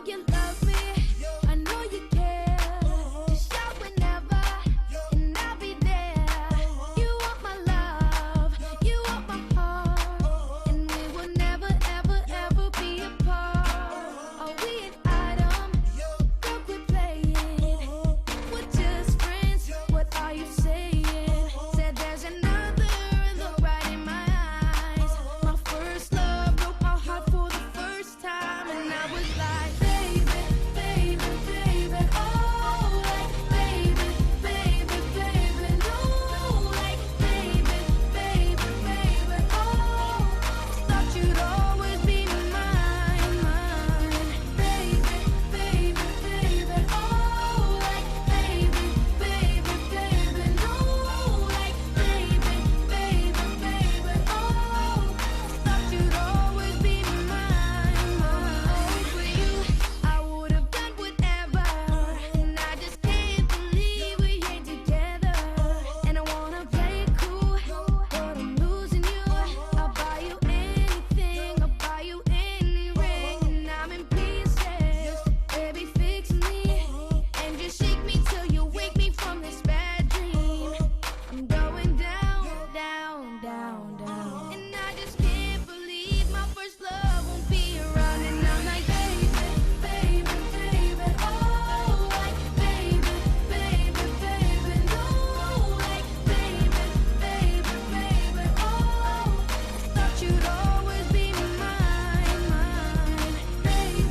you love me. I know you care. Just shout whenever, and I'll be there. You want my love, you want my heart, and we will never, ever, ever be apart. Are we an item? Girl, quit playing. We're just friends. What are you saying? Said there's another look right in my eyes. My first love broke my heart for the first time, and I was like, baby, baby, baby, oh, like, baby, baby, baby, no, like, baby, baby, baby, oh, thought you'd always be mine, mine, baby, baby, baby, oh, like, baby, baby, baby, no, like, baby, baby, baby, oh, thought you'd always be mine, mine. For you, I would have done whatever, and I just can't believe we ain't together. And I wanna play it cool, but I'm losing you. I'll buy you anything, I'll buy you any ring, and I'm in pieces. Baby, fix me, and just shake me till you wake me from this bad dream. I'm going down, down, down, down, and I just can't believe my first love won't be around. And I'm like, baby, baby, baby, oh, like, baby, baby, baby, no, like, baby, baby, baby, oh, thought you'd always be mine, mine, baby,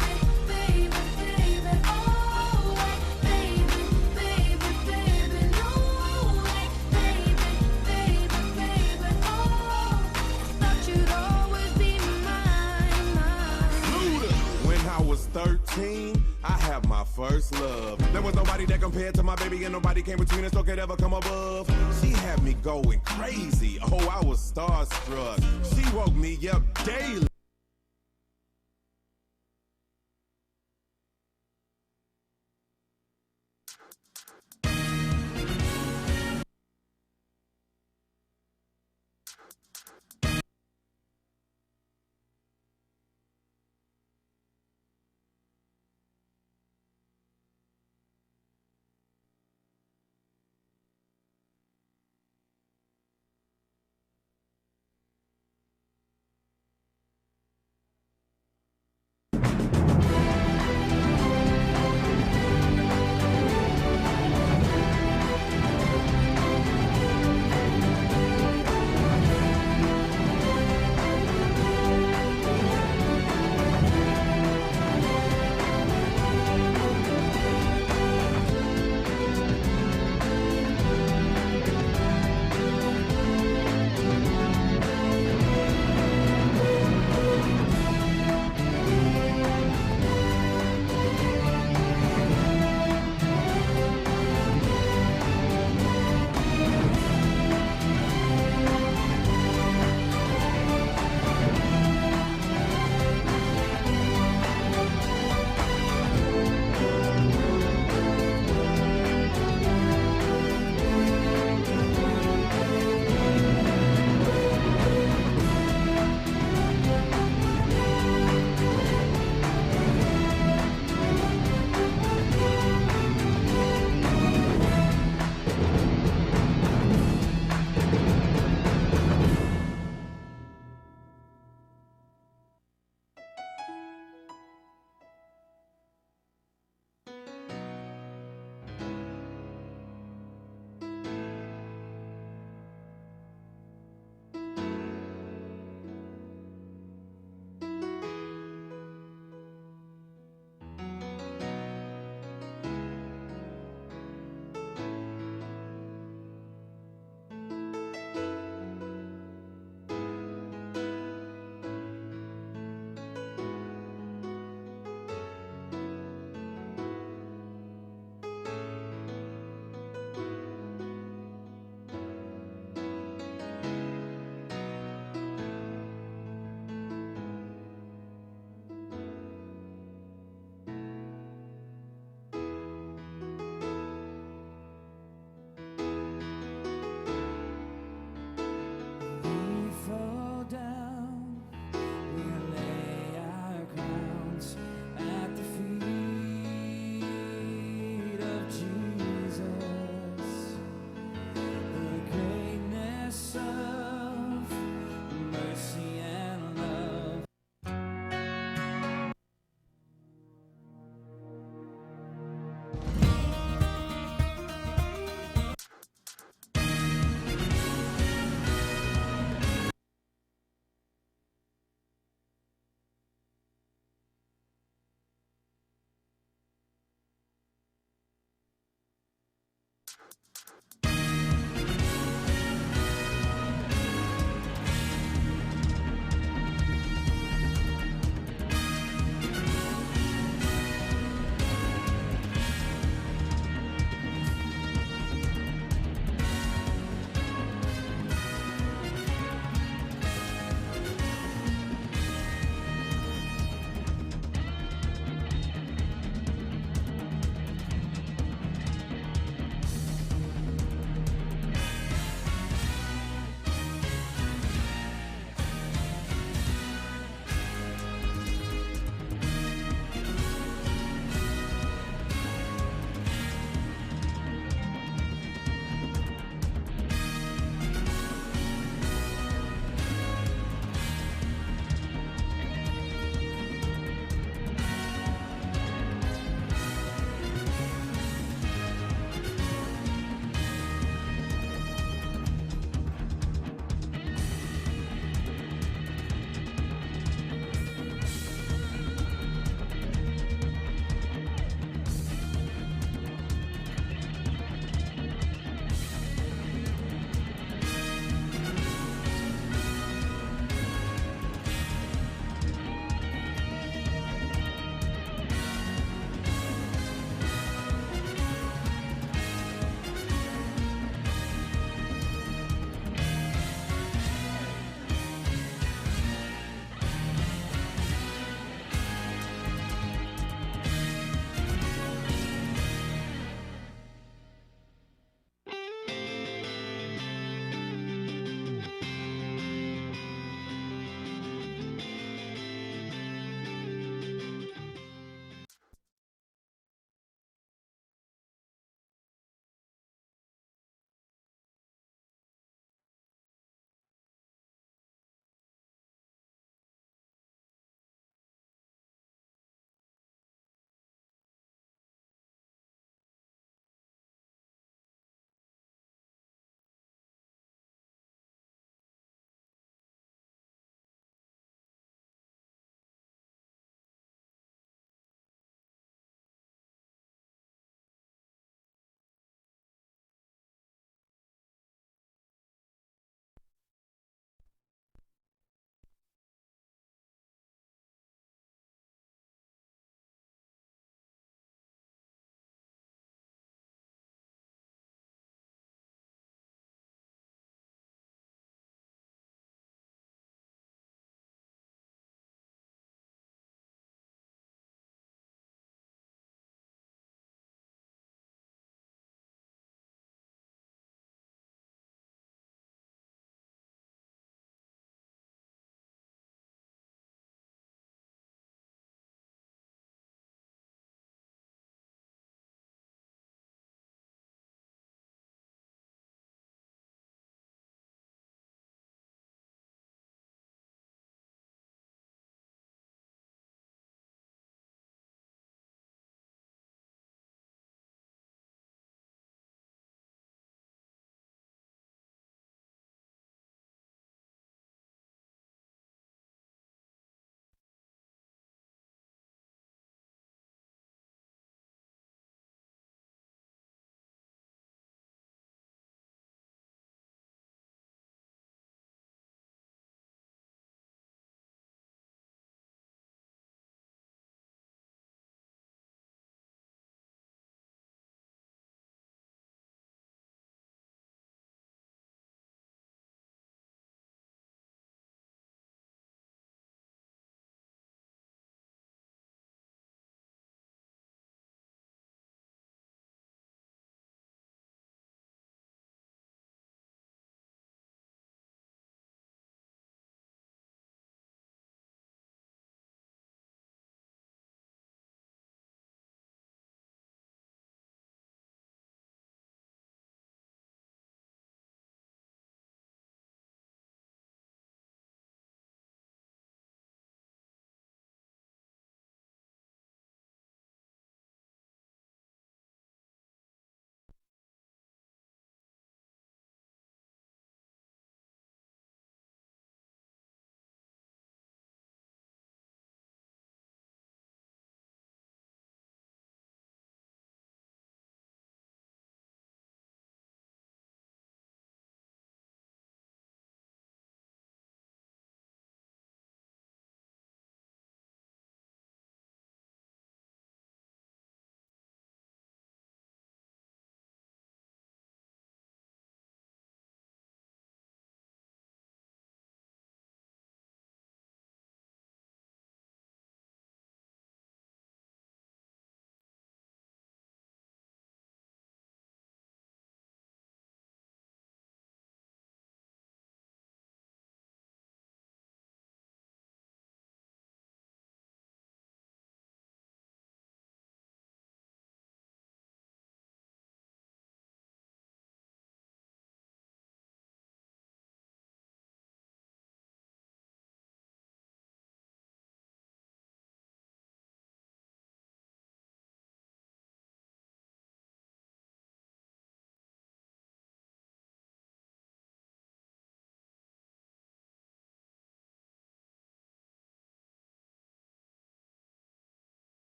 baby, baby, oh, like, baby, baby, baby, no, like, baby, baby, baby, oh, thought you'd always be mine, mine. When I was 13, I had my first love. There was nobody that compared to my baby, and nobody came between us or could ever come above. She had me going crazy. Oh, I was starstruck. She woke me up daily.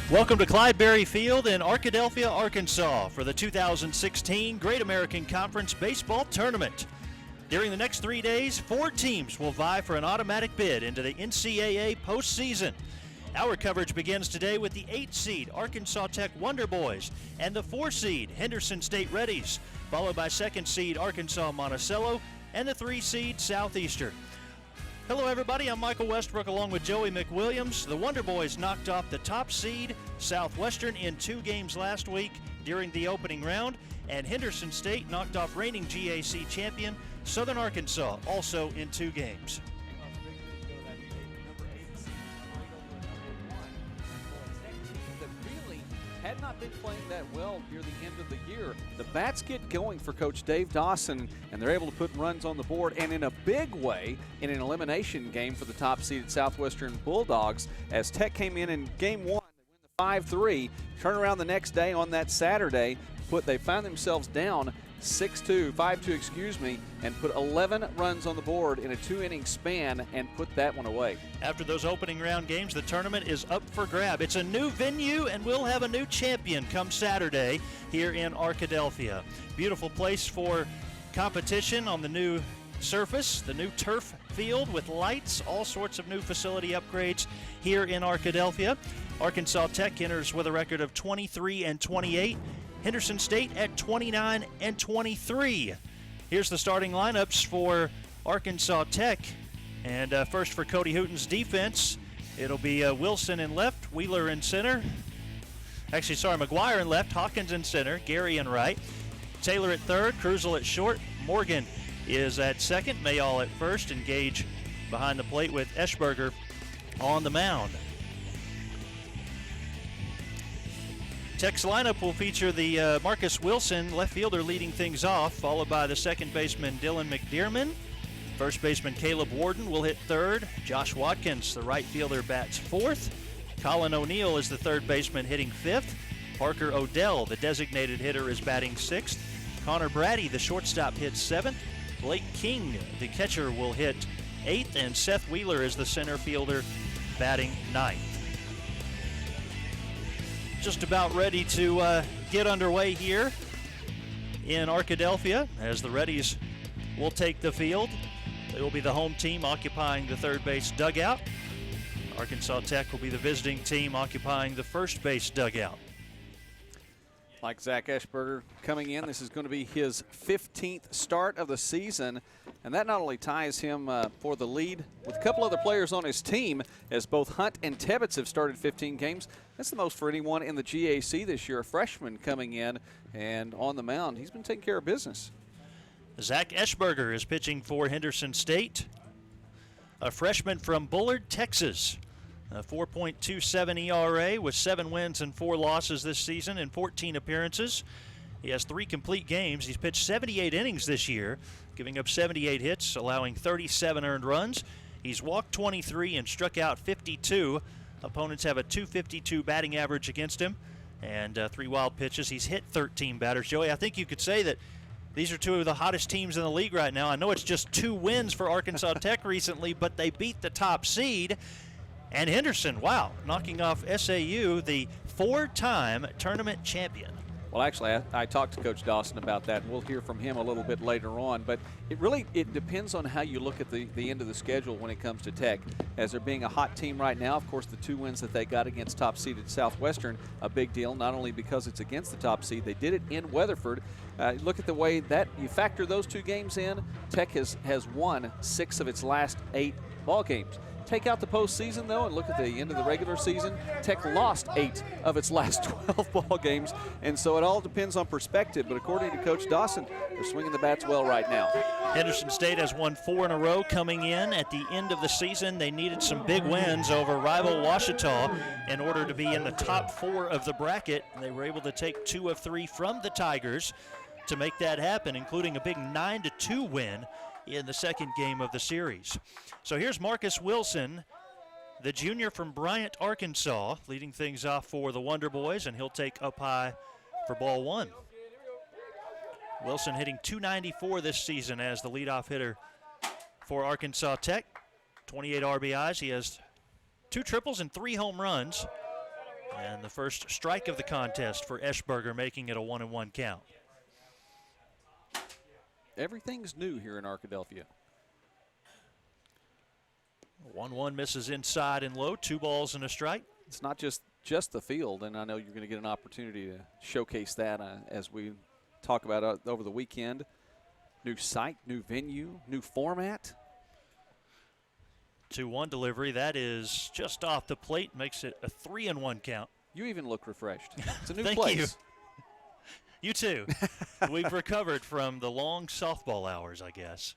Welcome to Clydeberry Field in Arkadelphia, Arkansas for the 2016 Great American Conference Baseball Tournament. During the next 3 days, 4 teams will vie for an automatic bid into the NCAA postseason. Our coverage begins today with the 8 seed Arkansas Tech Wonder Boys and the 4 seed Henderson State Reddies, followed by 2nd seed Arkansas Monticello and the 3 seed Southeastern. Hello everybody, I'm Michael Westbrook along with Joey McWilliams. The Wonder Boys knocked off the top seed Southwestern in 2 games last week during the opening round, and Henderson State knocked off reigning GAC champion Southern Arkansas also in 2 games. Had not been playing that well near the end of the year. The bats get going for Coach Dave Dawson, and they're able to put runs on the board, and in a big way in an elimination game for the top-seeded Southwestern Bulldogs. As Tech came in Game 1, they win the 5-3, turn around the next day on that Saturday, they found themselves down 5-2, and put 11 runs on the board in a 2-inning span and put that one away. After those opening round games, the tournament is up for grab. It's a new venue, and we'll have a new champion come Saturday here in Arkadelphia. Beautiful place for competition on the new surface, the new turf field with lights, all sorts of new facility upgrades here in Arkadelphia. Arkansas Tech enters with a record of 23-28. Henderson State at 29-23. Here's the starting lineups for Arkansas Tech. And first for Cody Hooten's defense, it'll be Wilson in left, Wheeler in center. McGuire in left, Hawkins in center, Gary in right. Taylor at third, Cruzel at short. Morgan is at second, Mayall at first, and Gage behind the plate with Eschberger on the mound. Tech's lineup will feature the Marcus Wilson, left fielder, leading things off, followed by the second baseman Dylan McDearman. First baseman Caleb Warden will hit third. Josh Watkins, the right fielder, bats fourth. Colin O'Neill is the third baseman, hitting fifth. Parker Odell, the designated hitter, is batting sixth. Connor Brady, the shortstop, hits seventh. Blake King, the catcher, will hit eighth. And Seth Wheeler is the center fielder, batting ninth. Just about ready to get underway here in Arkadelphia as the Reddies will take the field. They will be the home team occupying the third base dugout. Arkansas Tech will be the visiting team occupying the first base dugout. Like Zach Eschberger coming in, this is going to be his 15th start of the season, and that not only ties him for the lead with a couple other players on his team, as both Hunt and Tebbets have started 15 games. That's the most for anyone in the GAC this year. A freshman coming in and on the mound. He's been taking care of business. Zach Eschberger is pitching for Henderson State, a freshman from Bullard, Texas. A 4.27 ERA with 7 wins and 4 losses this season in 14 appearances. He has 3 complete games. He's pitched 78 innings this year, giving up 78 hits, allowing 37 earned runs. He's walked 23 and struck out 52. Opponents have a .252 batting average against him and 3 wild pitches. He's hit 13 batters. Joey, I think you could say that these are 2 of the hottest teams in the league right now. I know it's just 2 wins for Arkansas Tech recently, but they beat the top seed. And Henderson, wow, knocking off SAU, the 4-time tournament champion. Well, actually, I talked to Coach Dawson about that, and we'll hear from him a little bit later on. But it depends on how you look at the end of the schedule when it comes to Tech. As they're being a hot team right now, of course, the 2 wins that they got against top-seeded Southwestern, a big deal, not only because it's against the top seed. They did it in Weatherford. Look at the way that you factor those 2 games in. Tech has won 6 of its last 8 ball games. Take out the postseason, though, and look at the end of the regular season. Tech lost 8 of its last 12 ball games, and so it all depends on perspective. But according to Coach Dawson, they're swinging the bats well right now. Henderson State has won 4 in a row coming in. At the end of the season, they needed some big wins over rival Ouachita in order to be in the top 4 of the bracket. They were able to take 2 of 3 from the Tigers to make that happen, including a big 9-2 win in the second game of the series. So here's Marcus Wilson, the junior from Bryant, Arkansas, leading things off for the Wonder Boys, and he'll take up high for ball 1. Wilson hitting .294 this season as the leadoff hitter for Arkansas Tech. 28 RBIs. He has 2 triples and 3 home runs. And the first strike of the contest for Eschberger, making it a 1-1 count. Everything's new here in Arkadelphia. 1-1 misses inside and low, 2 balls and a strike. It's not just the field, and I know you're going to get an opportunity to showcase that as we talk about over the weekend. New site, new venue, new format. 2-1 delivery. That is just off the plate. Makes it a 3-1 count. You even look refreshed. It's a new Thank place. you. You too. We've recovered from the long softball hours, I guess.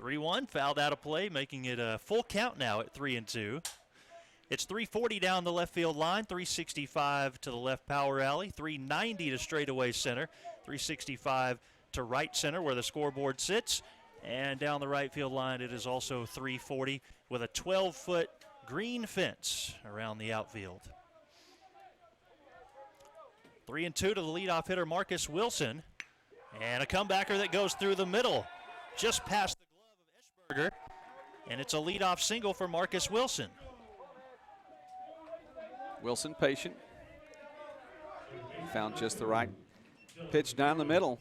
3-1, fouled out of play, making it a full count now at 3-2. It's 340 down the left field line, 365 to the left power alley, 390 to straightaway center, 365 to right center where the scoreboard sits. And down the right field line, it is also 340 with a 12-foot green fence around the outfield. 3-2 to the leadoff hitter, Marcus Wilson. And a comebacker that goes through the middle, just past the glove of Eschberger. And it's a leadoff single for Marcus Wilson. Wilson patient. Found just the right pitch down the middle.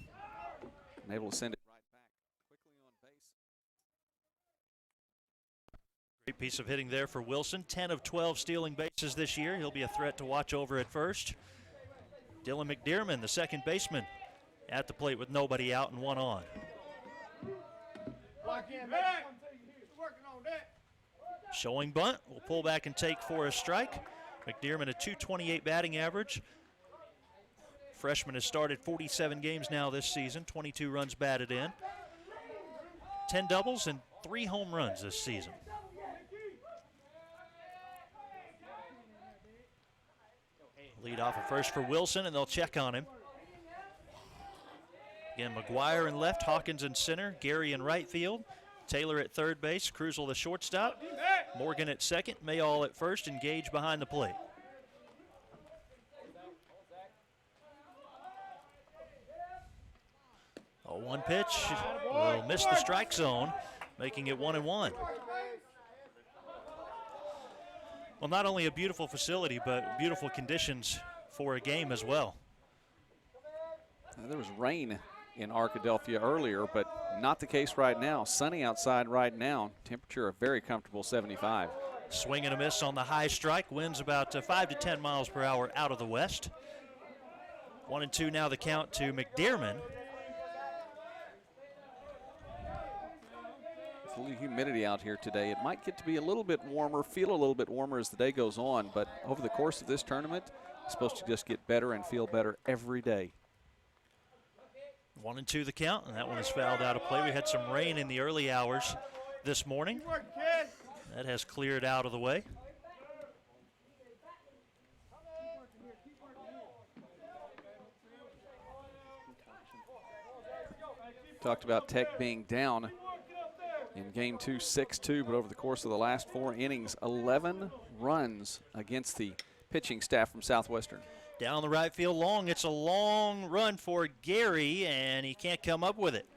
And able to send it right back. Quickly on base. Great piece of hitting there for Wilson. 10 of 12 stealing bases this year. He'll be a threat to watch over at first. Dylan McDermott, the second baseman, at the plate with nobody out and 1 on. Showing bunt. Will pull back and take for a strike. McDermott a .228 batting average. Freshman has started 47 games now this season, 22 runs batted in. 10 doubles and 3 home runs this season. Lead off at first for Wilson, and they'll check on him. Again, McGuire in left, Hawkins in center, Gary in right field, Taylor at third base, Krusel the shortstop, Morgan at second, Mayall at first, and Gage behind the plate. A 1 pitch will miss the strike zone, making it 1-1. Well, not only a beautiful facility, but beautiful conditions for a game as well. There was rain in Arkadelphia earlier, but not the case right now. Sunny outside right now. Temperature a very comfortable 75. Swing and a miss on the high strike. Winds about 5 to 10 miles per hour out of the west. 1-2 now the count to McDermott. It's a little humidity out here today. It might get to be a little bit warmer, feel a little bit warmer as the day goes on, but over the course of this tournament, it's supposed to just get better and feel better every day. 1-2 the count, and that one is fouled out of play. We had some rain in the early hours this morning. That has cleared out of the way. Talked about Tech being down in game 2, 6-2, but over the course of the last 4 innings, 11 runs against the pitching staff from Southwestern. Down the right field long. It's a long run for Gary, and he can't come up with it.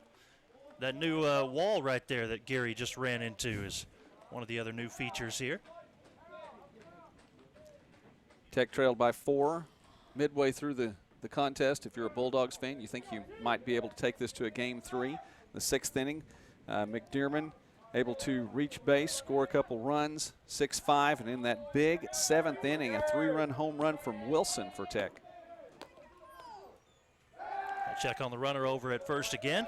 That new wall right there that Gary just ran into is one of the other new features here. Tech trailed by 4 midway through the contest. If you're a Bulldogs fan, you think you might be able to take this to a game 3. The 6th inning, McDermott able to reach base, score a couple runs, 6-5, and in that big 7th inning, a 3-run home run from Wilson for Tech. I'll check on the runner over at first again.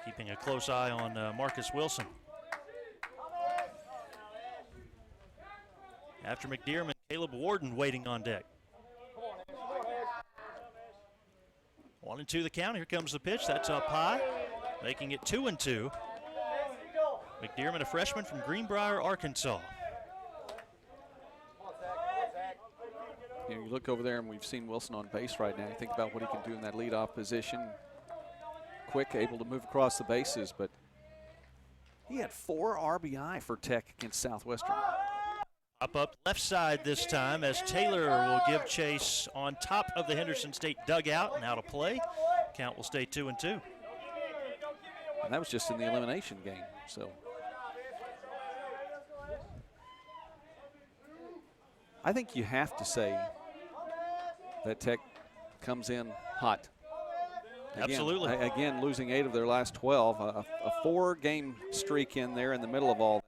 Keeping a close eye on Marcus Wilson. After McDermott, Caleb Warden waiting on deck. 1-2 the count. Here comes the pitch. That's up high, making it 2-2. McDermott, a freshman from Greenbrier, Arkansas. You know, you look over there, and we've seen Wilson on base right now. You think about what he can do in that leadoff position. Quick, able to move across the bases, but he had 4 RBI for Tech against Southwestern. Up left side this time as Taylor will give chase on top of the Henderson State dugout and out of play. Count will stay 2-2. And that was just in the elimination game, so. I think you have to say that Tech comes in hot. Again, Absolutely. Again, losing 8 of their last 12. A 4-game streak in there in the middle of all that.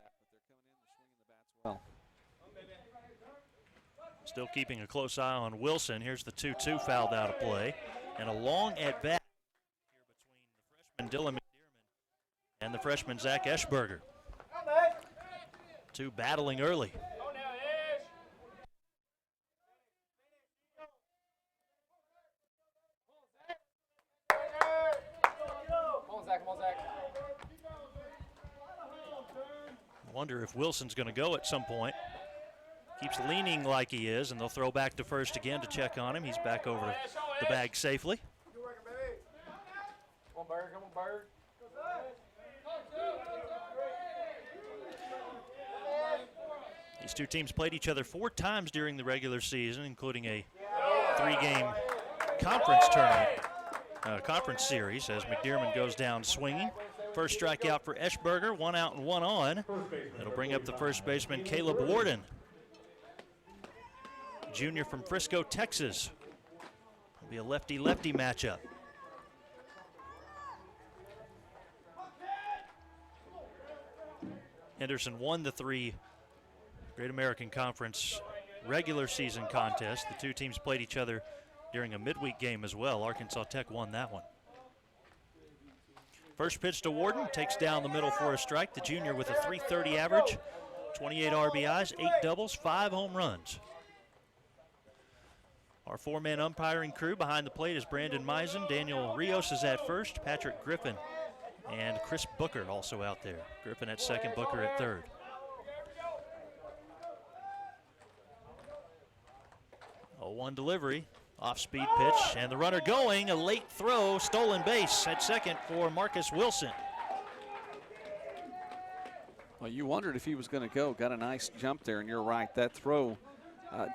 But they're coming in, swinging the bats well. Still keeping a close eye on Wilson. Here's the 2-2 fouled out of play. And a long at bat here between the freshman Dylan McDermott and the freshman Zach Eschberger. Two battling early. Wonder if Wilson's going to go at some point. Keeps leaning like he is, and they'll throw back to first again to check on him. He's back over the bag safely. Come on, Bird. Come on, Bird. These two teams played each other 4 times during the regular season, including a 3-game conference tournament, conference series, as McDermott goes down swinging. First strikeout for Eschberger, 1 out and 1 on. It'll bring up the first baseman, Caleb Warden, junior from Frisco, Texas. It'll be a lefty-lefty matchup. Henderson won the 3 Great American Conference regular season contest. The two teams played each other during a midweek game as well. Arkansas Tech won that one. First pitch to Warden, takes down the middle for a strike. The junior with a .330 average, 28 RBIs, 8 doubles, 5 home runs. Our 4-man umpiring crew behind the plate is Brandon Meisen. Daniel Rios is at first, Patrick Griffin, and Chris Booker also out there. Griffin at second, Booker at third. A 1 delivery. Off-speed pitch, and the runner going, a late throw, stolen base at second for Marcus Wilson. Well, you wondered if he was going to go. Got a nice jump there, and you're right. That throw,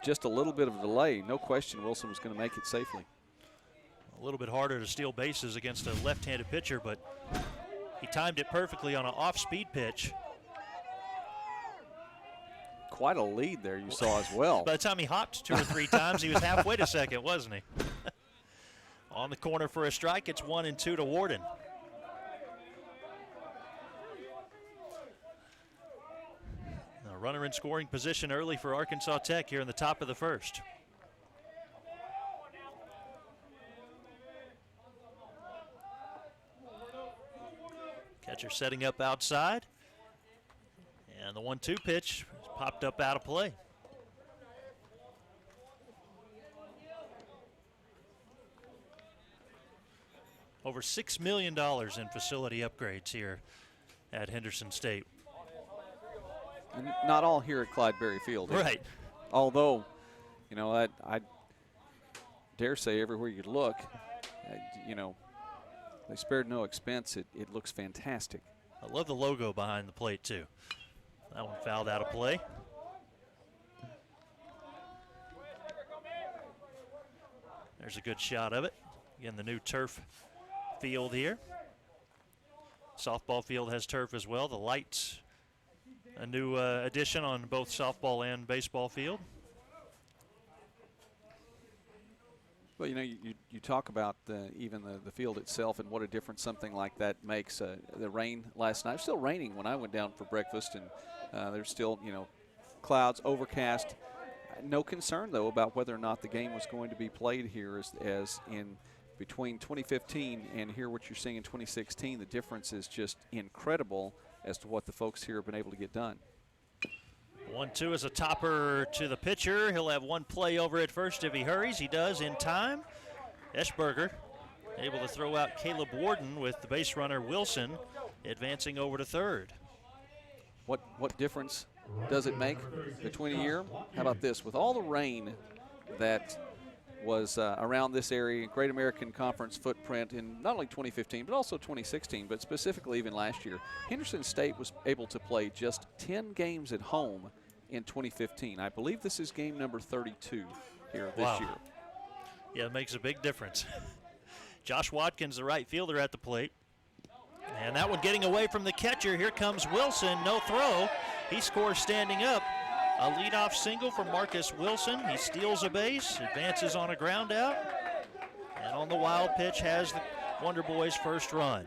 just a little bit of a delay. No question Wilson was going to make it safely. A little bit harder to steal bases against a left-handed pitcher, but he timed it perfectly on an off-speed pitch. Quite a lead there you saw as well. By the time he hopped 2 or 3 times, he was halfway to second, wasn't he? On the corner for a strike, it's 1-2 to Warden. A runner in scoring position early for Arkansas Tech here in the top of the first. Catcher setting up outside. And the 1-2 pitch popped up out of play. Over $6 million in facility upgrades here at Henderson State. And not all here at Clyde Berry Field. Right. Although, you know, I dare say everywhere you look, you know, they spared no expense. It looks fantastic. I love the logo behind the plate, too. That one fouled out of play. There's a good shot of it. Again, the new turf field here. Softball field has turf as well. The lights, a new addition on both softball and baseball field. Well, you know, you talk about even the field itself and what a difference something like that makes. The rain last night, it was still raining when I went down for breakfast, and there's still, you know, clouds, overcast. No concern, though, about whether or not the game was going to be played here as in between 2015 and here what you're seeing in 2016. The difference is just incredible as to what the folks here have been able to get done. 1-2 is a topper to the pitcher. He'll have one play over at first if he hurries. He does in time. Eschberger able to throw out Caleb Warden with the base runner Wilson advancing over to third. What difference does it make between a year? How about this? With all the rain that was around this area, Great American Conference footprint in not only 2015 but also 2016, but specifically even last year, Henderson State was able to play just 10 games at home in 2015. I believe this is game number 32 here this year. Yeah, it makes a big difference. Josh Watkins, the right fielder, at the plate. And that one getting away from the catcher. Here comes Wilson, no throw. He scores standing up. A leadoff single for Marcus Wilson. He steals a base, advances on a ground out, and on the wild pitch has the Wonder Boys' first run.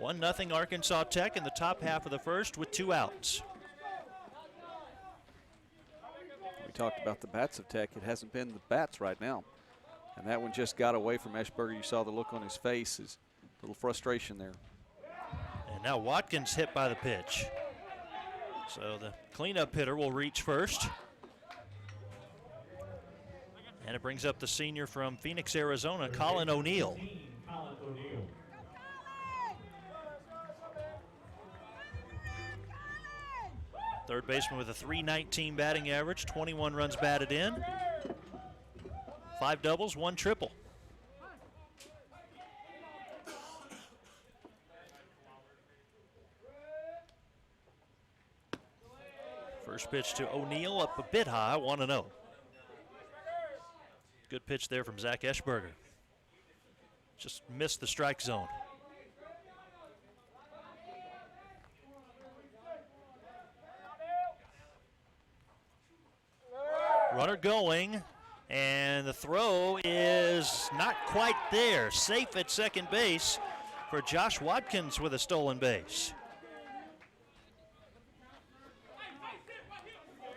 1-0 Arkansas Tech in the top half of the first with 2 outs. We talked about the bats of Tech. It hasn't been the bats right now. And that one just got away from Eschberger. You saw the look on his face, his little frustration there. And now Watkins hit by the pitch. So the cleanup hitter will reach first. And it brings up the senior from Phoenix, Arizona, Colin O'Neill. Third baseman with a .319 batting average, 21 runs batted in, 5 doubles, 1 triple. First pitch to O'Neill, up a bit high, 1-0. Good pitch there from Zach Eschberger. Just missed the strike zone. Runner going, and the throw is not quite there. Safe at second base for Josh Watkins with a stolen base.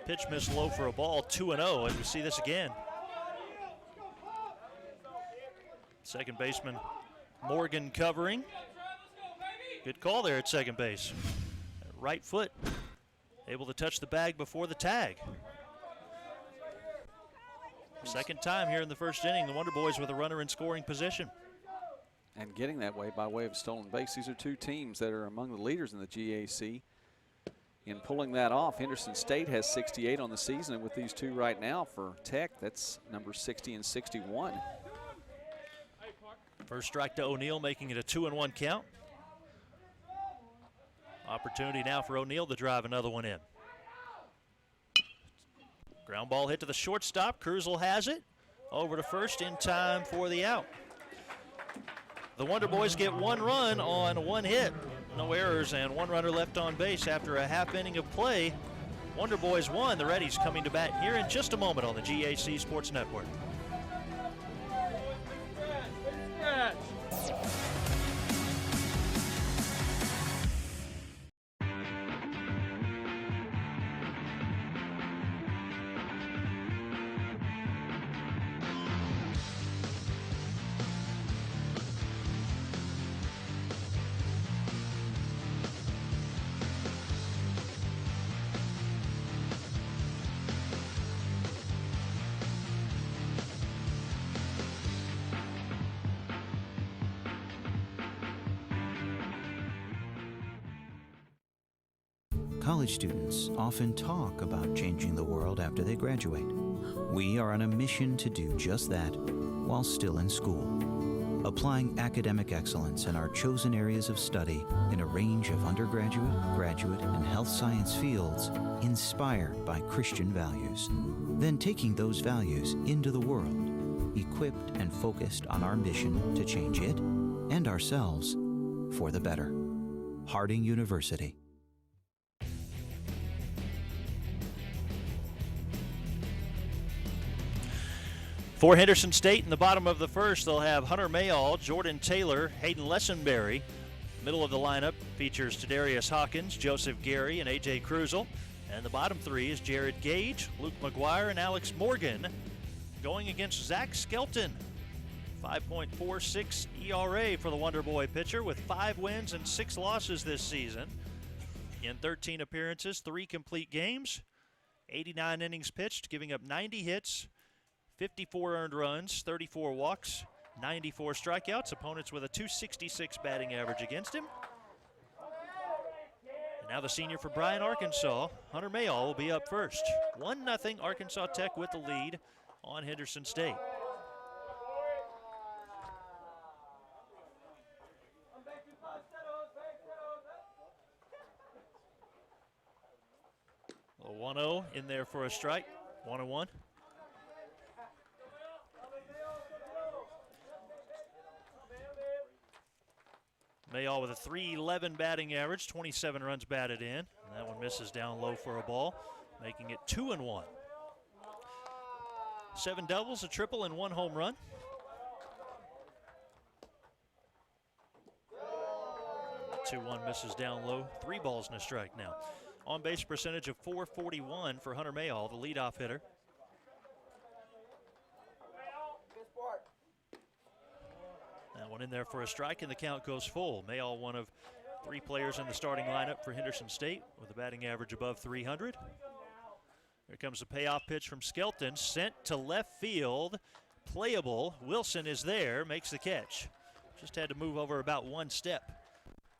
Pitch missed low for a ball, 2-0, and we see this again. Second baseman Morgan covering. Good call there at second base. Right foot, able to touch the bag before the tag. Second time here in the first inning, the Wonder Boys with a runner in scoring position. And getting that way by way of stolen base. These are 2 teams that are among the leaders in the GAC. In pulling that off, Henderson State has 68 on the season, and with these 2 right now for Tech, that's number 60 and 61. First strike to O'Neill, making it a 2-1 count. Opportunity now for O'Neill to drive another one in. Ground ball hit to the shortstop. Kurzel has it. Over to first in time for the out. The Wonder Boys get 1 run on 1 hit. No errors and 1 runner left on base after a half inning of play. Wonder Boys won. The Reddies coming to bat here in just a moment on the GAC Sports Network. College students often talk about changing the world after they graduate. We are on a mission to do just that while still in school, applying academic excellence in our chosen areas of study in a range of undergraduate, graduate, and health science fields inspired by Christian values. Then taking those values into the world, equipped and focused on our mission to change it and ourselves for the better. Harding University. For Henderson State in the bottom of the first, they'll have Hunter Mayall, Jordan Taylor, Hayden Lessenberry. Middle of the lineup features Tadarius Hawkins, Joseph Gary, and A.J. Krusel. And the bottom 3 is Jared Gage, Luke McGuire, and Alex Morgan going against Zach Skelton. 5.46 ERA for the Wonder Boy pitcher with 5 wins and 6 losses this season. In 13 appearances, 3 complete games, 89 innings pitched, giving up 90 hits, 54 earned runs, 34 walks, 94 strikeouts. Opponents with a .266 batting average against him. And now the senior for Bryan, Arkansas, Hunter Mayall, will be up first. 1-0 Arkansas Tech with the lead on Henderson State. A 1-0 in there for a strike, 1-1. Mayall Mayall with a .311 batting average, 27 runs batted in. And that one misses down low for a ball, making it 2-1. 7 doubles, a triple, and 1 home run. The 2-1 misses down low. 3 balls and a strike now. On base percentage of .441 for Hunter Mayall, the leadoff hitter. That one in there for a strike, and the count goes full. Mayall, one of 3 players in the starting lineup for Henderson State with a batting average above 300. Here comes a payoff pitch from Skelton, sent to left field. Playable. Wilson is there, makes the catch. Just had to move over about 1 step.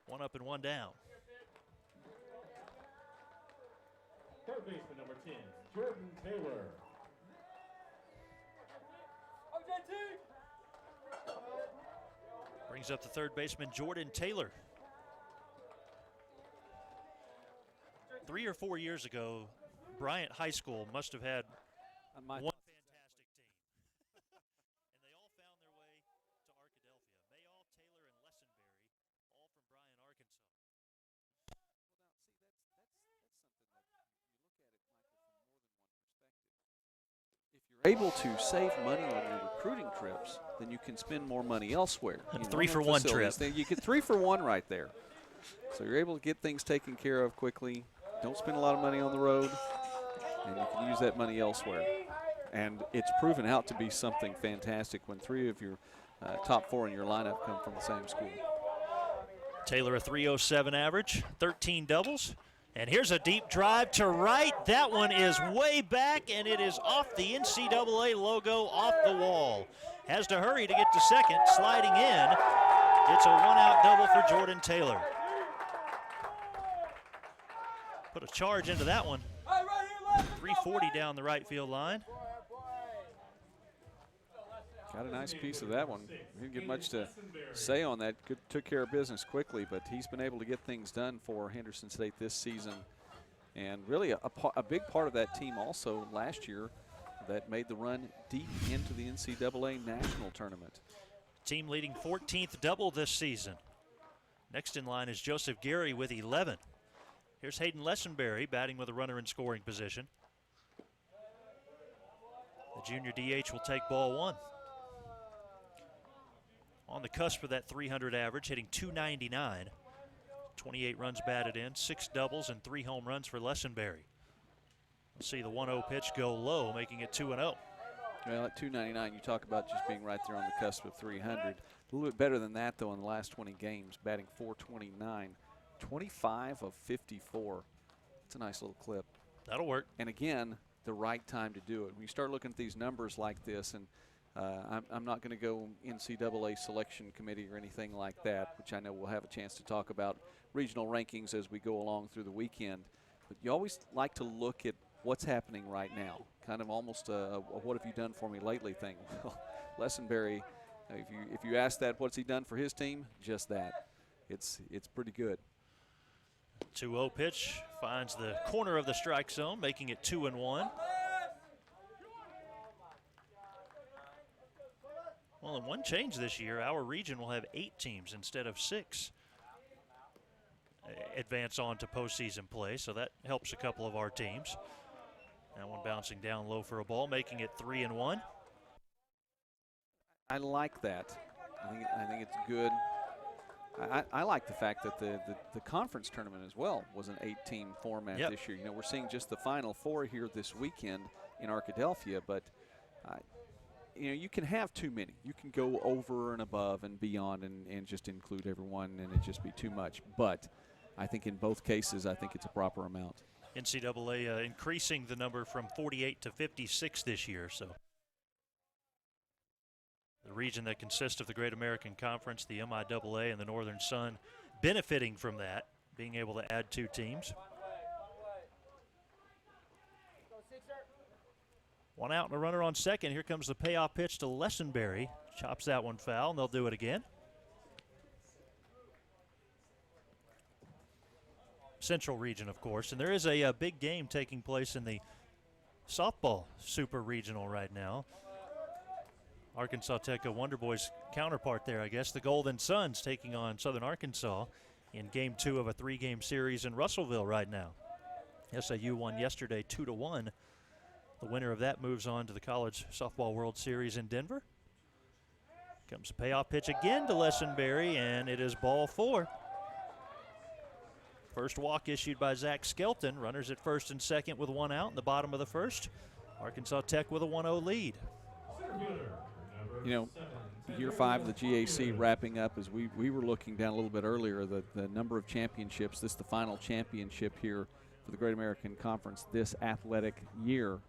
1 up and 1 down. Third baseman number 10, Jordan Taylor. Brings up the third baseman, Jordan Taylor. 3 or 4 years ago, Bryant High School must have had one fantastic team. And they all found their way to Arkadelphia. Mayall, Taylor, and Lessenberry, all from Bryan, Arkansas. If you're able to save money on your recruiting trips, then you can spend more money elsewhere. A 3-for-1 trip. Then you get 3 for 1 right there. So you're able to get things taken care of quickly. Don't spend a lot of money on the road, and you can use that money elsewhere. And it's proven out to be something fantastic when 3 of your top 4 in your lineup come from the same school. Taylor a .307 average, 13 doubles. And here's a deep drive to right. That one is way back, and it is off the NCAA logo, off the wall. Has to hurry to get to second, sliding in. It's a 1-out double for Jordan Taylor. Put a charge into that one. 340 down the right field line. Got a nice piece of that one. Didn't get much to say on that. Good, took care of business quickly, but he's been able to get things done for Henderson State this season. And really a big part of that team also last year that made the run deep into the NCAA national tournament. Team leading 14th double this season. Next in line is Joseph Gary with 11. Here's Hayden Lessenberry batting with a runner in scoring position. The junior DH will take ball 1. On the cusp of that 300 average, hitting .299. 28 runs batted in, 6 doubles, and 3 home runs for Lessenberry. We'll see the 1-0 pitch go low, making it 2-0. Well, at .299, you talk about just being right there on the cusp of 300. A little bit better than that, though, in the last 20 games, batting .429. 25 of 54. It's a nice little clip. That'll work. And again, the right time to do it. When you start looking at these numbers like this, and I'm not going to go NCAA selection committee or anything like that, which I know we'll have a chance to talk about regional rankings as we go along through the weekend. But you always like to look at what's happening right now, kind of almost a what have you done for me lately thing. Well, Lessenberry, if you ask that, what's he done for his team? Just that. It's pretty good. 2-0 pitch finds the corner of the strike zone, making it 2-1. Well, in one change this year, our region will have 8 teams instead of 6 advance on to postseason play, so that helps a couple of our teams. That one bouncing down low for a ball, making it 3-1. I like that. I think it's good. I like the fact that the conference tournament as well was an 8-team format this year. You know, we're seeing just the Final Four here this weekend in Arkadelphia, but you know, you can have too many. You can go over and above and beyond and just include everyone, and it just be too much. But I think in both cases, I think it's a proper amount. NCAA increasing the number from 48 to 56 this year. So the region that consists of the Great American Conference, the MIAA, and the Northern Sun benefiting from that, being able to add 2 teams. 1 out and a runner on second. Here comes the payoff pitch to Lessenberry. Chops that one foul, and they'll do it again. Central region, of course, and there is a big game taking place in the softball super regional right now. Arkansas Tech, a Wonder Boys counterpart there, I guess. The Golden Suns taking on Southern Arkansas in Game 2 of a 3-game series in Russellville right now. SIU won yesterday 2-1. The winner of that moves on to the College Softball World Series in Denver. Comes a payoff pitch again to Lessenberry, and it is ball 4. First walk issued by Zach Skelton. Runners at first and second with 1 out in the bottom of the first. Arkansas Tech with a 1-0 lead. You know, year 5 of the GAC wrapping up, as we were looking down a little bit earlier, the number of championships. This is the final championship here for the Great American Conference this athletic year.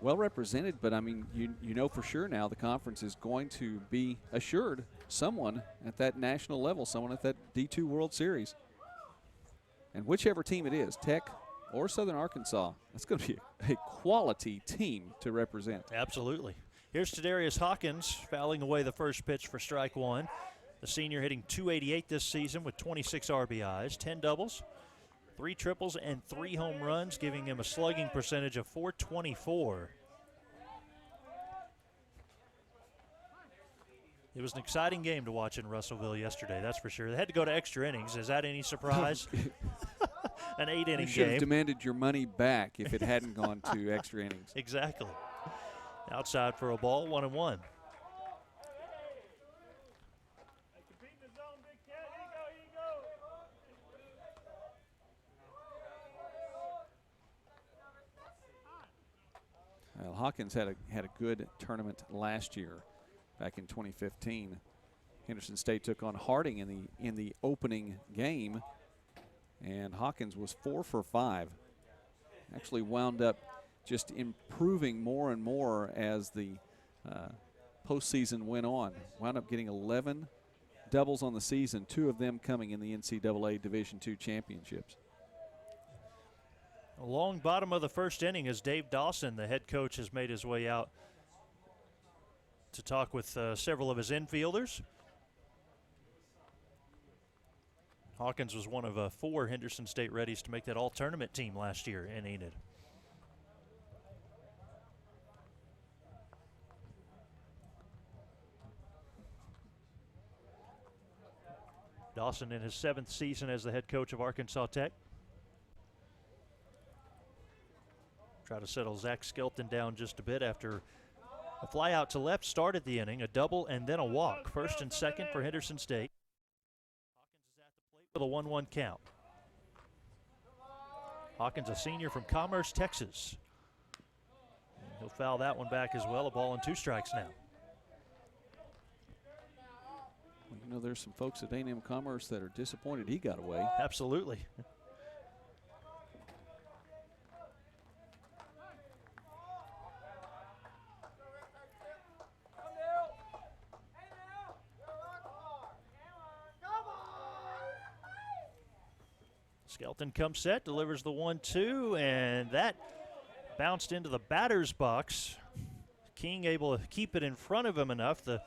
Well represented, but I mean, you know for sure now the conference is going to be assured someone at that national level, someone at that D2 World Series. And whichever team it is, Tech or Southern Arkansas, that's going to be a quality team to represent. Absolutely. Here's Tadarius Hawkins fouling away the first pitch for strike 1. The senior hitting .288 this season with 26 RBIs, 10 doubles, 3 triples, and 3 home runs, giving him a slugging percentage of .424. It was an exciting game to watch in Russellville yesterday, that's for sure. They had to go to extra innings. Is that any surprise? An 8-inning game. You should have demanded your money back if it hadn't gone to extra innings. Exactly. Outside for a ball, 1-1. Well, Hawkins had a good tournament last year, back in 2015. Henderson State took on Harding in the opening game, and Hawkins was 4 for 5. Actually wound up just improving more and more as the postseason went on. Wound up getting 11 doubles on the season, 2 of them coming in the NCAA Division II championships. A long bottom of the first inning as Dave Dawson, the head coach, has made his way out to talk with several of his infielders. Hawkins was one of 4 Henderson State Reddies to make that all-tournament team last year in Enid. Dawson in his 7th season as the head coach of Arkansas Tech. Try to settle Zach Skelton down just a bit after a fly out to left started the inning, a double and then a walk. First and second for Henderson State. Hawkins is at the plate with a 1-1 count. Hawkins, a senior from Commerce, Texas. And he'll foul that one back as well. A ball and 2 strikes now. Well, you know, there's some folks at A&M Commerce that are disappointed he got away. Absolutely. Skelton comes set, delivers the 1-2, and that bounced into the batter's box. King able to keep it in front of him enough. The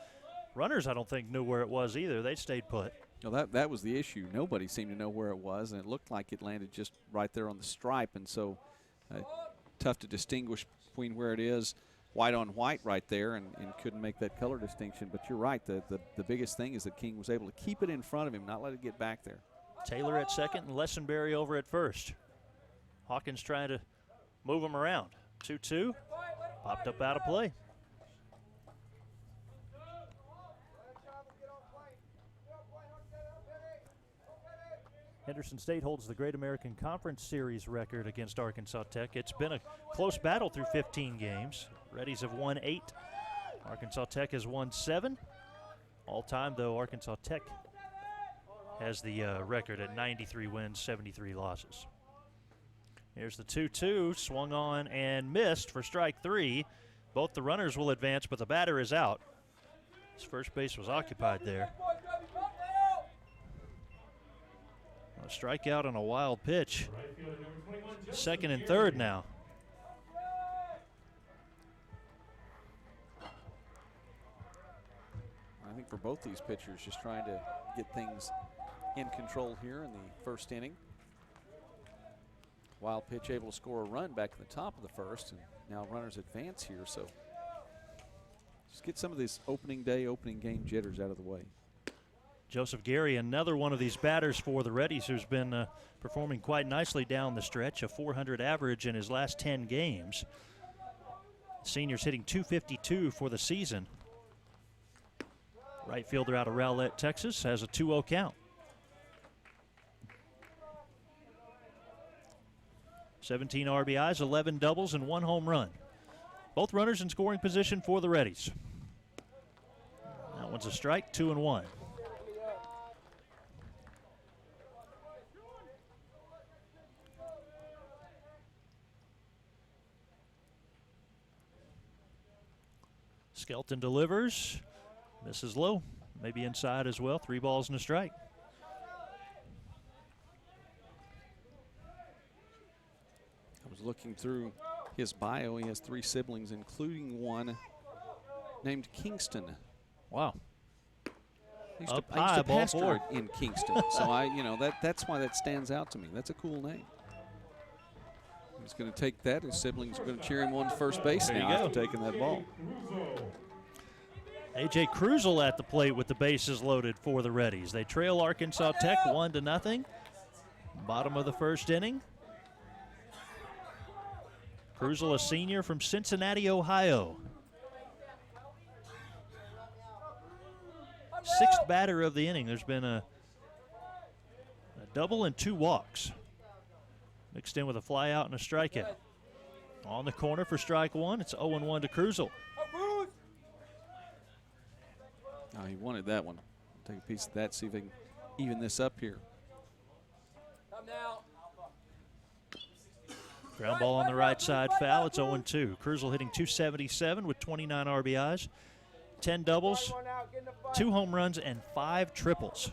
runners, I don't think, knew where it was either. They stayed put. Well, that was the issue. Nobody seemed to know where it was, and it looked like it landed just right there on the stripe, and so tough to distinguish between where it is. White on white right there, and couldn't make that color distinction. But you're right, the biggest thing is that King was able to keep it in front of him, not let it get back there. Taylor at second and Lessenberry over at first. Hawkins trying to move him around. 2-2, popped up out of play. Henderson State holds the Great American Conference Series record against Arkansas Tech. It's been a close battle through 15 games. Reddies have won 8. Arkansas Tech has won 7. All time, though, Arkansas Tech has the record at 93 wins, 73 losses. Here's the 2-2, swung on and missed for strike 3. Both the runners will advance, but the batter is out. His first base was occupied there. A strikeout on a wild pitch. Second and third now. I think for both these pitchers, just trying to get things in control here in the first inning. Wild pitch able to score a run back in the top of the first, and now runners advance here, so Just get some of this opening day, opening game jitters out of the way. Joseph Gary, another one of these batters for the Reddies who's been performing quite nicely down the stretch, a .400 average in his last 10 games. Senior's hitting .252 for the season. Right fielder out of Rowlett, Texas, has a 2-0 count. 17 RBIs, 11 doubles, and 1 home run. Both runners in scoring position for the Reddies. That one's a strike, 2-1. Skelton delivers, misses low, maybe inside as well. 3 balls and a strike. I was looking through his bio. He has 3 siblings, including one named Kingston. Wow. I used to pastor in Kingston, so that's why that stands out to me. That's a cool name. He's going to take that. His siblings are going to cheer him on first base now after taking that ball. A.J. Cruzel at the plate with the bases loaded for the Reddies. They trail Arkansas Tech 1-0. Bottom of the first inning. Cruzel, a senior from Cincinnati, Ohio. 6th batter of the inning. There's been a double and 2 walks. Mixed in with a fly out and a strikeout. On the corner for strike 1. It's 0-1 to Cruzel. Oh, he wanted that one. Take a piece of that, see if they can even this up here. Ground ball on the right side, foul. It's 0-2. Cruzel hitting .277 with 29 RBIs, 10 doubles, 2 home runs, and 5 triples.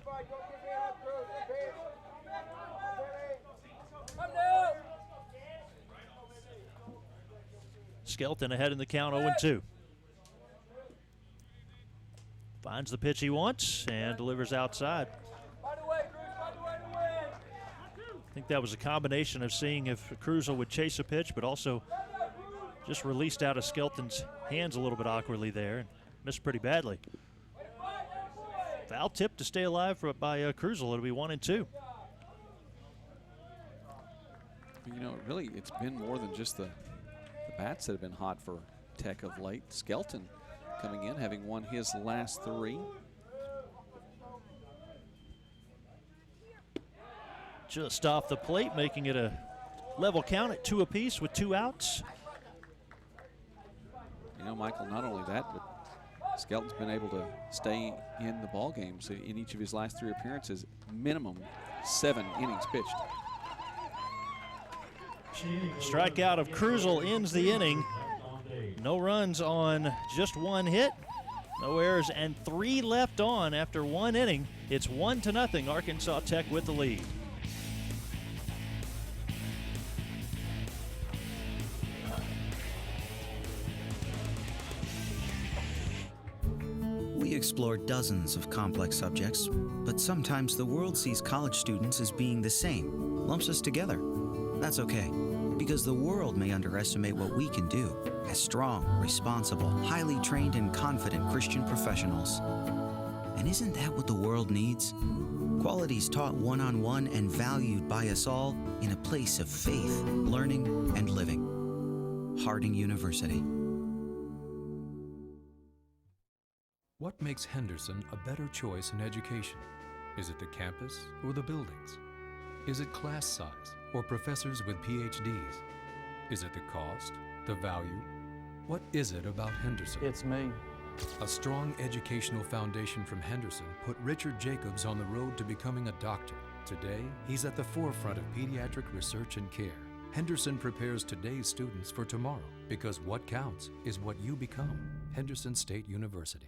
Skelton ahead in the count, 0-2. Finds the pitch he wants and delivers outside. I think that was a combination of seeing if Cruzel would chase a pitch, but also just released out of Skelton's hands a little bit awkwardly there and missed pretty badly. Foul tip to stay alive by Cruzel. It'll be 1-2. Really, it's been more than just the bats that have been hot for Tech of late. Skelton coming in, having won his last 3. Just off the plate, making it a level count at 2 apiece with 2 outs. Michael, not only that, but Skelton's been able to stay in the ball game. So in each of his last 3 appearances, minimum 7 innings pitched. Strikeout of Cruzel ends the inning. No runs on just 1 hit. No errors and 3 left on after 1 inning. It's 1-0, Arkansas Tech with the lead. We explore dozens of complex subjects, but sometimes the world sees college students as being the same, lumps us together. That's okay, because the world may underestimate what we can do as strong, responsible, highly trained, and confident Christian professionals. And isn't that what the world needs? Qualities taught one-on-one and valued by us all in a place of faith, learning, and living. Harding University. What makes Henderson a better choice in education? Is it the campus or the buildings? Is it class size or professors with PhDs? Is it the cost, the value? What is it about Henderson? It's me. A strong educational foundation from Henderson put Richard Jacobs on the road to becoming a doctor. Today, he's at the forefront of pediatric research and care. Henderson prepares today's students for tomorrow because what counts is what you become. Henderson State University.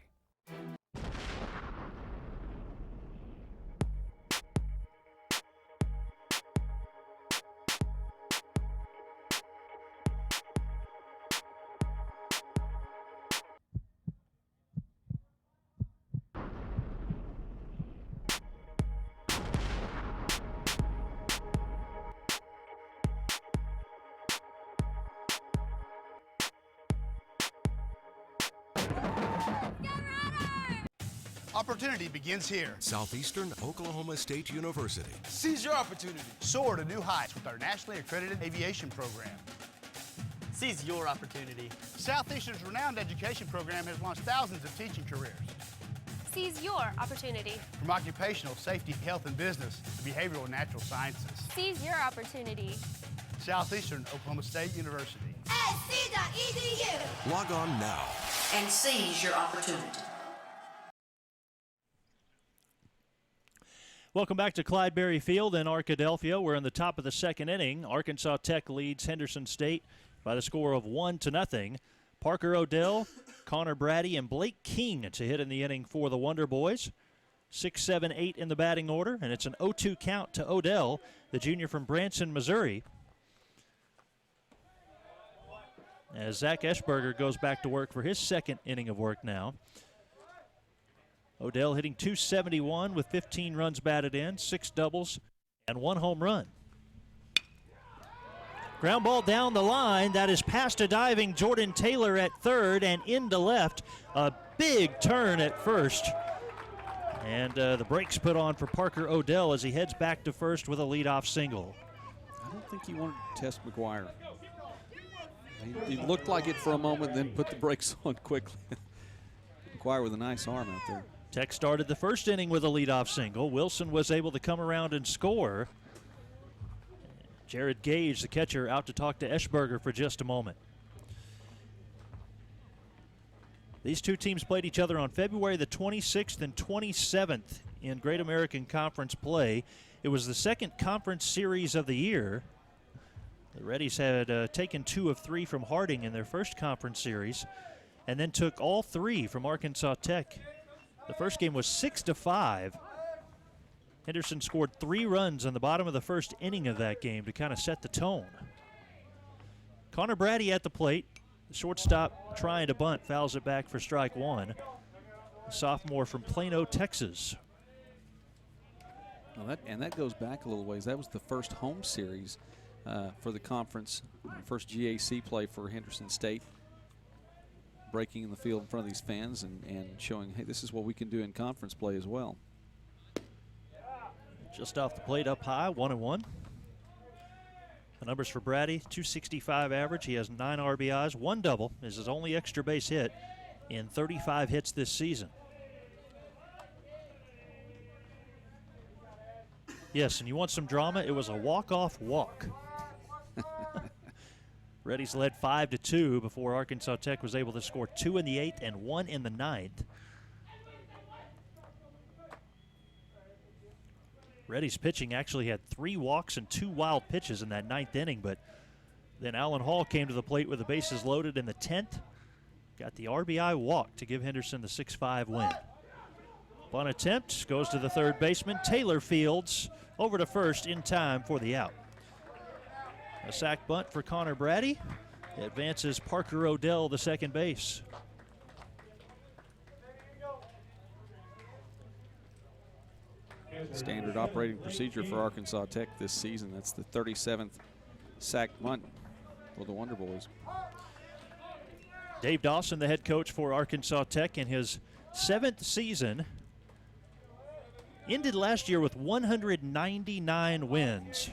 Opportunity begins here. Southeastern Oklahoma State University. Seize your opportunity. Soar to new heights with our nationally accredited aviation program. Seize your opportunity. Southeastern's renowned education program has launched thousands of teaching careers. Seize your opportunity. From occupational safety, health, and business to behavioral and natural sciences. Seize your opportunity. Southeastern Oklahoma State University. SC.edu. Log on now and seize your opportunity. Welcome back to Clydeberry Field in Arkadelphia. We're in the top of the second inning. Arkansas Tech leads Henderson State by the score of 1-0. Parker Odell, Connor Brady, and Blake King to hit in the inning for the Wonder Boys. 6, 7, 8 in the batting order, and it's an 0-2 count to Odell, the junior from Branson, Missouri. As Zach Eschberger goes back to work for his second inning of work now. Odell hitting .271 with 15 runs batted in, 6 doubles, and 1 home run. Ground ball down the line. That is past a diving Jordan Taylor at third and into left. A big turn at first. And the brakes put on for Parker Odell as he heads back to first with a leadoff single. I don't think he wanted to test McGuire. He looked like it for a moment, then put the brakes on quickly. McGuire with a nice arm out there. Tech started the first inning with a leadoff single. Wilson was able to come around and score. Jared Gage, the catcher, out to talk to Eschberger for just a moment. These two teams played each other on February the 26th and 27th in Great American Conference play. It was the second conference series of the year. The Reddies had taken 2 of 3 from Harding in their first conference series and then took all 3 from Arkansas Tech. The first game was 6-5. Henderson scored 3 runs in the bottom of the first inning of that game to kind of set the tone. Connor Brady at the plate. The shortstop trying to bunt, fouls it back for strike 1. A sophomore from Plano, Texas. Well, that goes back a little ways. That was the first home series for the conference, first GAC play for Henderson State. Breaking in the field in front of these fans and showing, hey, this is what we can do in conference play as well. Just off the plate up high, 1-1. The numbers for Brady, .265 average. He has 9 RBIs, 1 double. Is his only extra base hit in 35 hits this season. Yes, and you want some drama? It was a walk-off walk. Reddies led 5-2 before Arkansas Tech was able to score 2 in the 8th and 1 in the 9th. Reddy's pitching actually had 3 walks and 2 wild pitches in that 9th inning, but then Allen Hall came to the plate with the bases loaded in the 10th. Got the RBI walk to give Henderson the 6-5 win. Bunt attempt goes to the third baseman. Taylor fields over to first in time for the out. A sac bunt for Connor Brady. Advances Parker Odell to second base. Standard operating procedure for Arkansas Tech this season. That's the 37th sack bunt for the Wonder Boys. Dave Dawson, the head coach for Arkansas Tech in his 7th season, ended last year with 199 wins.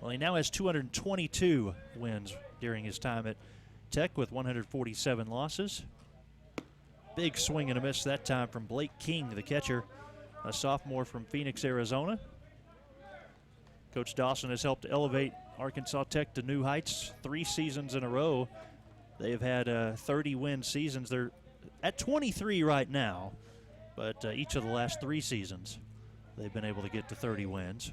Well, he now has 222 wins during his time at Tech with 147 losses. Big swing and a miss that time from Blake King, the catcher, a sophomore from Phoenix, Arizona. Coach Dawson has helped elevate Arkansas Tech to new heights 3 seasons in a row. They've had 30-win seasons. They're at 23 right now, but each of the last 3 seasons, they've been able to get to 30 wins.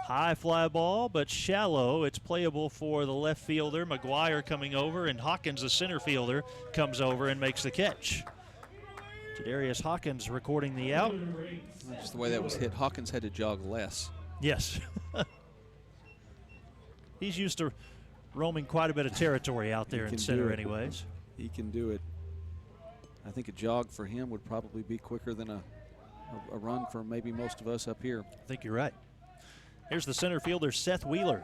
High fly ball, but shallow. It's playable for the left fielder. McGuire coming over, and Hawkins, the center fielder, comes over and makes the catch. Jadarius Hawkins recording the out. Just the way that was hit, Hawkins had to jog less. Yes. He's used to roaming quite a bit of territory out there in center anyways. He can do it. I think a jog for him would probably be quicker than a run for maybe most of us up here. I think you're right. Here's the center fielder, Seth Wheeler,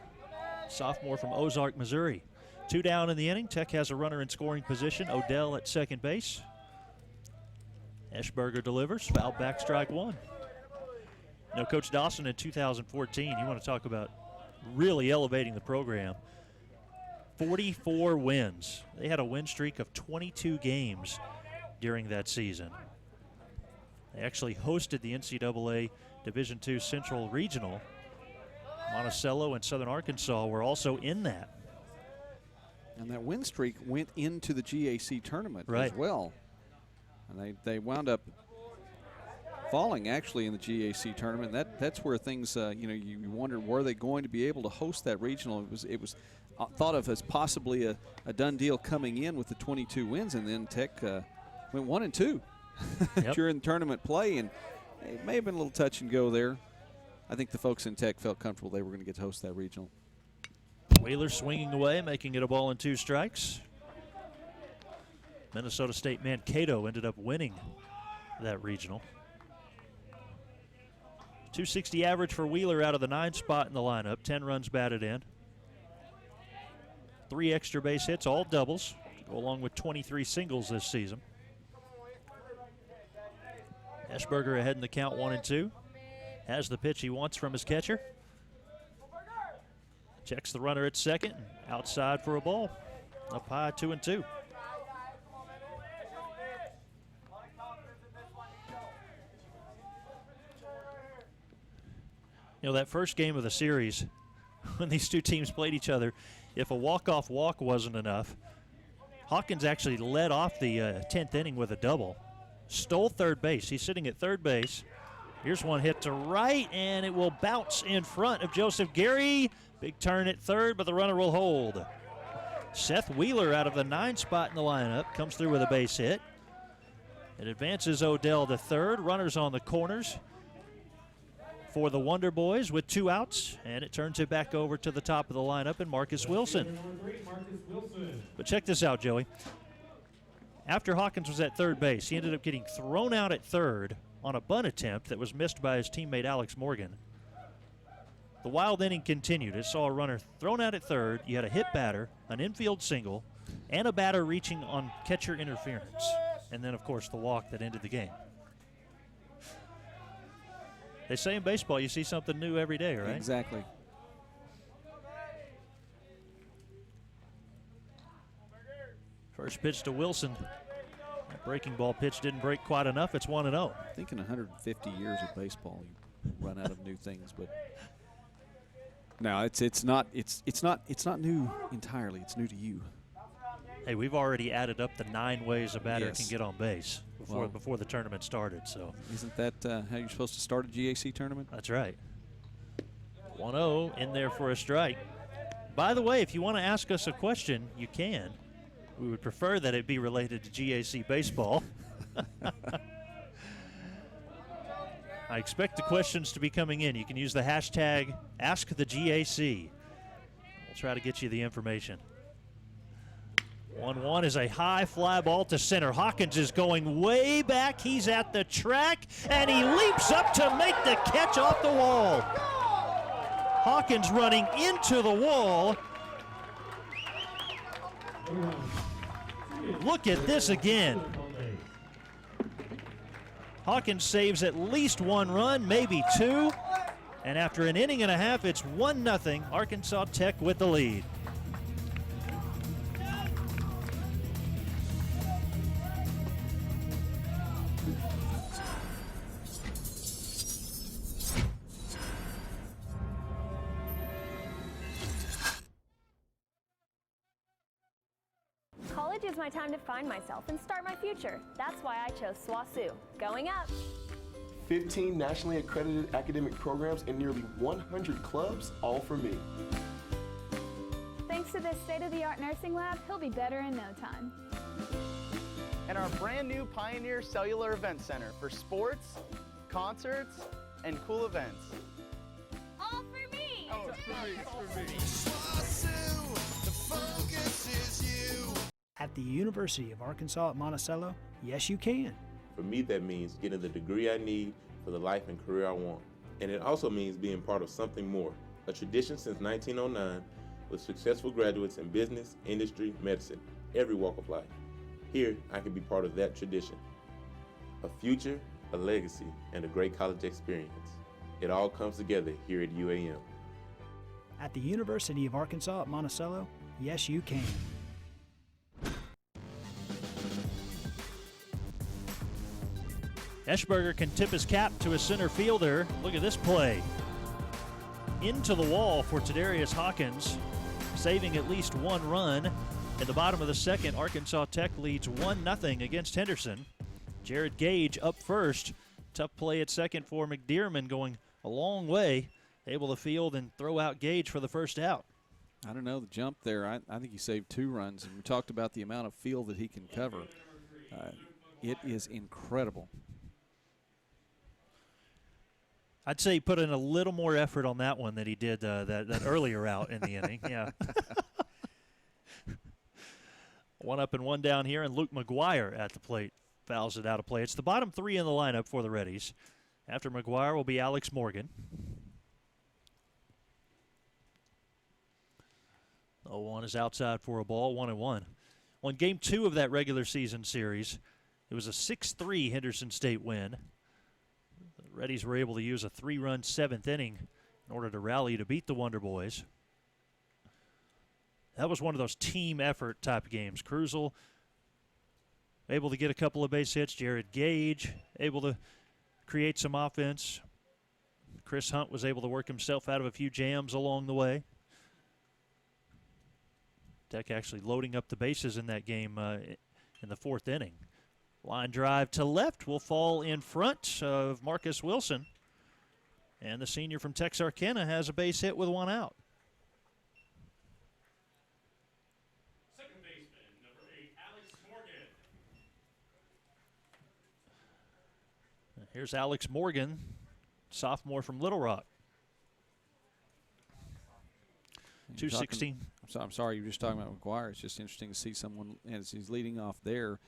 sophomore from Ozark, Missouri. 2 down in the inning. Tech has a runner in scoring position. Odell at second base. Eschberger delivers, foul back, strike one. You know, Coach Dawson in 2014, you want to talk about really elevating the program. 44 wins. They had a win streak of 22 games during that season. They actually hosted the NCAA Division II Central Regional. Monticello and Southern Arkansas were also in that. And that win streak went into the GAC tournament as well. And they wound up falling actually in the GAC tournament. That's where things, you know, you wondered, were they going to be able to host that regional? It was thought of as possibly a done deal coming in with the 22 wins, and then Tech went 1-2 during tournament play, and it may have been a little touch and go there. I think the folks in Tech felt comfortable they were going to get to host that regional. Wheeler swinging away, making it a ball and 2 strikes. Minnesota State Mankato ended up winning that regional. 260 average for Wheeler out of the 9 spot in the lineup, 10 runs batted in. 3 extra base hits, all doubles, go along with 23 singles this season. Eschberger ahead in the count, 1-2. Has the pitch he wants from his catcher. Checks the runner at second, and outside for a ball. Up high, 2-2. You know, that first game of the series, when these two teams played each other, if a walk-off walk wasn't enough, Hawkins actually led off the 10th inning with a double. Stole third base. He's sitting at third base. Here's one hit to right, and it will bounce in front of Joseph Gary. Big turn at third, but the runner will hold. Seth Wheeler out of the 9 spot in the lineup comes through with a base hit. It advances Odell to third. Runners on the corners for the Wonder Boys with 2 outs, and it turns it back over to the top of the lineup and Marcus Wilson. But check this out, Joey. After Hawkins was at third base, he ended up getting thrown out at third on a bunt attempt that was missed by his teammate Alex Morgan. The wild inning continued. It saw a runner thrown out at third. You had a hit batter, an infield single, and a batter reaching on catcher interference. And then, of course, the walk that ended the game. They say in baseball you see something new every day, right? Exactly. First pitch to Wilson. That breaking ball pitch didn't break quite enough. It's 1-0. I think in 150 years of baseball, you run out of new things, but no, it's not new entirely. It's new to you. Hey, we've already added up the 9 ways a batter can get on base before the tournament started. So isn't that how you're supposed to start a GAC tournament? That's right. 1-0 in there for a strike. By the way, if you want to ask us a question, you can. We would prefer that it be related to GAC baseball. I expect the questions to be coming in. You can use the hashtag AskTheGAC. We'll try to get you the information. 1-1 is a high fly ball to center. Hawkins is going way back. He's at the track, and he leaps up to make the catch off the wall. Hawkins running into the wall. Look at this again. Hawkins saves at least 1 run, maybe 2. And after an inning and a half, it's 1-0. Arkansas Tech with the lead. College is my time to find myself and start my future. That's why I chose SWASU. Going up. 15 nationally accredited academic programs and nearly 100 clubs, all for me. Thanks to this state-of-the-art nursing lab, he'll be better in no time. And our brand new Pioneer Cellular Event Center for sports, concerts, and cool events. All for me! Oh, it's for me, it's for me. The focus is you. At the University of Arkansas at Monticello, yes you can. For me, that means getting the degree I need for the life and career I want. And it also means being part of something more, a tradition since 1909 with successful graduates in business, industry, medicine, every walk of life. Here, I can be part of that tradition. a future, a legacy, and a great college experience. It all comes together here at UAM. At the University of Arkansas at Monticello, yes, you can. Eschberger can tip his cap to his center fielder. Look at this play. Into the wall for Tadarius Hawkins, saving at least one run. In the bottom of the second, Arkansas Tech leads 1-0 against Henderson. Jared Gage up first. Tough play at second for McDearman, going a long way, able to field and throw out Gage for the first out. I don't know, the jump there, I think he saved 2 runs. And we talked about the amount of field that he can cover. It is incredible. I'd say he put in a little more effort on that one than he did that earlier out in the inning. Yeah. 1 up and 1 down here, and Luke McGuire at the plate fouls it out of play. It's the bottom 3 in the lineup for the Reddies. After McGuire will be Alex Morgan. 0-1 is outside for a ball, 1-1. On game 2 of that regular season series, it was a 6-3 Henderson State win. The Reddies were able to use a 3-run 7th inning in order to rally to beat the Wonder Boys. That was one of those team effort type of games. Krusel able to get a couple of base hits. Jared Gage able to create some offense. Chris Hunt was able to work himself out of a few jams along the way. Tech actually loading up the bases in that game in the 4th inning. Line drive to left will fall in front of Marcus Wilson. And the senior from Texarkana has a base hit with 1 out. Second baseman, number 8, Alex Morgan. Here's Alex Morgan, sophomore from Little Rock. 216. I'm sorry, you were just talking about McGuire. It's just interesting to see someone, as he's leading off there,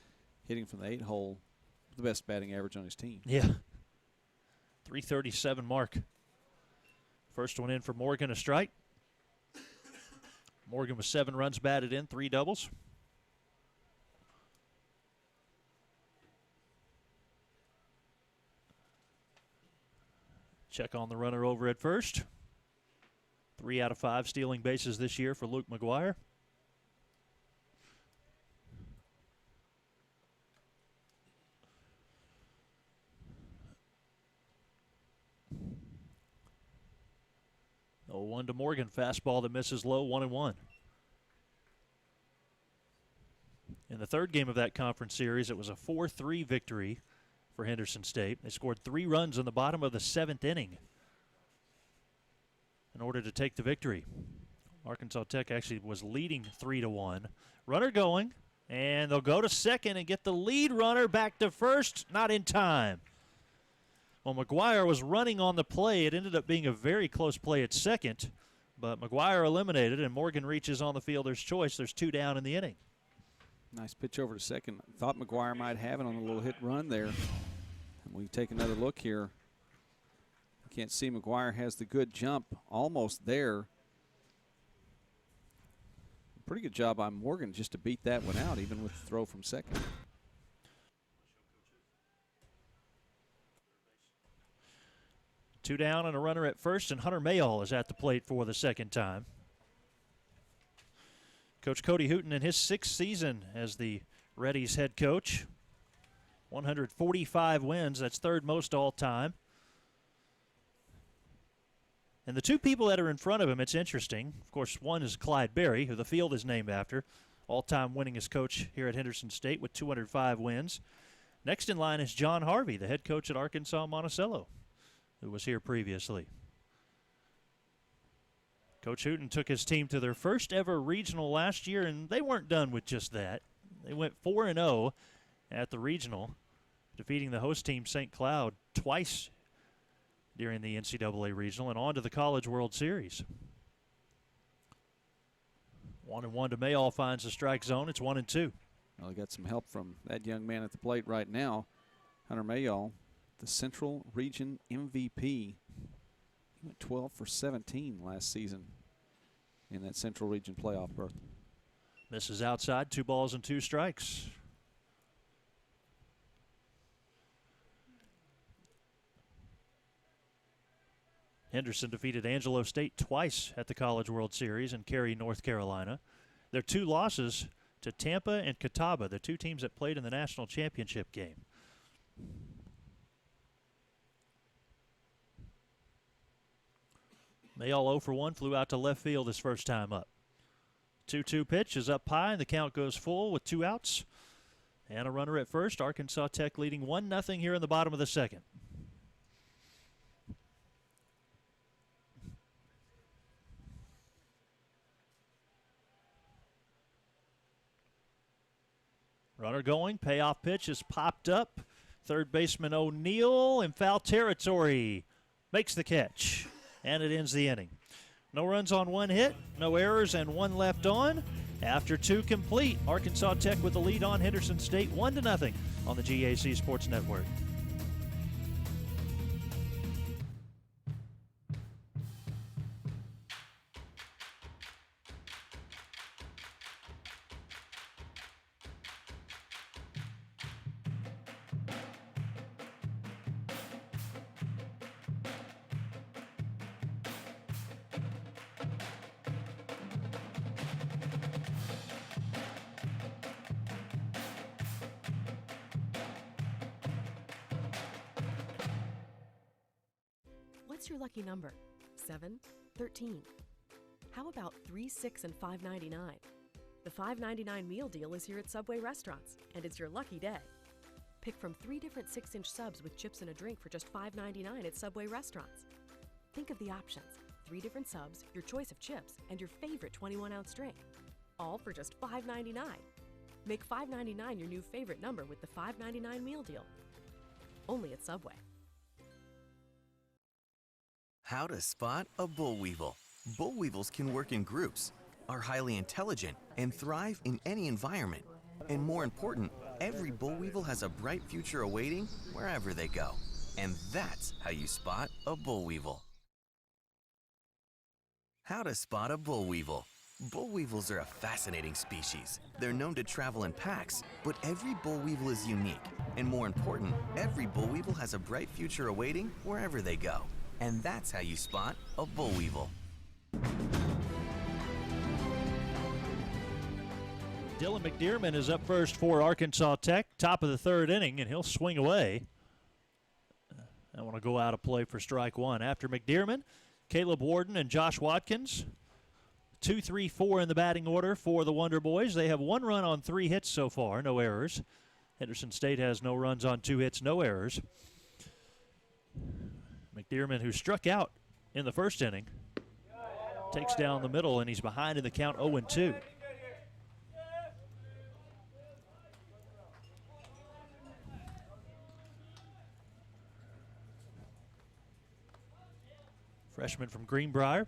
hitting from the 8-hole, the best batting average on his team. Yeah. 337 mark. First one in for Morgan, a strike. Morgan with 7 runs batted in, 3 doubles. Check on the runner over at first. 3 out of 5 stealing bases this year for Luke McGuire. Oh, 1 to Morgan, fastball that misses low, 1-1. In the third game of that conference series, it was a 4-3 victory for Henderson State. They scored 3 runs in the bottom of the 7th inning in order to take the victory. Arkansas Tech actually was leading 3-1. Runner going, and they'll go to second and get the lead runner back to first, not in time. Well, McGuire was running on the play. It ended up being a very close play at second, but McGuire eliminated, and Morgan reaches on the fielder's choice. There's 2 down in the inning. Nice pitch over to second. Thought McGuire might have it on a little hit run there. And we take another look here. Can't see McGuire has the good jump almost there. Pretty good job by Morgan just to beat that one out, even with the throw from second. Two down and a runner at first, and Hunter Mayall is at the plate for the second time. Coach Cody Hooten in his 6th season as the Reddies head coach. 145 wins, that's 3rd most all time. And the 2 people that are in front of him, it's interesting. Of course, one is Clyde Berry, who the field is named after, all-time winningest coach here at Henderson State with 205 wins. Next in line is John Harvey, the head coach at Arkansas Monticello, who was here previously. Coach Hooten took his team to their first ever regional last year, and they weren't done with just that. They went 4-0 at the regional, defeating the host team St. Cloud twice during the NCAA regional and on to the College World Series. 1-1 to Mayall, finds the strike zone. It's 1-2. Well, he got some help from that young man at the plate right now, Hunter Mayall, the Central Region MVP. He went 12 for 17 last season in that Central Region playoff berth. Misses outside, 2 balls and 2 strikes. Henderson defeated Angelo State twice at the College World Series in Cary, North Carolina. Their 2 losses to Tampa and Catawba, the 2 teams that played in the national championship game. Mayall 0 for 1, flew out to left field his first time up. 2-2 pitch is up high, and the count goes full with 2 outs. And a runner at first. Arkansas Tech leading 1-0 here in the bottom of the second. Runner going, payoff pitch is popped up. Third baseman O'Neill in foul territory makes the catch, and it ends the inning. No runs on 1 hit, no errors, and 1 left on. After 2 complete, Arkansas Tech with the lead on Henderson State 1-0 on the GAC Sports Network. What's your lucky number? 7, 13. How about 3, 6, and $5.99? The $5.99 meal deal is here at Subway restaurants, and it's your lucky day. Pick from 3 different 6-inch subs with chips and a drink for just $5.99 at Subway restaurants. Think of the options: 3 different subs, your choice of chips, and your favorite 21-ounce drink. All for just $5.99. Make $5.99 your new favorite number with the $5.99 meal deal. Only at Subway. How to spot a boll weevil. Boll weevils can work in groups, are highly intelligent, and thrive in any environment. And more important, every boll weevil has a bright future awaiting wherever they go. And that's how you spot a boll weevil. How to spot a boll weevil. Boll weevils are a fascinating species. They're known to travel in packs, but every boll weevil is unique. And more important, every boll weevil has a bright future awaiting wherever they go. And that's how you spot a boll weevil. Dylan McDearman is up first for Arkansas Tech, top of the 3rd inning, and he'll swing away. I want to go out of play for strike 1. After McDearman, Caleb Warden and Josh Watkins. 2, 3, 4 in the batting order for the Wonder Boys. They have 1 run on 3 hits so far, no errors. Henderson State has no runs on 2 hits, no errors. McDearman, who struck out in the 1st inning, takes down the middle, and he's behind in the count 0-2. Freshman from Greenbrier.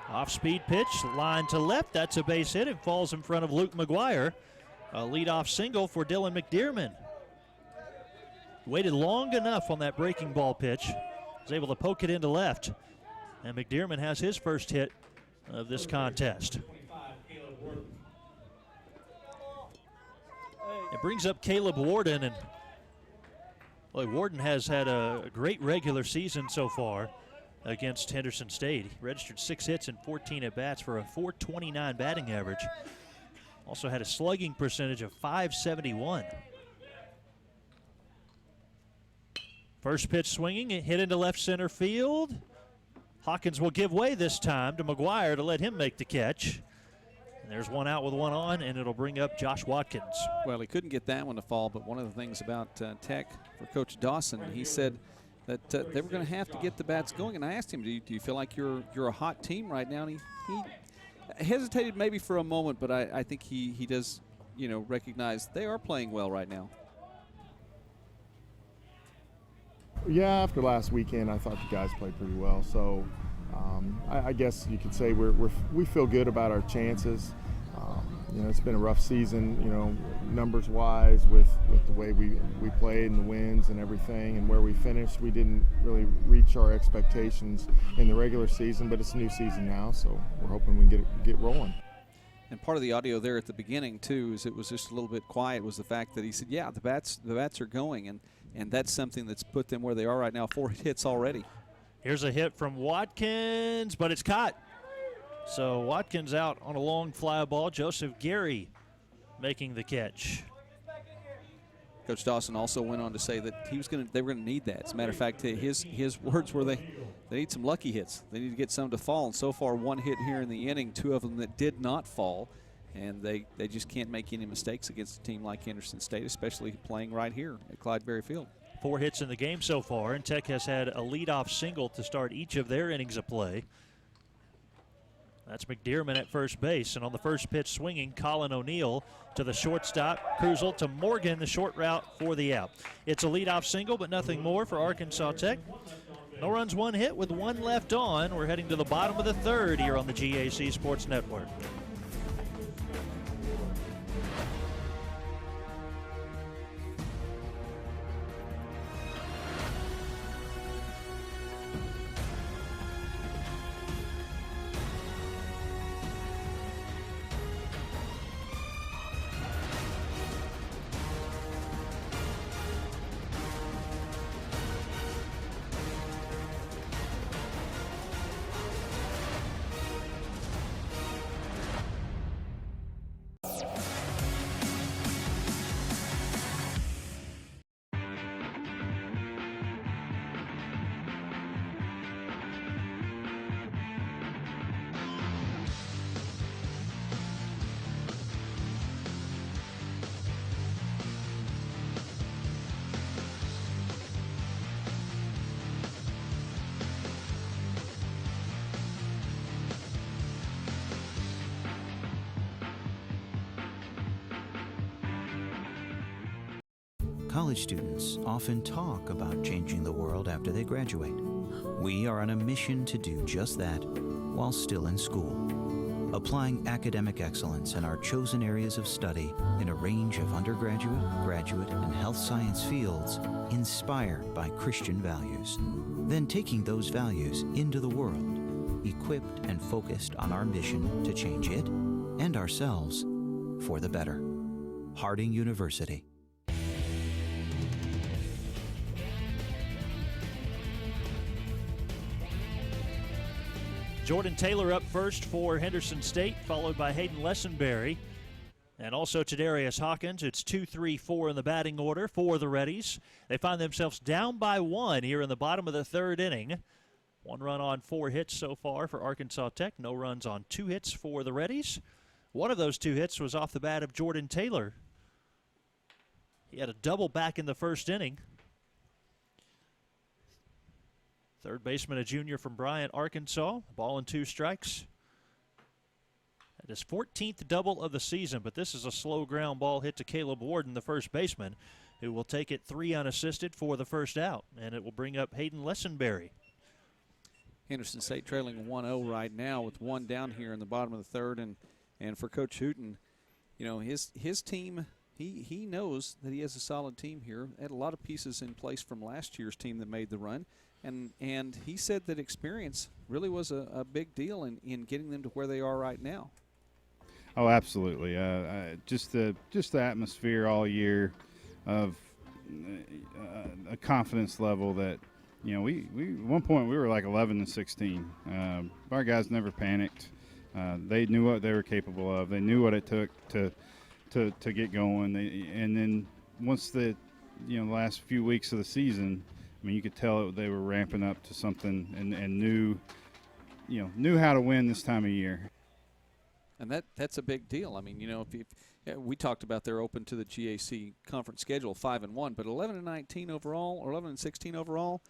Off-speed pitch, line to left. That's a base hit. It falls in front of Luke McGuire. A leadoff single for Dylan McDearman. Waited long enough on that breaking ball pitch. Was able to poke it into left. And McDearman has his first hit of this contest. It brings up Caleb Warden, and boy, Warden has had a great regular season so far against Henderson State. He registered 6 hits and 14 at-bats for a .429 batting average. Also had a slugging percentage of .571. First pitch swinging, it hit into left center field. Hawkins will give way this time to McGuire to let him make the catch. And there's 1 out with 1 on, and it'll bring up Josh Watkins. Well, he couldn't get that one to fall, but one of the things about Tech for Coach Dawson, he said that they were going to have to get the bats going. And I asked him, do you feel like you're a hot team right now? And he hesitated maybe for a moment, but I think he does, recognize they are playing well right now. Yeah, after last weekend, I thought the guys played pretty well. So I guess you could say we feel good about our chances. It's been a rough season, numbers-wise with the way we played and the wins and everything, and where we finished. We didn't really reach our expectations in the regular season, but it's a new season now, so we're hoping we can get rolling. And part of the audio there at the beginning too is it was just a little bit quiet. Was the fact that he said, "Yeah, the bats are going," and that's something that's put them where they are right now. 4 hits already. Here's a hit from Watkins, but it's caught. So Watkins out on a long fly ball. Joseph Gary making the catch. Coach Dawson also went on to say that they were going to need that. As a matter of fact, his words were they need some lucky hits. They need to get some to fall. And so far, one hit here in the inning, two of them that did not fall. And they just can't make any mistakes against a team like Henderson State, especially playing right here at Clydeberry Field. 4 hits in the game so far, and Tech has had a leadoff single to start each of their innings of play. That's McDearman at first base, and on the first pitch swinging, Colin O'Neill to the shortstop. Cruzel to Morgan, the short route for the out. It's a leadoff single, but nothing more for Arkansas Tech. No runs, 1 hit with 1 left on. We're heading to the bottom of the 3rd here on the GAC Sports Network. College students often talk about changing the world after they graduate. We are on a mission to do just that while still in school, applying academic excellence in our chosen areas of study in a range of undergraduate, graduate, and health science fields inspired by Christian values. Then taking those values into the world, equipped and focused on our mission to change it and ourselves for the better. Harding University. Jordan Taylor up first for Henderson State, followed by Hayden Lessenberry. And also Tadarius Hawkins. It's 2-3-4 in the batting order for the Reddies. They find themselves down by 1 here in the bottom of the 3rd inning. 1 run on 4 hits so far for Arkansas Tech. No runs on 2 hits for the Reddies. One of those 2 hits was off the bat of Jordan Taylor. He had a double back in the 1st inning. Third baseman, a junior from Bryant, Arkansas. Ball and 2 strikes. That is 14th double of the season, but this is a slow ground ball hit to Caleb Warden, the first baseman, who will take it 3 unassisted for the first out, and it will bring up Hayden Lessenberry. Henderson State trailing 1-0 right now with 1 down here in the bottom of the 3rd, and for Coach Hooten, you know, his team, he knows that he has a solid team here. Had a lot of pieces in place from last year's team that made the run. And he said that experience really was a big deal in getting them to where they are right now. Oh, absolutely. Just the atmosphere all year of a confidence level that, you know, we at one point we were like 11-16. Our guys never panicked. They knew what they were capable of. They knew what it took to get going. And then once the last few weeks of the season, I mean, you could tell they were ramping up to something and knew how to win this time of year. And that's a big deal. I mean, you know, if we talked about they're open to the GAC conference schedule 5-1, but 11-19 overall or 11-16 overall,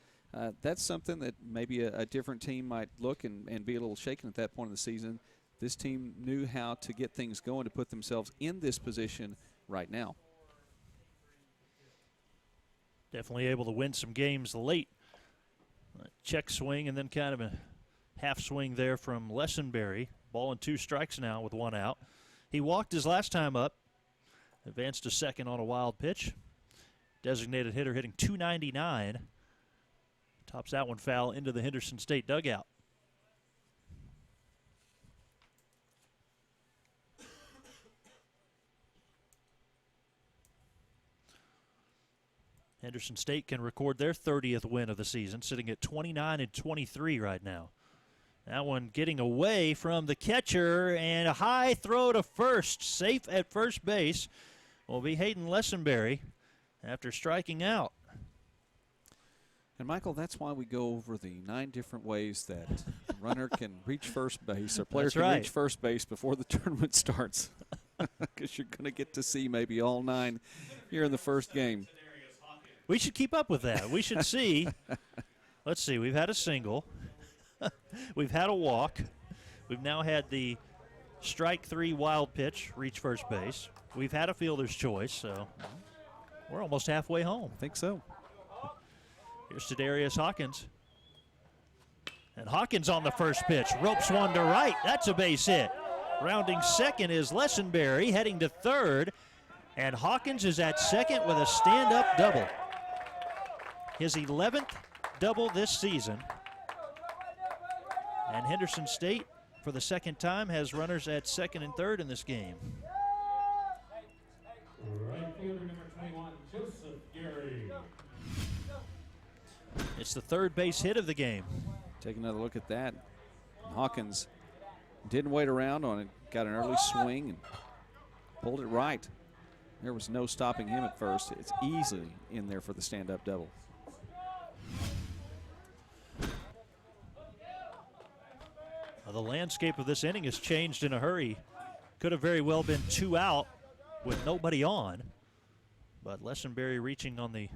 that's something that maybe a different team might look and be a little shaken at that point of the season. This team knew how to get things going to put themselves in this position right now. Definitely able to win some games late. Check swing and then kind of a half swing there from Lessenberry. Ball and 2 strikes now with 1 out. He walked his last time up. Advanced to second on a wild pitch. Designated hitter hitting .299. Tops that one foul into the Henderson State dugout. Henderson State can record their 30th win of the season, sitting at 29-23 right now. That one getting away from the catcher, and a high throw to first. Safe at first base will be Hayden Lessenberry after striking out. And, Michael, that's why we go over the 9 different ways that a runner can reach first base or player can reach first base before the tournament starts. Because you're going to get to see maybe all 9 here in the first game. We should keep up with that. We should see. Let's see. We've had a single. We've had a walk. We've now had the strike 3 wild pitch reach first base. We've had a fielder's choice, so we're almost halfway home. I think so. Here's Tadarius Hawkins. And Hawkins on the first pitch. Ropes one to right. That's a base hit. Rounding second is Lessenberry, heading to third. And Hawkins is at second with a stand-up double. His 11th double this season. And Henderson State, for the second time, has runners at second and third in this game. Right fielder number 21, Joseph Gary. It's the third base hit of the game. Take another look at that. Hawkins didn't wait around on it, got an early swing and pulled it right. There was no stopping him at first. It's easily in there for the stand-up double. The landscape of this inning has changed in a hurry. Could have very well been 2 out with nobody on. But Lessenberry reaching on the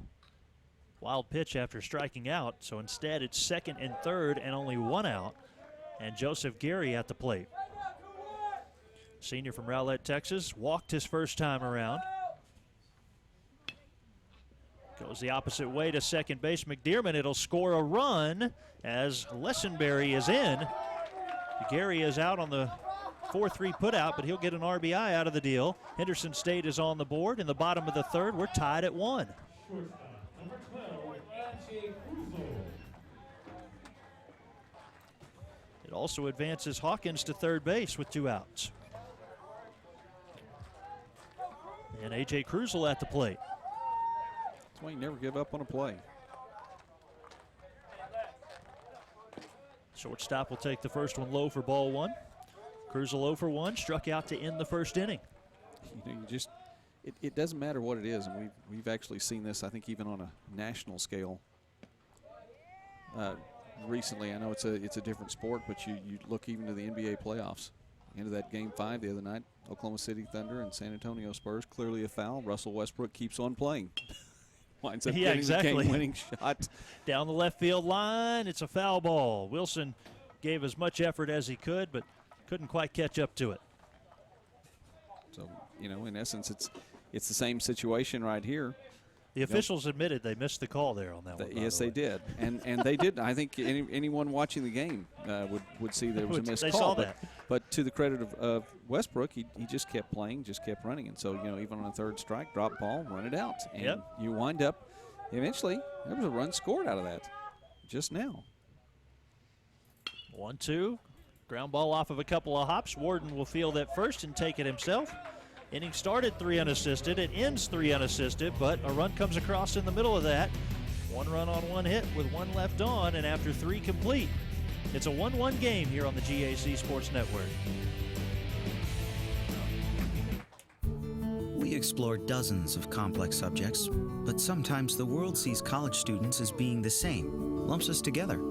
wild pitch after striking out. So instead it's second and third and only 1 out. And Joseph Gary at the plate. Senior from Rowlett, Texas, walked his first time around. Goes the opposite way to second base. McDearman, it'll score a run as Lessenberry is in. Gary is out on the 4-3 putout, but he'll get an RBI out of the deal. Henderson State is on the board in the bottom of the third. We're tied at 1. Number 12, GAC. It also advances Hawkins to third base with 2 outs. And A.J. Cruzel at the plate. That's why you never give up on a play. Shortstop will take the first one low for ball 1. Cruzel 0 for 1, struck out to end the first inning. You know, it doesn't matter what it is, and we've actually seen this, I think, even on a national scale recently. I know it's a different sport, but you look even to the NBA playoffs. Into that Game 5 the other night, Oklahoma City Thunder and San Antonio Spurs, clearly a foul. Russell Westbrook keeps on playing. Winds up getting the game-winning shot. Down the left field line, it's a foul ball. Wilson gave as much effort as he could, but couldn't quite catch up to it. So, you know, in essence, it's the same situation right here. The officials admitted they missed the call there on that one. Yes, they did, and they did. I think anyone watching the game would see there was a missed they call. saw that. But to the credit of Westbrook, he just kept playing, just kept running, and so, you know, even on a third strike, drop ball, run it out, and you wind up. Eventually, there was a run scored out of that just now. 1-2, ground ball off of a couple of hops. Warden will field at first and take it himself. Inning started 3 unassisted. It ends 3 unassisted, but a run comes across in the middle of that. 1 run on 1 hit with 1 left on, and after 3 complete, it's a 1-1 game here on the GAC Sports Network. We explore dozens of complex subjects, but sometimes the world sees college students as being the same, lumps us together.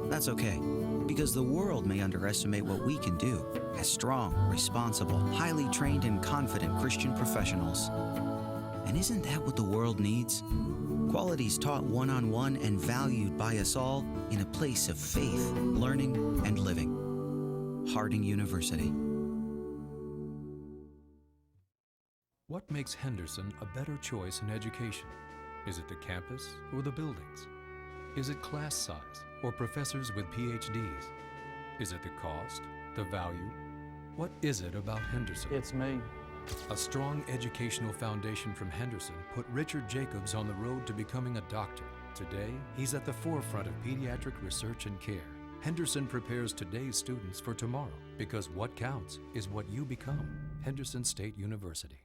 That's okay, because the world may underestimate what we can do as strong, responsible, highly trained, and confident Christian professionals. And isn't that what the world needs? Qualities taught one-on-one and valued by us all in a place of faith, learning, and living. Harding University. What makes Henderson a better choice in education? Is it the campus or the buildings? Is it class size or professors with PhDs? Is it the cost, the value? What is it about Henderson? It's me. A strong educational foundation from Henderson put Richard Jacobs on the road to becoming a doctor. Today, he's at the forefront of pediatric research and care. Henderson prepares today's students for tomorrow, because what counts is what you become. Henderson State University.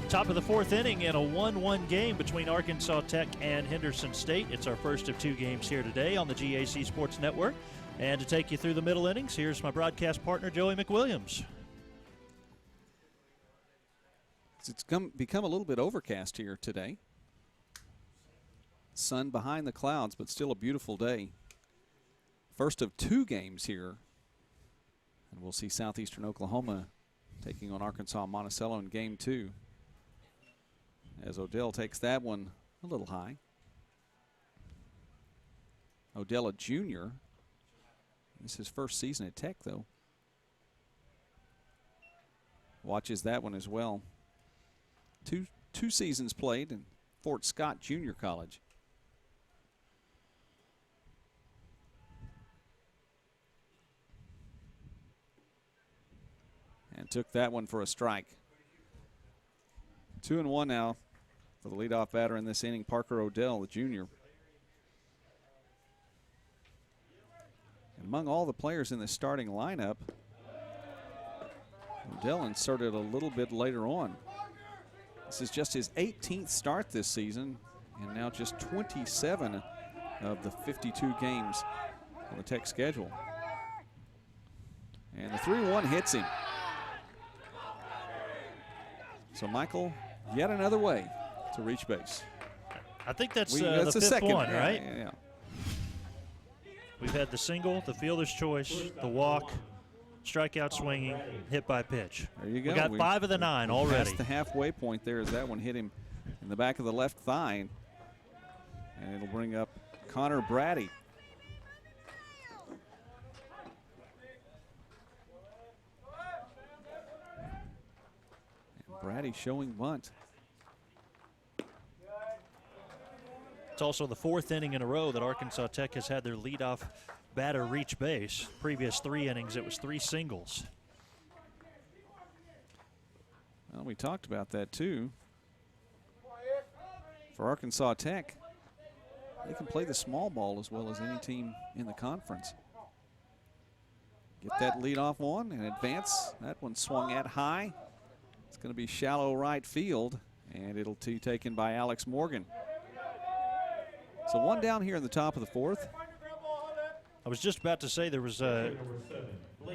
Top of the fourth inning in a 1-1 game between Arkansas Tech and Henderson State. It's our first of 2 games here today on the GAC Sports Network. And to take you through the middle innings, here's my broadcast partner, Joey McWilliams. It's become a little bit overcast here today. Sun behind the clouds, but still a beautiful day. First of 2 games here. And we'll see Southeastern Oklahoma taking on Arkansas Monticello in game 2. As Odell takes that one a little high. Odell, a junior. This is his first season at Tech, though. Watches that one as well. Two seasons played in Fort Scott Junior College. And took that one for a strike. 2-1 now for the leadoff batter in this inning, Parker Odell, the junior. And among all the players in the starting lineup, Odell inserted a little bit later on. This is just his 18th start this season, and now just 27 of the 52 games on the Tech schedule. And the 3-1 hits him. So Michael, yet another way to reach base. I think that's the fifth second one, right? Yeah. We've had the single, the fielder's choice, the walk, strikeout swinging, hit by pitch. There you go. We got 5 of the 9 already. That's the halfway point there as that one hit him in the back of the left thigh. And it'll bring up Connor Brady. And Brady showing bunt. It's also the 4th inning in a row that Arkansas Tech has had their leadoff batter reach base. Previous 3 innings, it was 3 singles. Well, we talked about that too. For Arkansas Tech, they can play the small ball as well as any team in the conference. Get that leadoff on and advance. That one swung at high. It's going to be shallow right field, and it'll be taken by Alex Morgan. So 1 down here in the top of the 4th. I was just about to say there was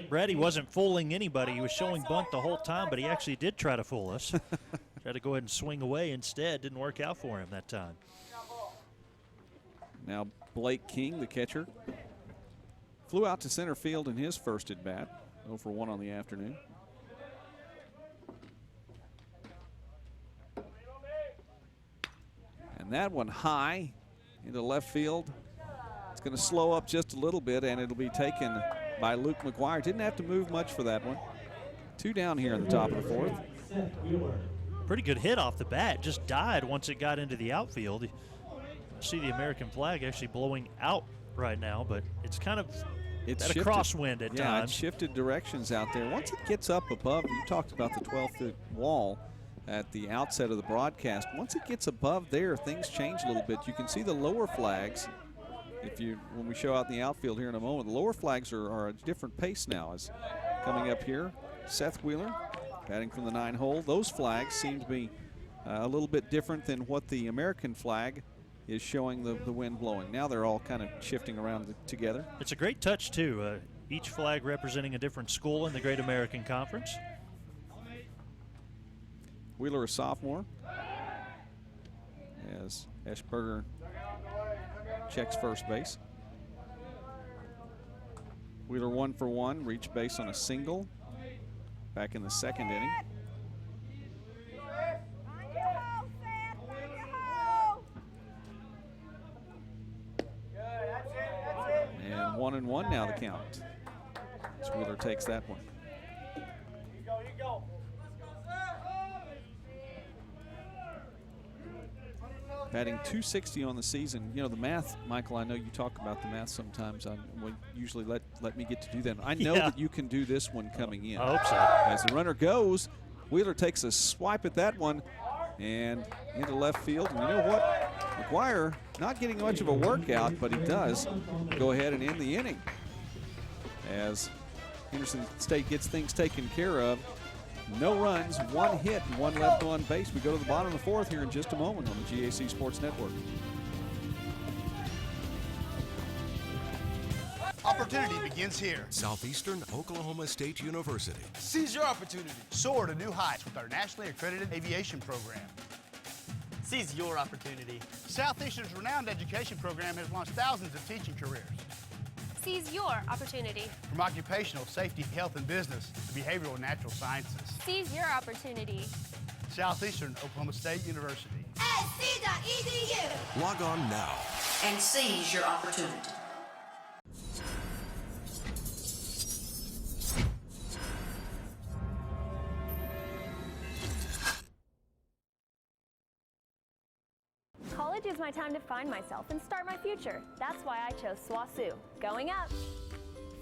Brady wasn't fooling anybody. He was showing bunt the whole time, but he actually did try to fool us. Tried to go ahead and swing away instead. Didn't work out for him that time. Now Blake King, the catcher, flew out to center field in his first at bat. 0 for 1 on the afternoon. And that one high into left field. It's going to slow up just a little bit, and it'll be taken by Luke McGuire. Didn't have to move much for that one. 2 down here in the top of the 4th. Pretty good hit off the bat. Just died once it got into the outfield. You see the American flag actually blowing out right now, but it's kind of at a crosswind at times. Yeah, it shifted directions out there. Once it gets up above, you talked about the 12-foot wall at the outset of the broadcast. Once it gets above there, things change a little bit. You can see the lower flags. When we show out in the outfield here in a moment, the lower flags are a different pace now. As coming up here, Seth Wheeler batting from the 9 hole. Those flags seem to be a little bit different than what the American flag is showing the wind blowing. Now they're all kind of shifting around together. It's a great touch too. Each flag representing a different school in the Great American Conference. Wheeler, a sophomore, as Eschberger checks first base. Wheeler 1 for 1, reached base on a single back in the 2nd inning. And 1-1 now the count as Wheeler takes that one. Batting .260 on the season. You know, the math, Michael, I know you talk about the math sometimes. I usually let me get to do that. I know that you can do this one coming in. I hope so. As the runner goes, Wheeler takes a swipe at that one and into left field. And you know what? McGuire not getting much of a workout, but he does go ahead and end the inning. As Henderson State gets things taken care of, No runs, 1 hit, 1 left on base. We go to the bottom of the 4th here in just a moment on the GAC Sports Network. Opportunity begins here. Southeastern Oklahoma State University. Seize your opportunity. Soar to new heights with our nationally accredited aviation program. Seize your opportunity. Southeastern's renowned education program has launched thousands of teaching careers. Seize your opportunity. From occupational safety, health, and business to behavioral and natural sciences. Seize your opportunity. Southeastern Oklahoma State University. SC.edu. Log on now and seize your opportunity. College is my time to find myself and start my future. That's why I chose SWASU. Going up.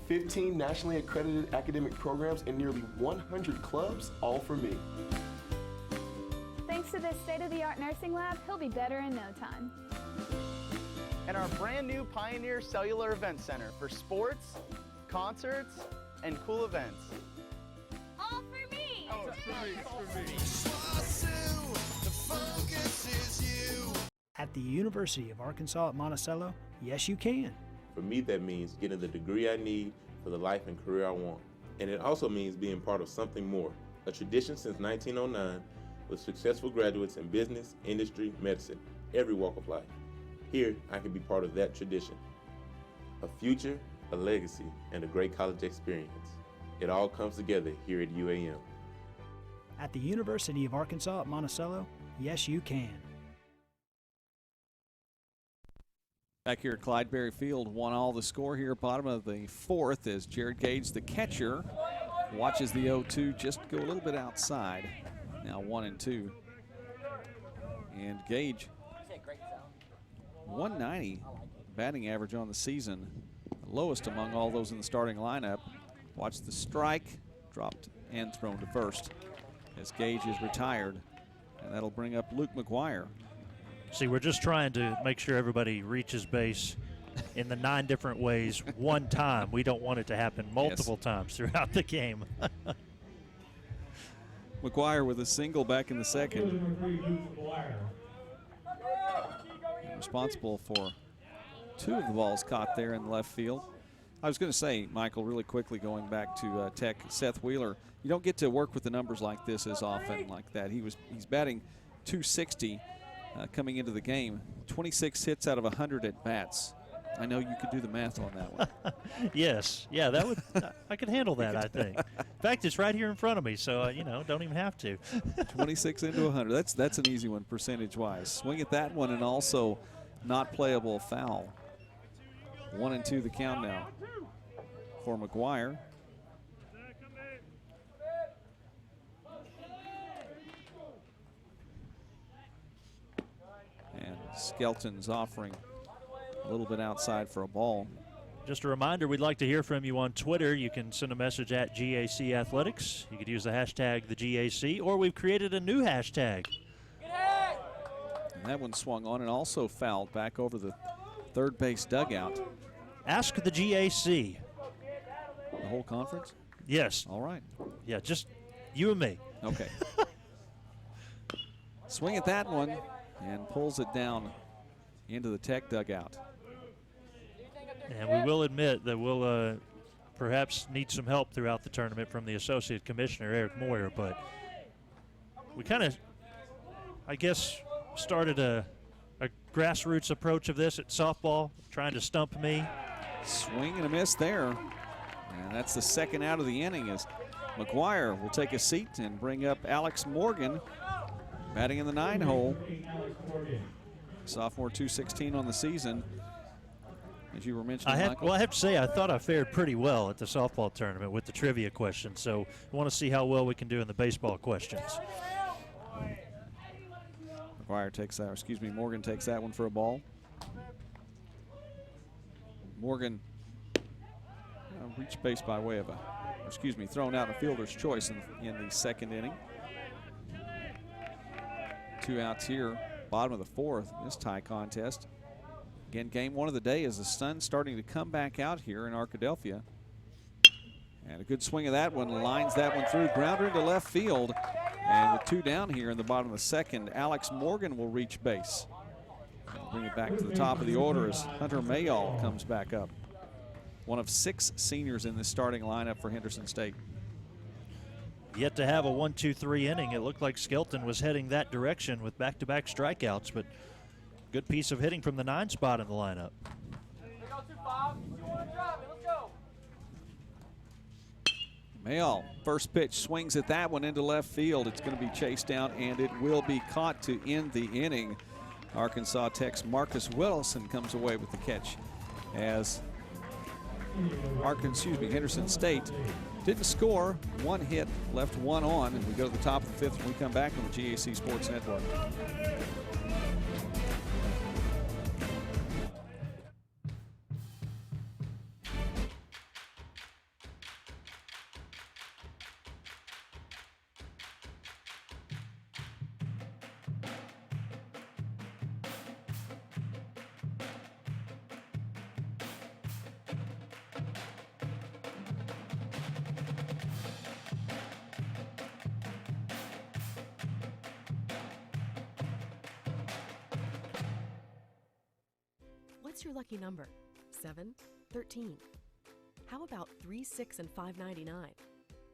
15 nationally accredited academic programs and nearly 100 clubs, all for me. Thanks to this state-of-the-art nursing lab, he'll be better in no time. And our brand new Pioneer Cellular Event Center for sports, concerts, and cool events. All for me! Oh, it's for me, it's for me. The focus is you. At the University of Arkansas at Monticello, yes you can. For me, that means getting the degree I need for the life and career I want. And it also means being part of something more, a tradition since 1909 with successful graduates in business, industry, medicine, every walk of life. Here, I can be part of that tradition. A future, a legacy, and a great college experience. It all comes together here at UAM. At the University of Arkansas at Monticello, yes you can. Back here at Clydeberry Field, 1-all the score here, bottom of the 4th, as Jared Gage, the catcher, watches the 0-2 just go a little bit outside. Now 1-2. And Gage, 190 batting average on the season, lowest among all those in the starting lineup. Watch the strike, dropped and thrown to first as Gage is retired, and that'll bring up Luke McGuire. See, we're just trying to make sure everybody reaches base in the 9 different ways one time. We don't want it to happen multiple times throughout the game. McGuire with a single back in the 2nd. Responsible for 2 of the balls caught there in left field. I was going to say, Michael, really quickly going back to Tech, Seth Wheeler, you don't get to work with the numbers like this as often like that. He's batting .260 coming into the game, 26 hits out of 100 at bats. I know you could do the math on that one. Yes, yeah, that would I could handle that. I think. In fact, it's right here in front of me, so don't even have to. 26 into 100. That's an easy one percentage-wise. Swing at that one, and also not playable foul. 1-2 the count now for McGuire. And Skelton's offering a little bit outside for a ball. Just a reminder, we'd like to hear from you on Twitter. You can send a message at GAC Athletics. You could use the hashtag the GAC, or we've created a new hashtag. And that one swung on and also fouled back over the third base dugout. Ask the GAC. The whole conference? Yes. All right. Yeah, just you and me. Okay. Swing at that one and pulls it down into the Tech dugout. And we will admit that we'll perhaps need some help throughout the tournament from the Associate Commissioner, Eric Moyer, but we kind of, I guess, started a grassroots approach of this at softball, trying to stump me. Swing and a miss there. And that's the 2nd out of the inning as McGuire will take a seat and bring up Alex Morgan, batting in the 9 hole. Sophomore, 216 on the season. As you were mentioning, Michael. Well, I have to say, I thought I fared pretty well at the softball tournament with the trivia questions, so we want to see how well we can do in the baseball questions. McGuire takes that, Morgan takes that one for a ball. Morgan reached base by way of thrown out a fielder's choice in the 2nd inning. 2 outs here, bottom of the 4th, this tie contest. Again, game 1 of the day as the sun's starting to come back out here in Arkadelphia. And a good swing of that one, lines that one through, grounder into left field. And with 2 down here in the bottom of the second, Alex Morgan will reach base. Bring it back to the top of the order as Hunter Mayall comes back up. One of 6 seniors in this starting lineup for Henderson State. Yet to have a 1-2-3 inning. It looked like Skelton was heading that direction with back-to-back strikeouts, but good piece of hitting from the 9 spot in the lineup. Mayall, first pitch, swings at that one into left field. It's going to be chased down, and it will be caught to end the inning. Arkansas Tech's Marcus Wilson comes away with the catch as Henderson State didn't score, 1 hit, left 1 on, and we go to the top of the 5th when we come back on the GAC Sports Network. What's your lucky number? 7, 13. How about 3, 6, and $5.99?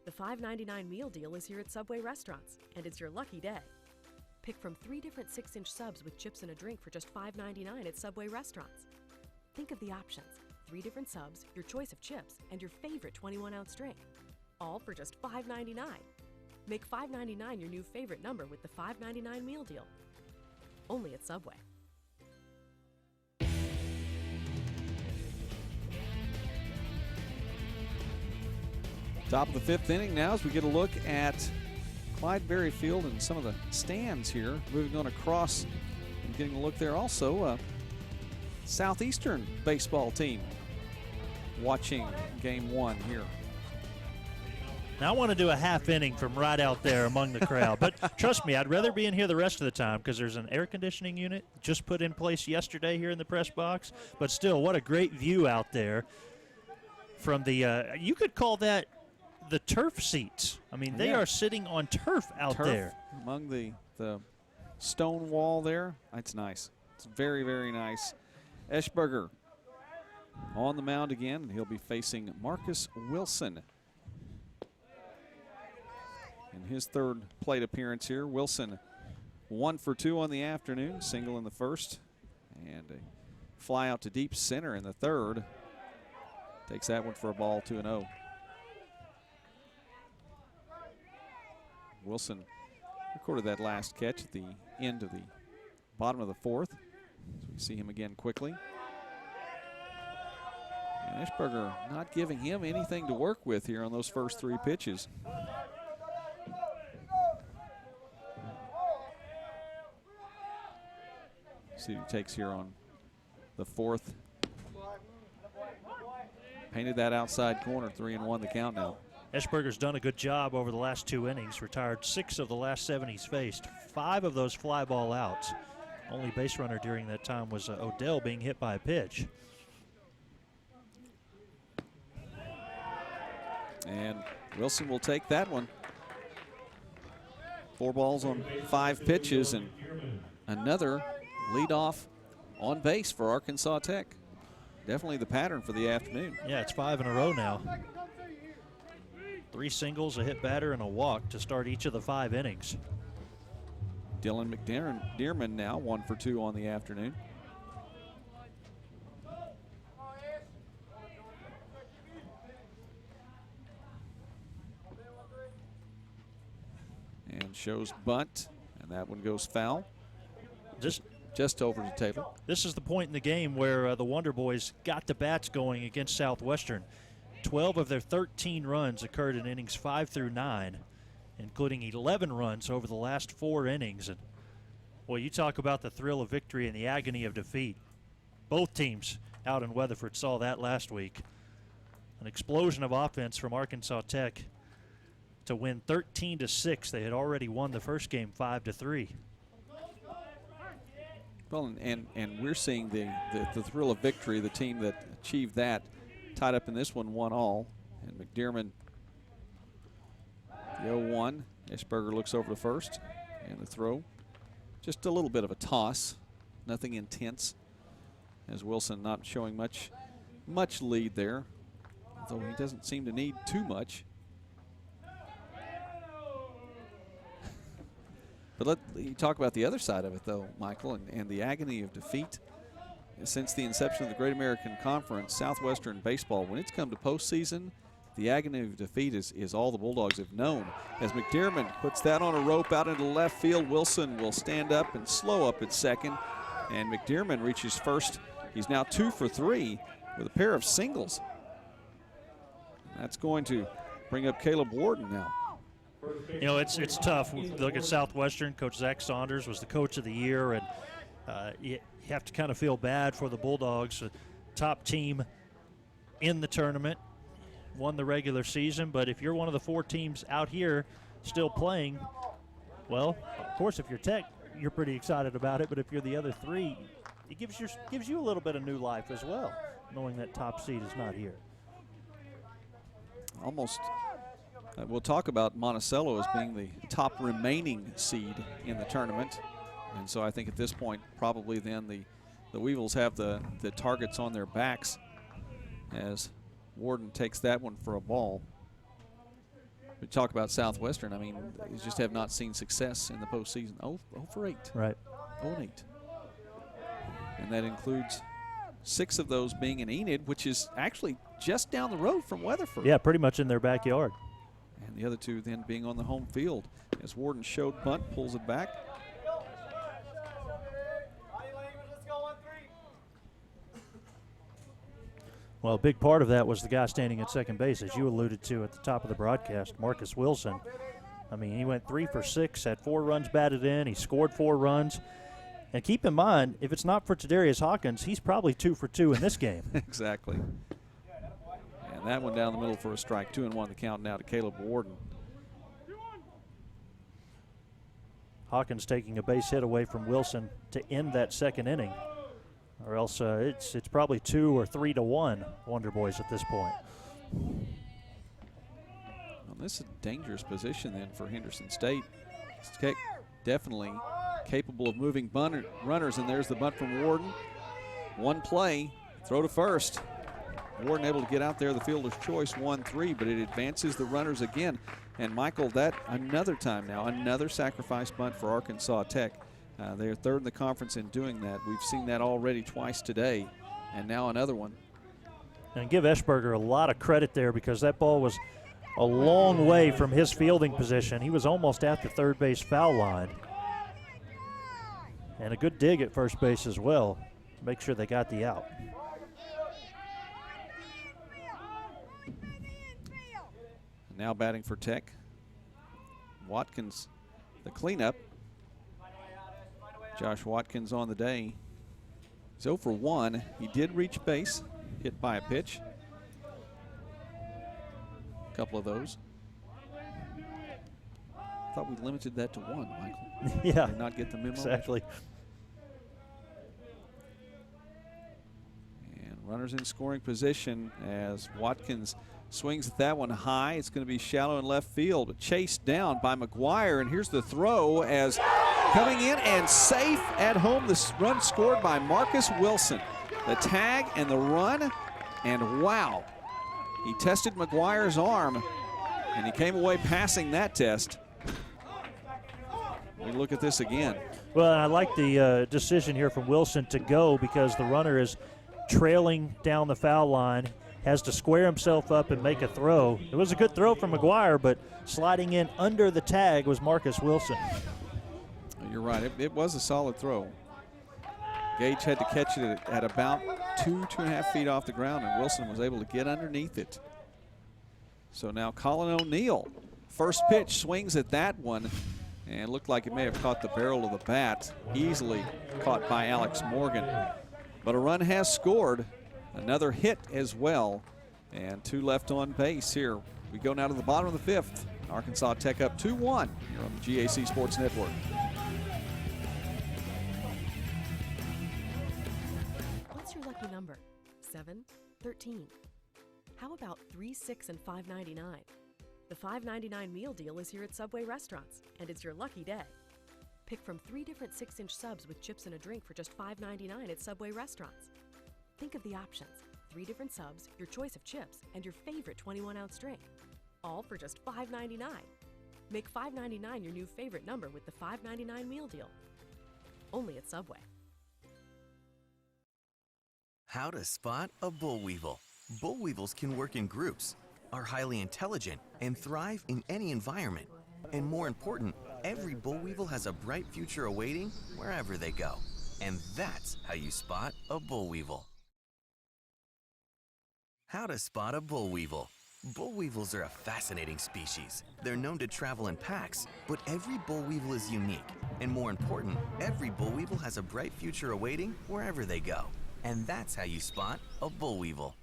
The $5.99 meal deal is here at Subway restaurants, and it's your lucky day. Pick from 3 different 6-inch subs with chips and a drink for just $5.99 at Subway restaurants. Think of the options: 3 different subs, your choice of chips, and your favorite 21-ounce drink. All for just $5.99. Make $5.99 your new favorite number with the $5.99 meal deal. Only at Subway. Top of the 5th inning now as we get a look at Clyde Berry Field and some of the stands here. Moving on across and getting a look there also. Southeastern baseball team watching game 1 here. Now I want to do a half inning from right out there among the crowd. But trust me, I'd rather be in here the rest of the time because there's an air conditioning unit just put in place yesterday here in the press box. But still, what a great view out there from the, you could call that the turf seats. I mean, they are sitting on turf out there. Among the stone wall there. It's nice. It's very, very nice. Eschberger on the mound again. He'll be facing Marcus Wilson in his 3rd plate appearance here. Wilson 1 for 2 on the afternoon, single in the 1st, and a fly out to deep center in the 3rd. Takes that one for a ball, 2-0. Wilson recorded that last catch at the end of the bottom of the 4th. So we see him again quickly. And Eschberger not giving him anything to work with here on those first 3 pitches. See what he takes here on the 4th. Painted that outside corner, 3-1 the count now. Eschberger's done a good job over the last 2 innings, retired 6 of the last 7 he's faced, 5 of those fly ball outs. Only base runner during that time was Odell being hit by a pitch. And Wilson will take that one. 4 balls on 5 pitches, and another leadoff on base for Arkansas Tech. Definitely the pattern for the afternoon. Yeah, it's 5 in a row now. 3 singles, a hit batter, and a walk to start each of the 5 innings. Dylan McDearman now 1 for 2 on the afternoon. And shows bunt, and that one goes foul. Just over to Taylor. This is the point in the game where the Wonder Boys got the bats going against Southwestern. 12 of their 13 runs occurred in innings 5 through 9, including 11 runs over the last 4 innings. And well, you talk about the thrill of victory and the agony of defeat. Both teams out in Weatherford saw that last week. An explosion of offense from Arkansas Tech to win 13-6. They had already won the first game 5-3. Well, and we're seeing the thrill of victory, the team that achieved that, tied up in this one 1-1. And McDearman The 0-1. Eschberger looks over to first. And the throw. Just a little bit of a toss. Nothing intense. As Wilson not showing much lead there. Although he doesn't seem to need too much. But you talk about the other side of it, though, Michael, and the agony of defeat. Since the inception of the Great American Conference, Southwestern baseball, when it's come to postseason, the agony of defeat is all the Bulldogs have known. As McDermott puts that on a rope out into left field, Wilson will stand up and slow up at second. And McDermott reaches first. He's now 2 for 3 with a pair of singles. That's going to bring up Caleb Warden now. You know, it's tough. Look at Southwestern. Coach Zach Saunders was the coach of the year, and you have to kind of feel bad for the Bulldogs. A top team in the tournament, won the regular season, but if you're one of the 4 teams out here still playing, well, of course, if you're Tech, you're pretty excited about it, but if you're the other 3, it gives you a little bit of new life as well, knowing that top seed is not here. Almost. We'll talk about Monticello as being the top remaining seed in the tournament. And so I think at this point, probably then the Weevils have the targets on their backs as Warden takes that one for a ball. We talk about Southwestern. I mean, they just have not seen success in the postseason. 0 for 8. Right. 0-8. And that includes 6 of those being in Enid, which is actually just down the road from Weatherford. Yeah, pretty much in their backyard. And the other 2 then being on the home field. As Warden showed bunt, pulls it back. Well, a big part of that was the guy standing at second base, as you alluded to at the top of the broadcast, Marcus Wilson. I mean, he went 3 for 6, had 4 runs batted in. He scored 4 runs. And keep in mind, if it's not for Tadarius Hawkins, he's probably 2 for 2 in this game. Exactly. And that one down the middle for a strike. 2-1 the count now to Caleb Warden. Hawkins taking a base hit away from Wilson to end that second inning. Or else it's probably 2 or 3 to 1 Wonder Boys at this point. Well, this is a dangerous position then for Henderson State. It's definitely capable of moving runners, and there's the bunt from Warden. One play, throw to first. Warden able to get out there, the fielder's choice, 1-3, but it advances the runners again. And Michael, that another time now, another sacrifice bunt for Arkansas Tech. They're 3rd in the conference in doing that. We've seen that already twice today, and now another one. And give Eschberger a lot of credit there, because that ball was a long way from his fielding position. He was almost at the third base foul line. And a good dig at first base as well to make sure they got the out. Now batting for Tech, Watkins, the cleanup. Josh Watkins on the day. He's 0 for 1. He did reach base, hit by a pitch. A couple of those. I thought we limited that to 1, Michael. Yeah. Did not get the memo. Exactly. And runners in scoring position as Watkins swings at that one high. It's going to be shallow in left field, but chased down by McGuire. And here's the throw as coming in and safe at home. This run scored by Marcus Wilson. The tag and the run, and wow. He tested McGuire's arm, and he came away passing that test. We look at this again. Well, I like the decision here from Wilson to go, because the runner is trailing down the foul line, has to square himself up and make a throw. It was a good throw from McGuire, but sliding in under the tag was Marcus Wilson. You're right. It was a solid throw. Gage had to catch it at about 2.5 feet off the ground, and Wilson was able to get underneath it. So now Colin O'Neill, first pitch, swings at that one, and looked like it may have caught the barrel of the bat. Easily caught by Alex Morgan. But a run has scored. Another hit as well, and 2 left on base here. We go now to the bottom of the 5th. Arkansas Tech up 2-1 here on the GAC Sports Network. What's your lucky number? 7, 13. How about 3, 6, and 599? The $5.99 meal deal is here at Subway restaurants, and it's your lucky day. Pick from 3 different 6-inch subs with chips and a drink for just $5.99 at Subway restaurants. Think of the options: 3 different subs, your choice of chips, and your favorite 21-ounce drink. All for just $5.99. Make $5.99 your new favorite number with the $5.99 meal deal. Only at Subway. How to spot a boll weevil. Boll weevils can work in groups, are highly intelligent, and thrive in any environment. And more important, every boll weevil has a bright future awaiting wherever they go. And that's how you spot a boll weevil. How to spot a boll weevil. Boll weevils are a fascinating species. They're known to travel in packs, but every boll weevil is unique. And more important, every boll weevil has a bright future awaiting wherever they go. And that's how you spot a boll weevil.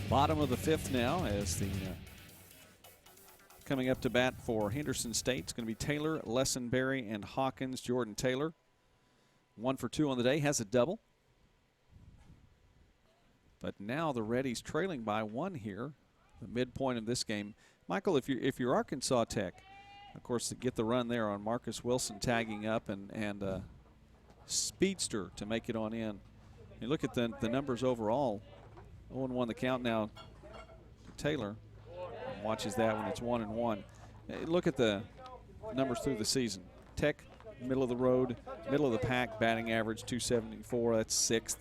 Bottom of the 5th now as the coming up to bat for Henderson State. It's going to be Taylor, Lessenberry, and Hawkins. Jordan Taylor, 1 for 2 on the day, has a double. But now the Reddies trailing by 1 here, the midpoint of this game. Michael, if you're Arkansas Tech, of course, to get the run there on Marcus Wilson tagging up and speedster to make it on in. You look at the numbers overall. 0-1 the count now to Taylor. Watches that when it's 1-1. Look at the numbers through the season. Tech, middle of the road, middle of the pack, batting average 274. That's 6th.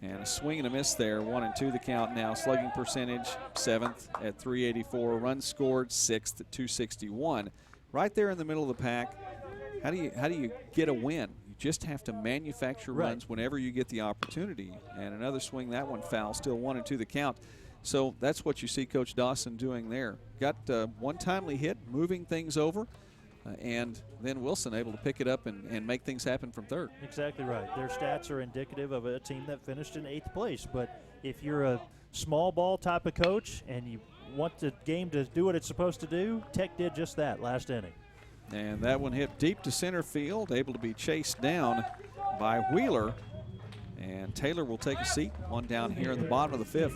And a swing and a miss there. 1-2 the count now. Slugging percentage 7th at 384. Runs scored 6th at 261. Right there in the middle of the pack. How do you get a win? You just have to manufacture runs whenever you get the opportunity. And another swing, that one foul. Still 1-2 the count. So that's what you see Coach Dawson doing there. Got one timely hit, moving things over, and then Wilson able to pick it up and make things happen from third. Exactly right. Their stats are indicative of a team that finished in 8th place. But if you're a small ball type of coach and you want the game to do what it's supposed to do, Tech did just that last inning. And that one hit deep to center field, able to be chased down by Wheeler. And Taylor will take a seat, one down here in the bottom of the 5th.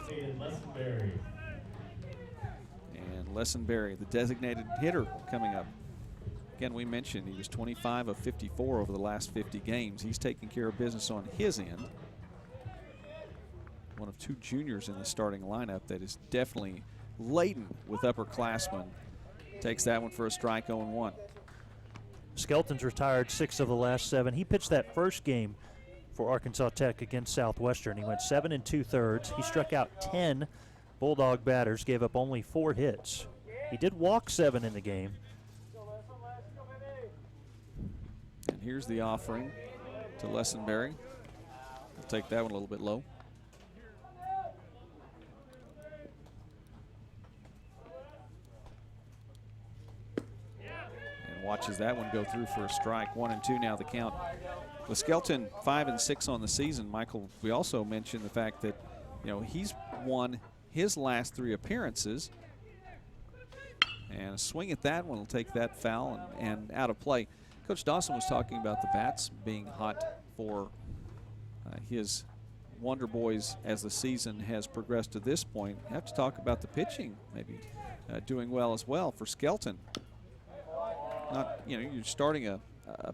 And Lessenberry, the designated hitter, coming up. Again, we mentioned he was 25 of 54 over the last 50 games. He's taking care of business on his end. One of 2 juniors in the starting lineup that is definitely laden with upperclassmen. Takes that one for a strike, 0-1. Skelton's retired 6 of the last 7. He pitched that first game for Arkansas Tech against Southwestern. He went 7 2/3. He struck out 10 Bulldog batters, gave up only 4 hits. He did walk 7 in the game. And here's the offering to Lessenberry. We'll take that one a little bit low. And watches that one go through for a strike. 1-2 now the count. With Skelton 5-6 on the season, Michael, we also mentioned the fact that, he's won his last 3 appearances. And a swing at that one will take that foul and out of play. Coach Dawson was talking about the bats being hot for his Wonder Boys as the season has progressed to this point. You have to talk about the pitching maybe doing well as well for Skelton. You're starting a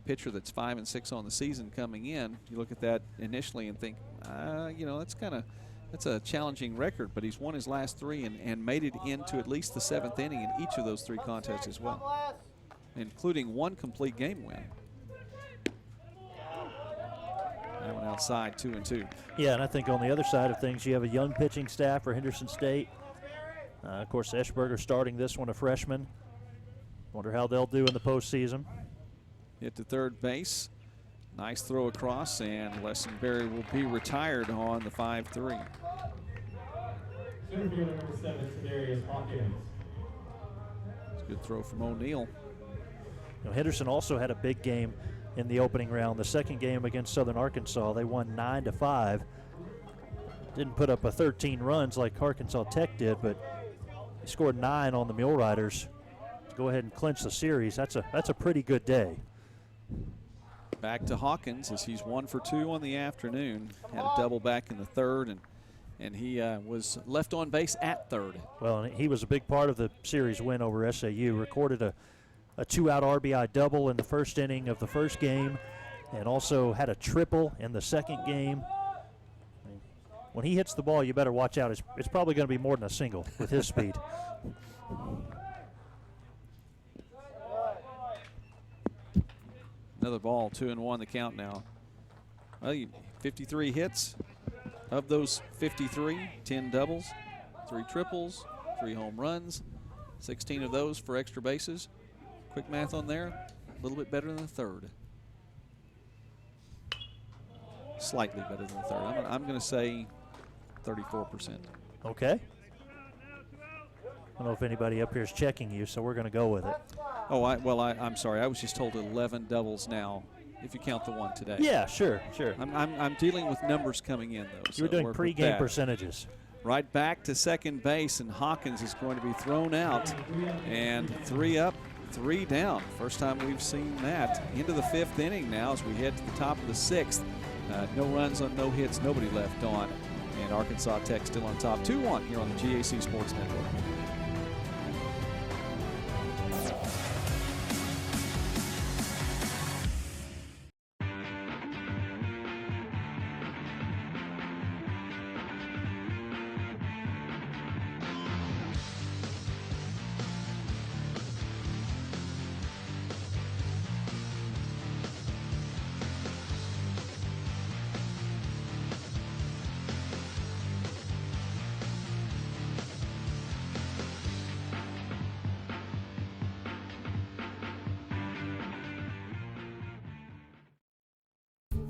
pitcher that's 5-6 on the season coming in. You look at that initially and think, that's a challenging record, but he's won his last 3 and made it into at least the 7th inning in each of those 3 contests as well, including 1 complete game win. That one outside, 2-2. Yeah, and I think on the other side of things, you have a young pitching staff for Henderson State. Of course, Eschberger starting this one, a freshman. Wonder how they'll do in the postseason. Hit to third base. Nice throw across, and Lessenberry will be retired on the 5-3. Center fielder number 7, Tavarius Hawkins. It's a good throw from O'Neal. Henderson also had a big game in the opening round. The second game against Southern Arkansas, they won 9-5. Didn't put up 13 runs like Arkansas Tech did, but he scored 9 on the Mule Riders to go ahead and clinch the series. That's a pretty good day. Back to Hawkins as he's 1 for 2 on the afternoon. Had a double back in the third, and he was left on base at third. Well, and he was a big part of the series win over SAU. Recorded a 2-out RBI double in the first inning of the first game, and also had a triple in the second game. When he hits the ball, you better watch out. It's probably going to be more than a single with his speed. Another ball, 2-1 the count now. Well, 53 hits. Of those 53, 10 doubles, 3 triples, 3 home runs, 16 of those for extra bases. Quick math on there, a little bit better than the third. Slightly better than the third. I'm going to say 34%. Okay. I don't know if anybody up here is checking you, so we're going to go with it. Oh, I'm sorry. I was just told 11 doubles now, if you count the one today. Yeah, sure. I'm dealing with numbers coming in, though. You were doing pre-game percentages. Right back to second base, and Hawkins is going to be thrown out. And 3 up, 3 down. First time we've seen that. Into the 5th inning now as we head to the top of the 6th. No runs on no hits, nobody left on. And Arkansas Tech still on top. 2-1 here on the GAC Sports Network.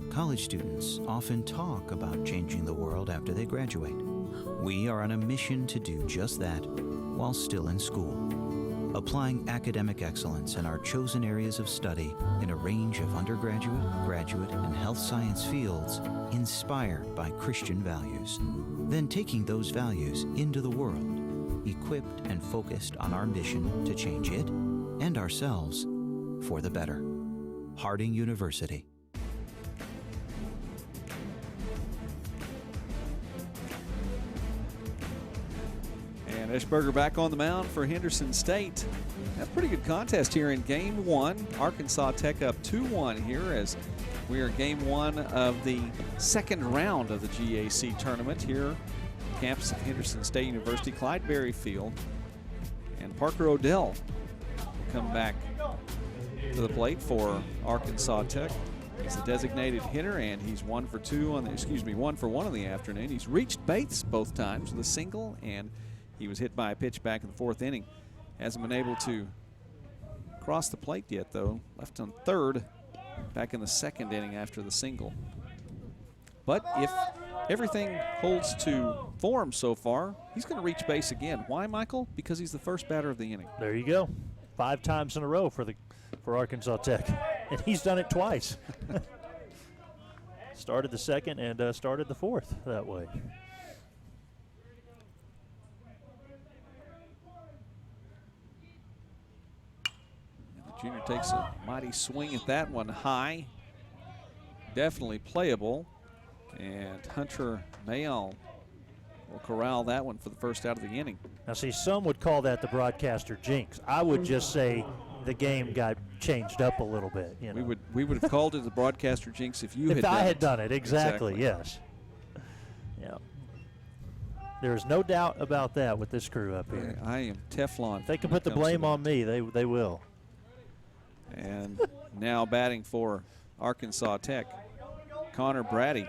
College students often talk about changing the world after they graduate. We are on a mission to do just that while still in school, applying academic excellence in our chosen areas of study in a range of undergraduate, graduate, and health science fields inspired by Christian values. Then taking those values into the world, equipped and focused on our mission to change it and ourselves for the better. Harding University. Eschberger back on the mound for Henderson State. A pretty good contest here in Game 1. Arkansas Tech up 2-1 here as we are Game 1 of the second round of the GAC tournament here. Campus of Henderson State University, Clyde-Berry Field. And Parker Odell will come back to the plate for Arkansas Tech. He's the designated hitter, and he's 1 for 1 on the afternoon. He's reached base both times with a single, and he was hit by a pitch back in the 4th inning. Hasn't been able to cross the plate yet, though. Left on third back in the 2nd inning after the single. But if everything holds to form so far, he's going to reach base again. Why, Michael? Because he's the first batter of the inning. There you go. 5 times in a row for Arkansas Tech. And he's done it twice. Started the 2nd and started the 4th that way. Junior takes a mighty swing at that one high. Definitely playable. And Hunter Mayall will corral that one for the first out of the inning. Now, see, some would call that the broadcaster jinx. I would just say the game got changed up a little bit. You know? We would have called it the broadcaster jinx if you had done it. If I had done it, exactly. Yes. Yeah. There is no doubt about that with this crew up here. I am Teflon. If they can put the blame on me, they will. And now batting for Arkansas Tech, Connor Brady.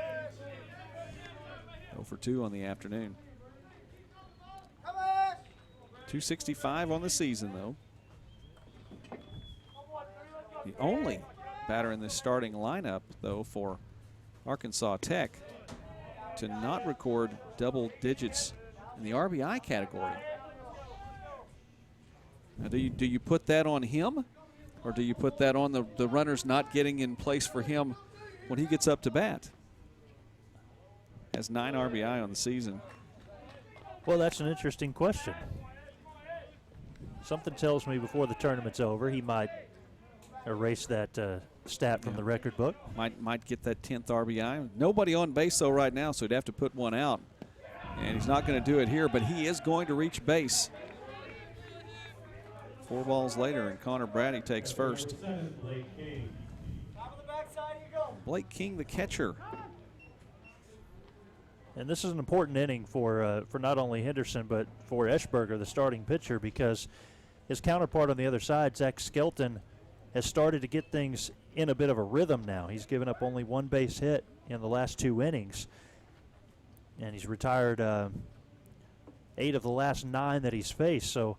0 for 2 on the afternoon. 265 on the season, though. The only batter in this starting lineup, though, for Arkansas Tech to not record double digits in the RBI category. Now, do you put that on him? Or do you put that on the runners not getting in place for him when he gets up to bat? Has 9 RBI on the season. Well, that's an interesting question. Something tells me before the tournament's over he might erase that stat from the record book. Might get that 10th RBI. Nobody on base though right now, so he'd have to put one out. And he's not going to do it here, but he is going to reach base. 4 balls later, and Connor Brady takes first. Blake King, the catcher. And this is an important inning for not only Henderson, but for Eschberger, the starting pitcher, because his counterpart on the other side, Zach Skelton, has started to get things in a bit of a rhythm now. He's given up only 1 base hit in the last 2 innings. And he's retired 8 of the last 9 that he's faced. So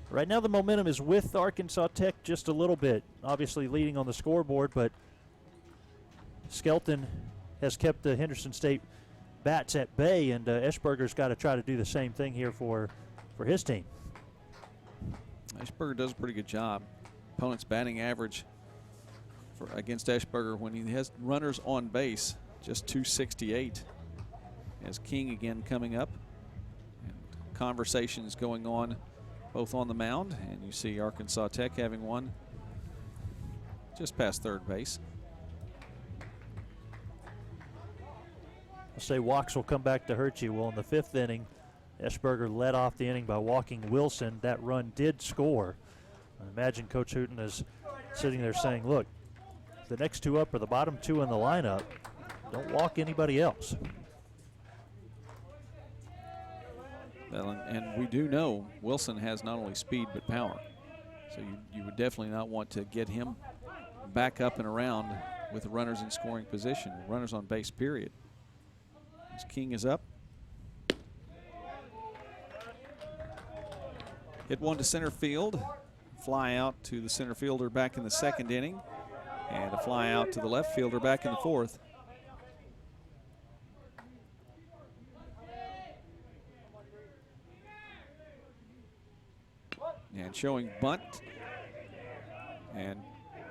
right now the momentum is with Arkansas Tech just a little bit, obviously leading on the scoreboard, but Skelton has kept the Henderson State bats at bay, and Eschberger's got to try to do the same thing here for his team. Eschberger does a pretty good job. Opponent's batting average against Eschberger when he has runners on base, just .268. As King again coming up, and conversations going on both on the mound, and you see Arkansas Tech having one just past third base. I'll say walks will come back to hurt you. Well, in the 5th inning, Eschberger led off the inning by walking Wilson. That run did score. I imagine Coach Hooten is sitting there saying, look, the next 2 up are the bottom 2 in the lineup. Don't walk anybody else. Well, and we do know Wilson has not only speed but power. So you would definitely not want to get him back up and around with runners in scoring position, runners on base, period. As King is up. Hit one to center field. Fly out to the center fielder back in the 2nd inning. And a fly out to the left fielder back in the 4th. And showing bunt. And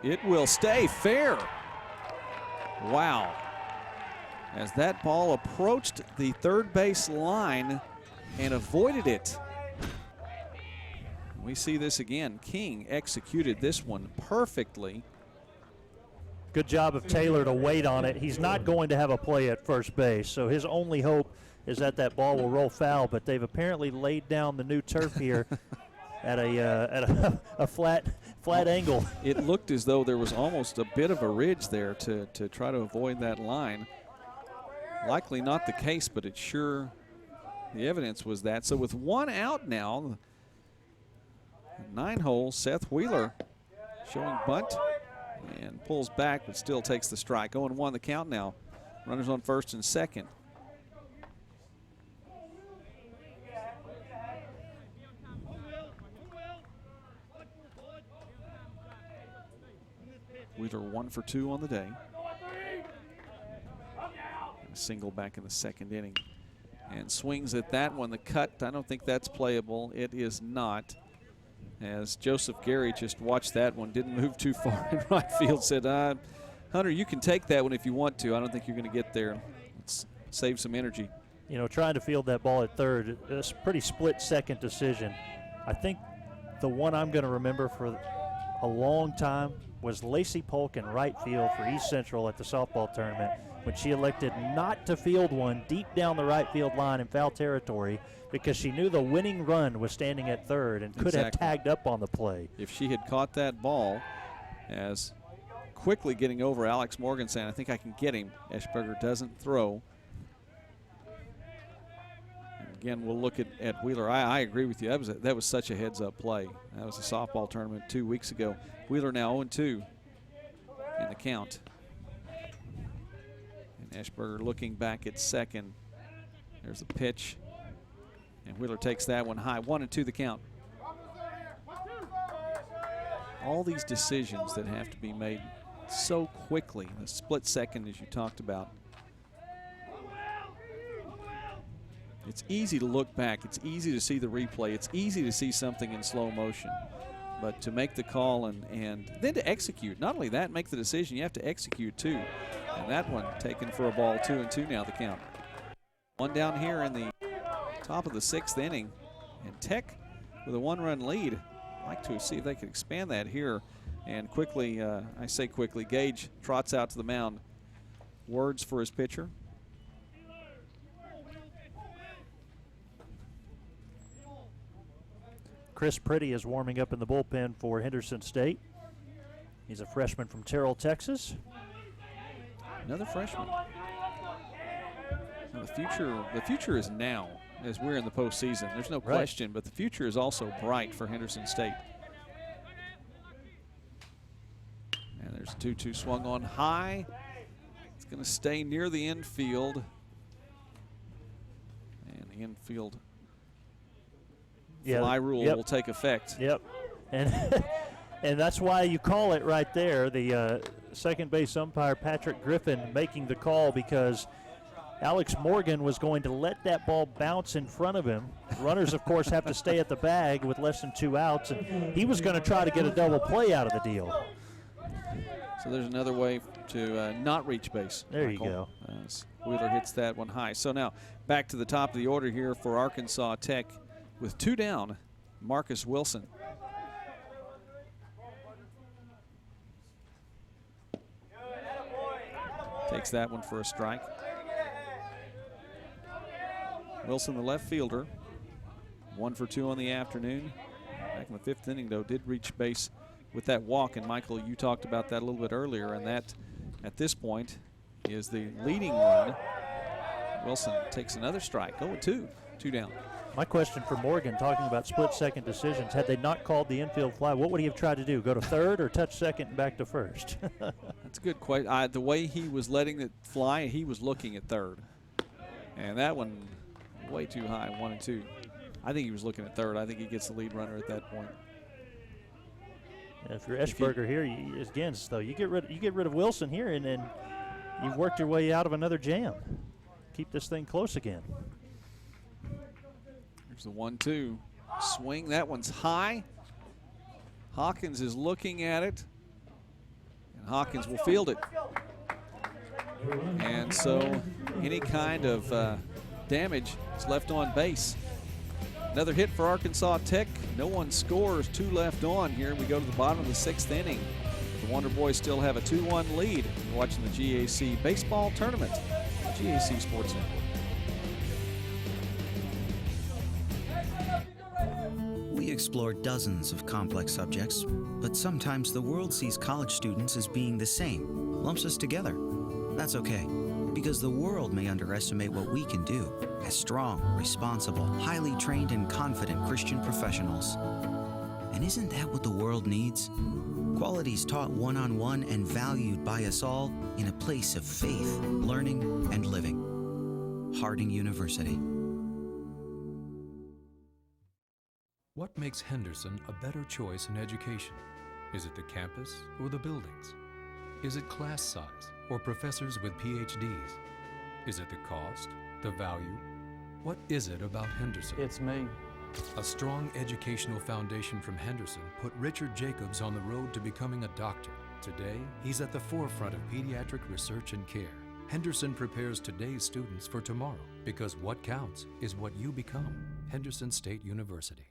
it will stay fair. Wow. As that ball approached the 3rd base line and avoided it. We see this again. King executed this one perfectly. Good job of Taylor to wait on it. He's not going to have a play at first base, so his only hope is that that ball will roll foul, but they've apparently laid down the new turf here at a flat angle. It looked as though there was almost a bit of a ridge there to try to avoid that line. Likely not the case, but it sure, the evidence was that. So with 1 out now, 9-hole, Seth Wheeler showing bunt and pulls back, but still takes the strike. 0-1 the count now. Runners on 1st and 2nd. Wheeler 1 for 2 on the day. And a single back in the 2nd inning. And swings at that one. The cut, I don't think that's playable. It is not. As Joseph Gary just watched that one, didn't move too far in right field, said, Hunter, you can take that one if you want to. I don't think you're going to get there. Let's save some energy. You know, trying to field that ball at 3rd, it's a pretty split-second decision. I think the one I'm going to remember for a long time was Lacey Polk in right field for East Central at the softball tournament when she elected not to field one deep down the right field line in foul territory because she knew the winning run was standing at 3rd and could have tagged up on the play. If she had caught that ball as quickly getting over Alex Morgan saying, I think I can get him, Eschberger doesn't throw. And again, we'll look at Wheeler. I agree with you. That was such a heads-up play. That was a softball tournament 2 weeks ago. Wheeler now 0-2 in the count. And Eschberger looking back at 2nd. There's the pitch. And Wheeler takes that one high. 1-2 the count. All these decisions that have to be made so quickly, a split second as you talked about. It's easy to look back. It's easy to see the replay. It's easy to see something in slow motion. But to make the call and then to execute. Not only that, make the decision, you have to execute too. And that one taken for a ball. 2-2 now the count. One down here in the top of the 6th inning. And Tech with a 1-run lead. I'd like to see if they could expand that here And quickly, I say quickly, Gage trots out to the mound. Words for his pitcher. Chris Pretty is warming up in the bullpen for Henderson State. He's a freshman from Terrell, Texas. Another freshman. Now the future is now as we're in the postseason. There's no question, but the future is also bright for Henderson State. And there's 2-2 swung on high. It's going to stay near the infield. And the infield fly rule will take effect. Yep. And and that's why you call it right there. The second base umpire, Patrick Griffin, making the call because Alex Morgan was going to let that ball bounce in front of him. Runners, of course, have to stay at the bag with less than 2 outs, and he was going to try to get a double play out of the deal. So there's another way to not reach base. There you go. As Wheeler hits that one high. So now back to the top of the order here for Arkansas Tech with 2 down, Marcus Wilson. Takes that one for a strike. Wilson, the left fielder, 1 for 2 on the afternoon. Back in the 5th inning, though, did reach base with that walk. And, Michael, you talked about that a little bit earlier, and that, at this point, is the leading run. Wilson takes another strike. 0-2, 2 down. My question for Morgan, talking about split-second decisions, had they not called the infield fly, what would he have tried to do? Go to third or touch second and back to first? That's a good question. The way he was letting it fly, he was looking at third. And that one way too high, 1-2. I think he was looking at third. I think he gets the lead runner at that point. And if you're Eschberger here, again, though, you get rid of Wilson here, and then you've worked your way out of another jam. Keep this thing close again. There's the 1-2 swing. That one's high. Hawkins is looking at it, and Hawkins will field it. And so any kind of damage is left on base. Another hit for Arkansas Tech. No one scores. 2 left on here. We go to the bottom of the 6th inning. The Wonder Boys still have a 2-1 lead. You're watching the GAC Baseball Tournament, GAC Sports Network. We explore dozens of complex subjects, but sometimes the world sees college students as being the same, lumps us together. That's okay, because the world may underestimate what we can do as strong, responsible, highly trained, and confident Christian professionals. And isn't that what the world needs? Qualities taught one-on-one and valued by us all in a place of faith, learning, and living. Harding University. What makes Henderson a better choice in education? Is it the campus or the buildings? Is it class size or professors with PhDs? Is it the cost, the value? What is it about Henderson? It's me. A strong educational foundation from Henderson put Richard Jacobs on the road to becoming a doctor. Today, he's at the forefront of pediatric research and care. Henderson prepares today's students for tomorrow, because what counts is what you become. Henderson State University.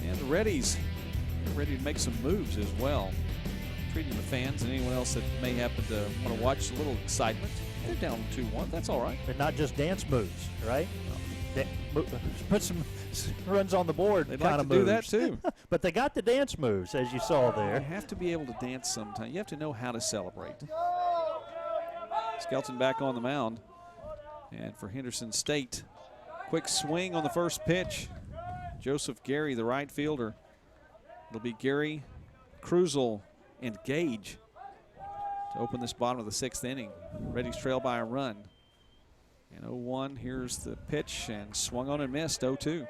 And the Reddies are ready to make some moves as well. Treating the fans and anyone else that may happen to want to watch a little excitement. They're down 2-1. That's all right. But not just dance moves, right? Put some runs on the board. They'd like to do that too. But they got the dance moves, as you saw there. You have to be able to dance sometime. You have to know how to celebrate. Skelton back on the mound. And for Henderson State, quick swing on the first pitch. Joseph Gary, the right fielder. It'll be Gary, Krusel, and Gage to open this bottom of the 6th inning. Reddies trail by a run. And 0-1, here's the pitch, and swung on and missed, 0-2.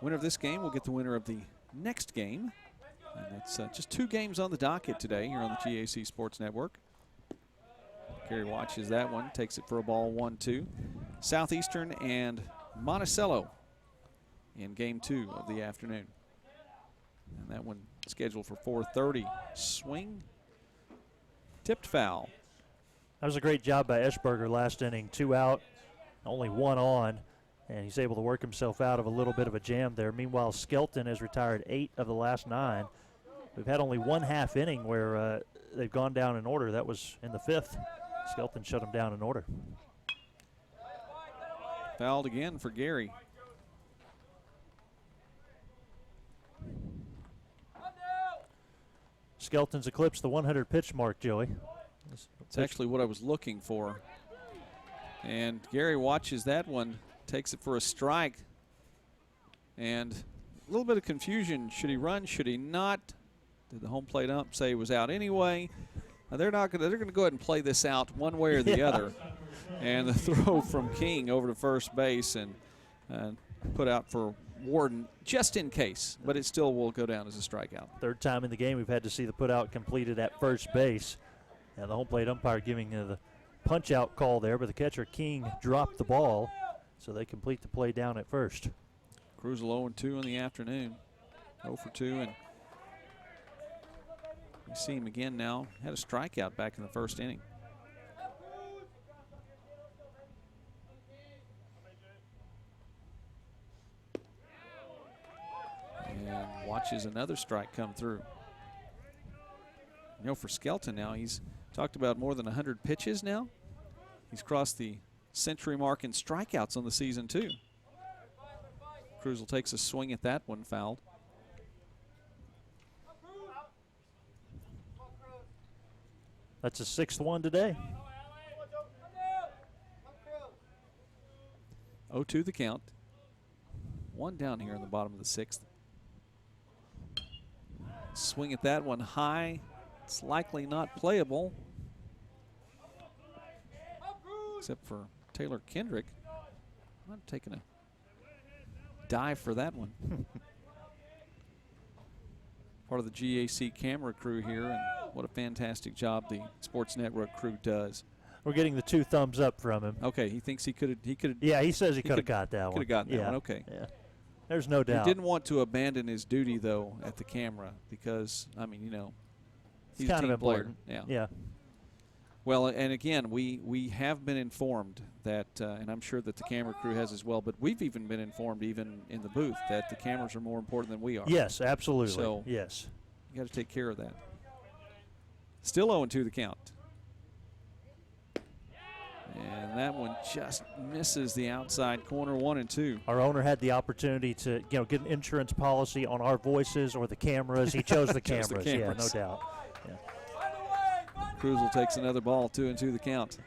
Winner of this game will get the winner of the next game. And that's just 2 games on the docket today here on the GAC Sports Network. Gary watches that one, takes it for a ball, 1-2. Southeastern and Monticello in game 2 of the afternoon. And that one scheduled for 4:30. Swing, tipped foul. That was a great job by Eschberger last inning. 2 out, only 1 on, and he's able to work himself out of a little bit of a jam there. Meanwhile, Skelton has retired 8 of the last 9. We've had only 1/2 inning where they've gone down in order. That was in the 5th. Skelton shut them down in order. Fouled again for Gary. Skelton's eclipsed the 100 pitch mark, Joey. It's actually what I was looking for. And Gary watches that one, takes it for a strike. And a little bit of confusion. Should he run? Should he not? Did the home plate ump say he was out anyway? They're going to go ahead and play this out one way or the other. And the throw from King over to first base and put out for Warden just in case, but it still will go down as a strikeout. Third time in the game we've had to see the put out completed at first base. And the home plate umpire giving the punch out call there, but the catcher King dropped the ball, so they complete the play down at first. Krusel 0-2 in the afternoon. 0 for 2, and we see him again now. Had a strikeout back in the first inning. And watches another strike come through. You know, for Skelton now, he's talked about more than 100 pitches now. He's crossed the century mark in strikeouts on the season, too. Krusel takes a swing at that one, fouled. That's a 6th one today. 0-2 the count. 1 down here in the bottom of the 6th. Swing at that one high. It's likely not playable. Except for Taylor Kendrick. I'm taking a dive for that one. Part of the GAC camera crew here, and what a fantastic job the Sports Network crew does. We're getting the 2 thumbs up from him. Okay, he thinks he could have. Yeah, he says he could have got that one. Could have gotten that one. Okay. Yeah. There's no doubt. He didn't want to abandon his duty though at the camera because, I mean, you know, he's kind a team of important. player. Yeah. Well, and again, we have been informed that, and I'm sure that the camera crew has as well, but we've even been informed, even in the booth, that the cameras are more important than we are. Yes, absolutely. So yes, you got to take care of that. Still 0-2 the count. And that one just misses the outside corner, 1-2. Our owner had the opportunity to, get an insurance policy on our voices or the cameras. He chose the cameras. Yeah, no doubt. Yeah. Krusel takes another ball, 2-2 the count.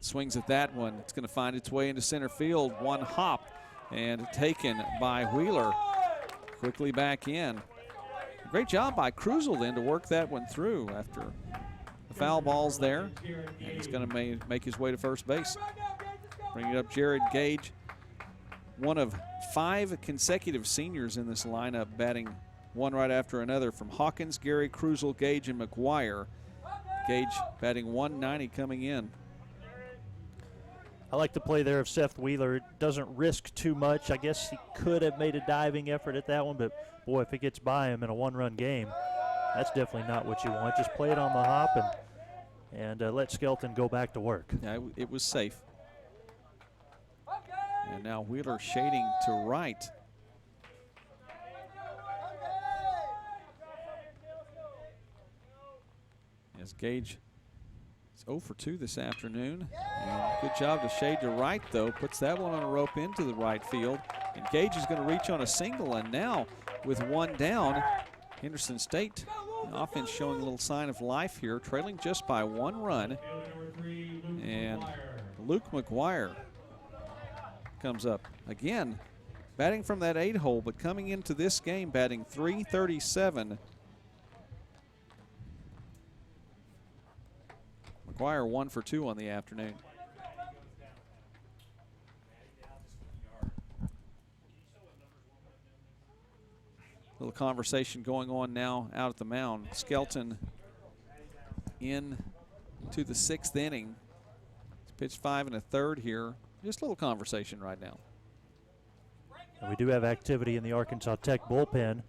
Swings at that one. It's going to find its way into center field. One hop and taken by Wheeler. Quickly back in. Great job by Krusel then to work that one through after the foul ball's there. And he's going to make his way to first base. Bringing it up, Jared Gage. One of 5 consecutive seniors in this lineup, batting one right after another from Hawkins, Gary, Krusel, Gage, and McGuire. Gage batting 190 coming in. I like the play there of Seth Wheeler. It doesn't risk too much. I guess he could have made a diving effort at that one, but boy, if it gets by him in a 1-run game, that's definitely not what you want. Just play it on the hop and let Skelton go back to work. Yeah, it was safe. And now Wheeler shading to right. As Gage is 0 for 2 this afternoon. And good job to shade to right, though. Puts that one on a rope into the right field. And Gage is going to reach on a single. And now with 1 down, Henderson State offense showing a little sign of life here, trailing just by 1 run. And Luke McGuire comes up again, batting from that 8 hole, but coming into this game batting .337. McGuire 1 for 2 on the afternoon. Little conversation going on now out at the mound. Skelton in to the 6th inning. Pitch 5 1/3 here. Just a little conversation right now. And we do have activity in the Arkansas Tech bullpen.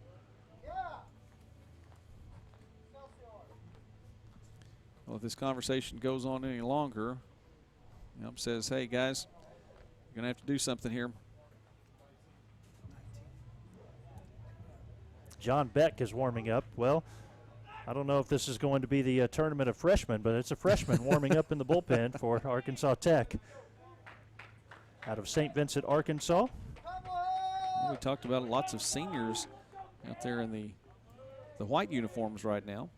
Well, if this conversation goes on any longer, Ump says, hey, guys, you're going to have to do something here. John Beck is warming up. Well, I don't know if this is going to be the tournament of freshmen, but it's a freshman warming up in the bullpen for Arkansas Tech. Out of St. Vincent, Arkansas. Well, we talked about lots of seniors out there in the white uniforms right now.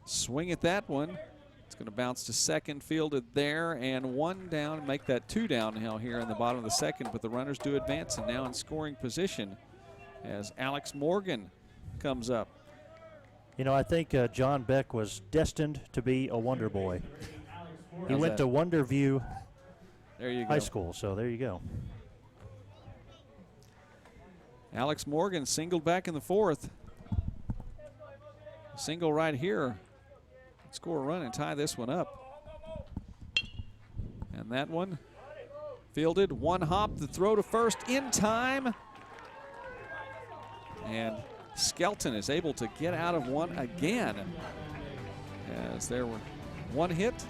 Swing at that one. It's going to bounce to second, fielded there, and one down, make that 2 down now here in the bottom of the second, but the runners do advance and now in scoring position as Alex Morgan comes up. You know, I think John Beck was destined to be a Wonder Boy. He went to Wonderview High School, so there you go. Alex Morgan singled back in the 4th. Single right here. Score a run and tie this one up. And that one fielded, one hop, the throw to first in time. And Skelton is able to get out of one again, as there were one hit,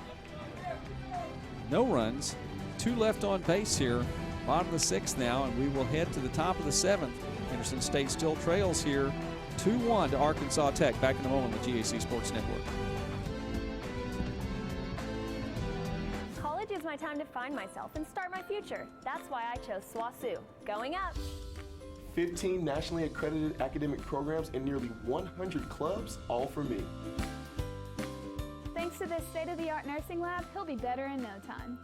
no runs, 2 left on base here. Bottom of the 6th now, and we will head to the top of the 7th. Henderson State still trails here 2-1 to Arkansas Tech. Back in a moment with GAC Sports Network. College is my time to find myself and start my future. That's why I chose SWASU. Going up. 15 nationally accredited academic programs and nearly 100 clubs, all for me. Thanks to this state-of-the-art nursing lab, he'll be better in no time.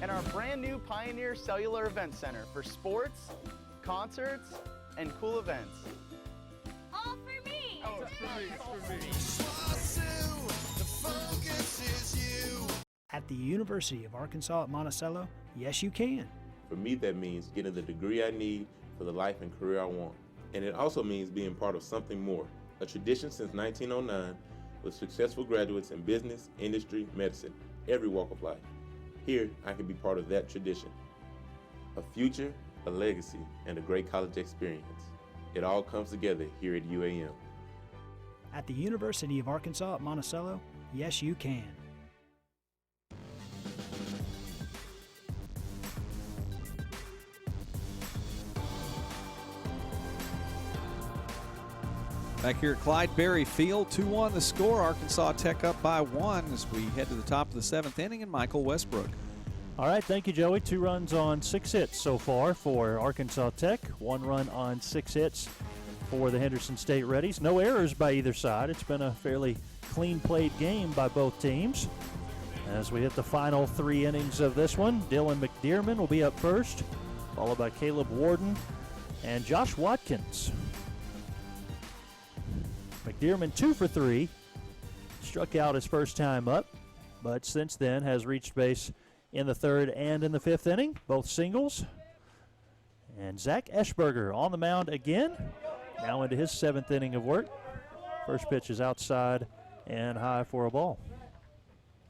And our brand new Pioneer Cellular Event Center for sports, concerts, and cool events. All for me! Oh, it's for me. At the University of Arkansas at Monticello, yes you can. For me, that means getting the degree I need for the life and career I want. And it also means being part of something more, a tradition since 1909 with successful graduates in business, industry, medicine, every walk of life. Here, I can be part of that tradition. A future, a legacy, and a great college experience. It all comes together here at UAM. At the University of Arkansas at Monticello, yes you can. Back here at Clyde Berry Field, 2-1 the score. Arkansas Tech up by 1 as we head to the top of the 7th inning, and Michael Westbrook. All right, thank you, Joey. 2 runs on 6 hits so far for Arkansas Tech. 1 run on 6 hits for the Henderson State Reddies. No errors by either side. It's been a fairly clean played game by both teams. As we hit the final 3 innings of this one, Dylan McDearman will be up first, followed by Caleb Warden and Josh Watkins. McDearman 2 for 3, struck out his first time up, but since then has reached base in the 3rd and in the 5th inning, both singles. And Zach Eschberger on the mound again, now into his 7th inning of work. First pitch is outside and high for a ball.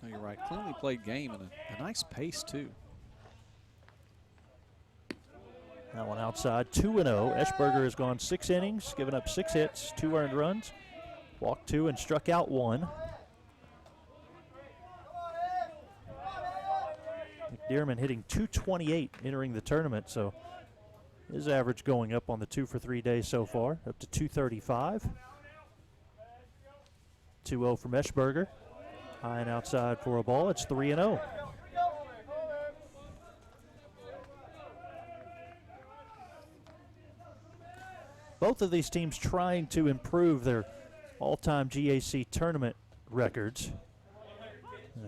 Oh, you're right, cleanly played game and a nice pace too. That one outside, 2-0. Eschberger has gone 6 innings, given up 6 hits, 2 earned runs, walked 2 and struck out 1. McDearman hitting .228 entering the tournament, so his average going up on the 2 for 3 days so far, up to .235. 2-0 from Eschberger. High and outside for a ball. It's 3-0. Both of these teams trying to improve their all-time GAC tournament records.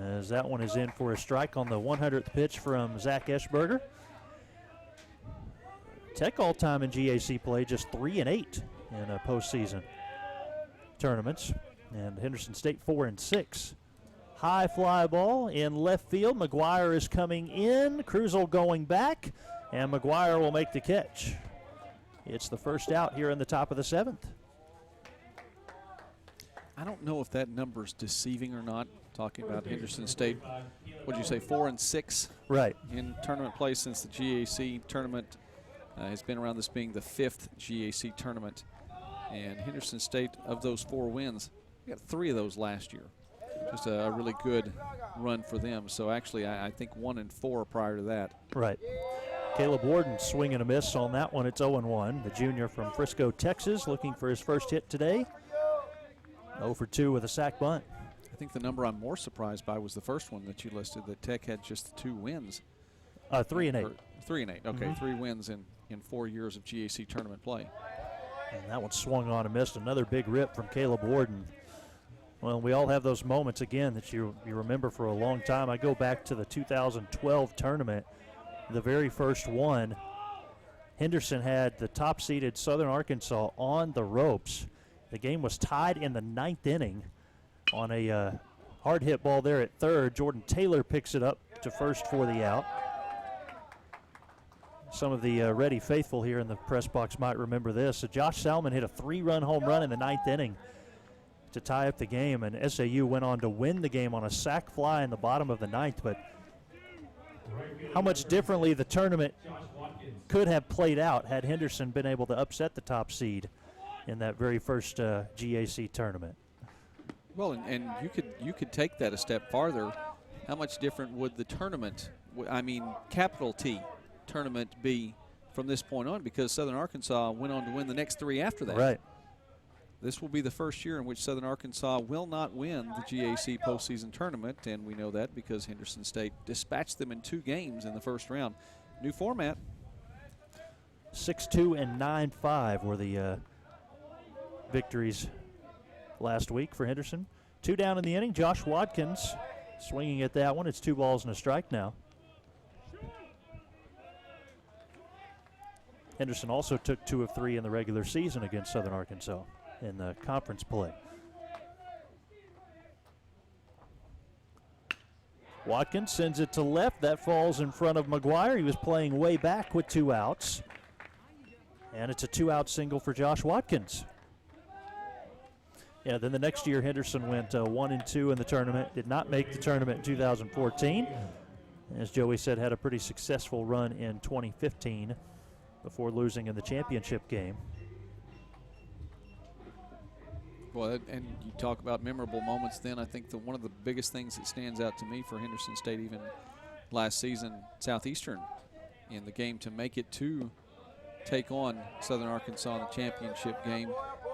As that one is in for a strike on the 100th pitch from Zach Eschberger. Tech all-time in GAC play, just 3-8 in postseason tournaments. And Henderson State 4-6. High fly ball in left field. McGuire is coming in. Cruzel going back. And McGuire will make the catch. It's the first out here in the top of the 7th. I don't know if that number's deceiving or not. Talking about Henderson State, what did you say, 4 and 6? Right. In tournament play since the GAC tournament has been around, this being the 5th GAC tournament. And Henderson State, of those 4 wins, we got 3 of those last year. Just a really good run for them. So actually, I think 1 and 4 prior to that. Right. Caleb Warden swing and a miss on that one. It's 0-1. The junior from Frisco, Texas, looking for his first hit today. 0 for 2 with a sack bunt. I think the number I'm more surprised by was the first one that you listed, that Tech had just 2 wins. 3 and 8. 3 and 8. Okay, 3 wins in 4 years of GAC tournament play. And that one swung on and missed. Another big rip from Caleb Warden. Well, we all have those moments, again, that you remember for a long time. I go back to the 2012 tournament, the very first one. Henderson had the top-seeded Southern Arkansas on the ropes. The game was tied in the 9th inning on a hard hit ball there at third. Jordan Taylor picks it up to first for the out. Some of the Ready faithful here in the press box might remember this. So Josh Salmon hit a 3-run home run in the 9th inning to tie up the game, and SAU went on to win the game on a sac fly in the bottom of the 9th. But how much differently the tournament could have played out had Henderson been able to upset the top seed in that very first GAC tournament. Well, and you could take that a step farther. How much different would the tournament, I mean capital T tournament, be from this point on, because Southern Arkansas went on to win the next 3 after that. Right. This will be the first year in which Southern Arkansas will not win the GAC postseason tournament, and we know that because Henderson State dispatched them in 2 games in the first round. New format. 6-2 and 9-5 were the victories last week for Henderson. 2 down in the inning. Josh Watkins swinging at that one. It's 2 balls and a strike now. Henderson also took 2 of 3 in the regular season against Southern Arkansas in the conference play. Watkins sends it to left. That falls in front of McGuire. He was playing way back with 2 outs. And it's a 2-out single for Josh Watkins. Yeah, then the next year Henderson went 1-2 in the tournament. Did not make the tournament in 2014. As Joey said, had a pretty successful run in 2015 before losing in the championship game. Well, and you talk about memorable moments then. I think one of the biggest things that stands out to me for Henderson State even last season, Southeastern, in the game to make it to take on Southern Arkansas in the championship game,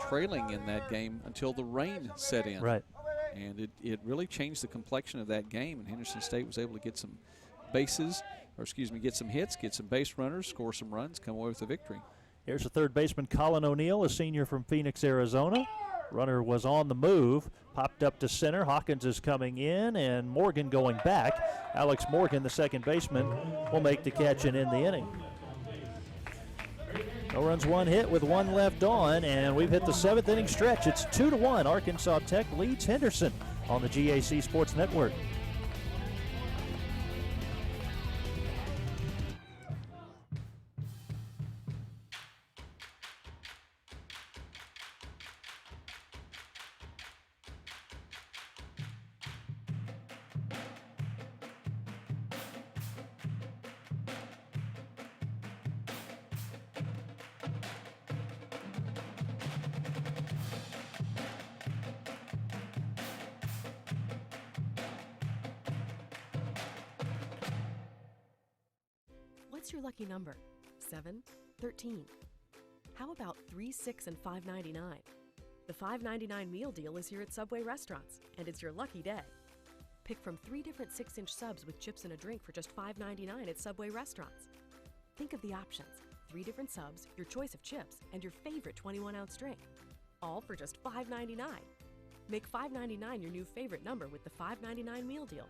trailing in that game until the rain set in. Right. And it really changed the complexion of that game, and Henderson State was able to get some bases, or excuse me, get some hits, get some base runners, score some runs, come away with a victory. Here's the third baseman, Colin O'Neill, a senior from Phoenix, Arizona. Runner was on the move, popped up to center. Hawkins is coming in, and Morgan going back. Alex Morgan, the second baseman, will make the catch and end the inning. No runs, 1 hit with 1 left on, and we've hit the 7th inning stretch. It's 2-1. Arkansas Tech leads Henderson on the GAC Sports Network. What's your lucky number? 7, 13. How about 3, 6, and $5.99? The $5.99 meal deal is here at Subway restaurants, and it's your lucky day. Pick from 3 different 6-inch subs with chips and a drink for just $5.99 at Subway restaurants. Think of the options: 3 different subs, your choice of chips, and your favorite 21-ounce drink. All for just $5.99. Make $5.99 your new favorite number with the $5.99 meal deal.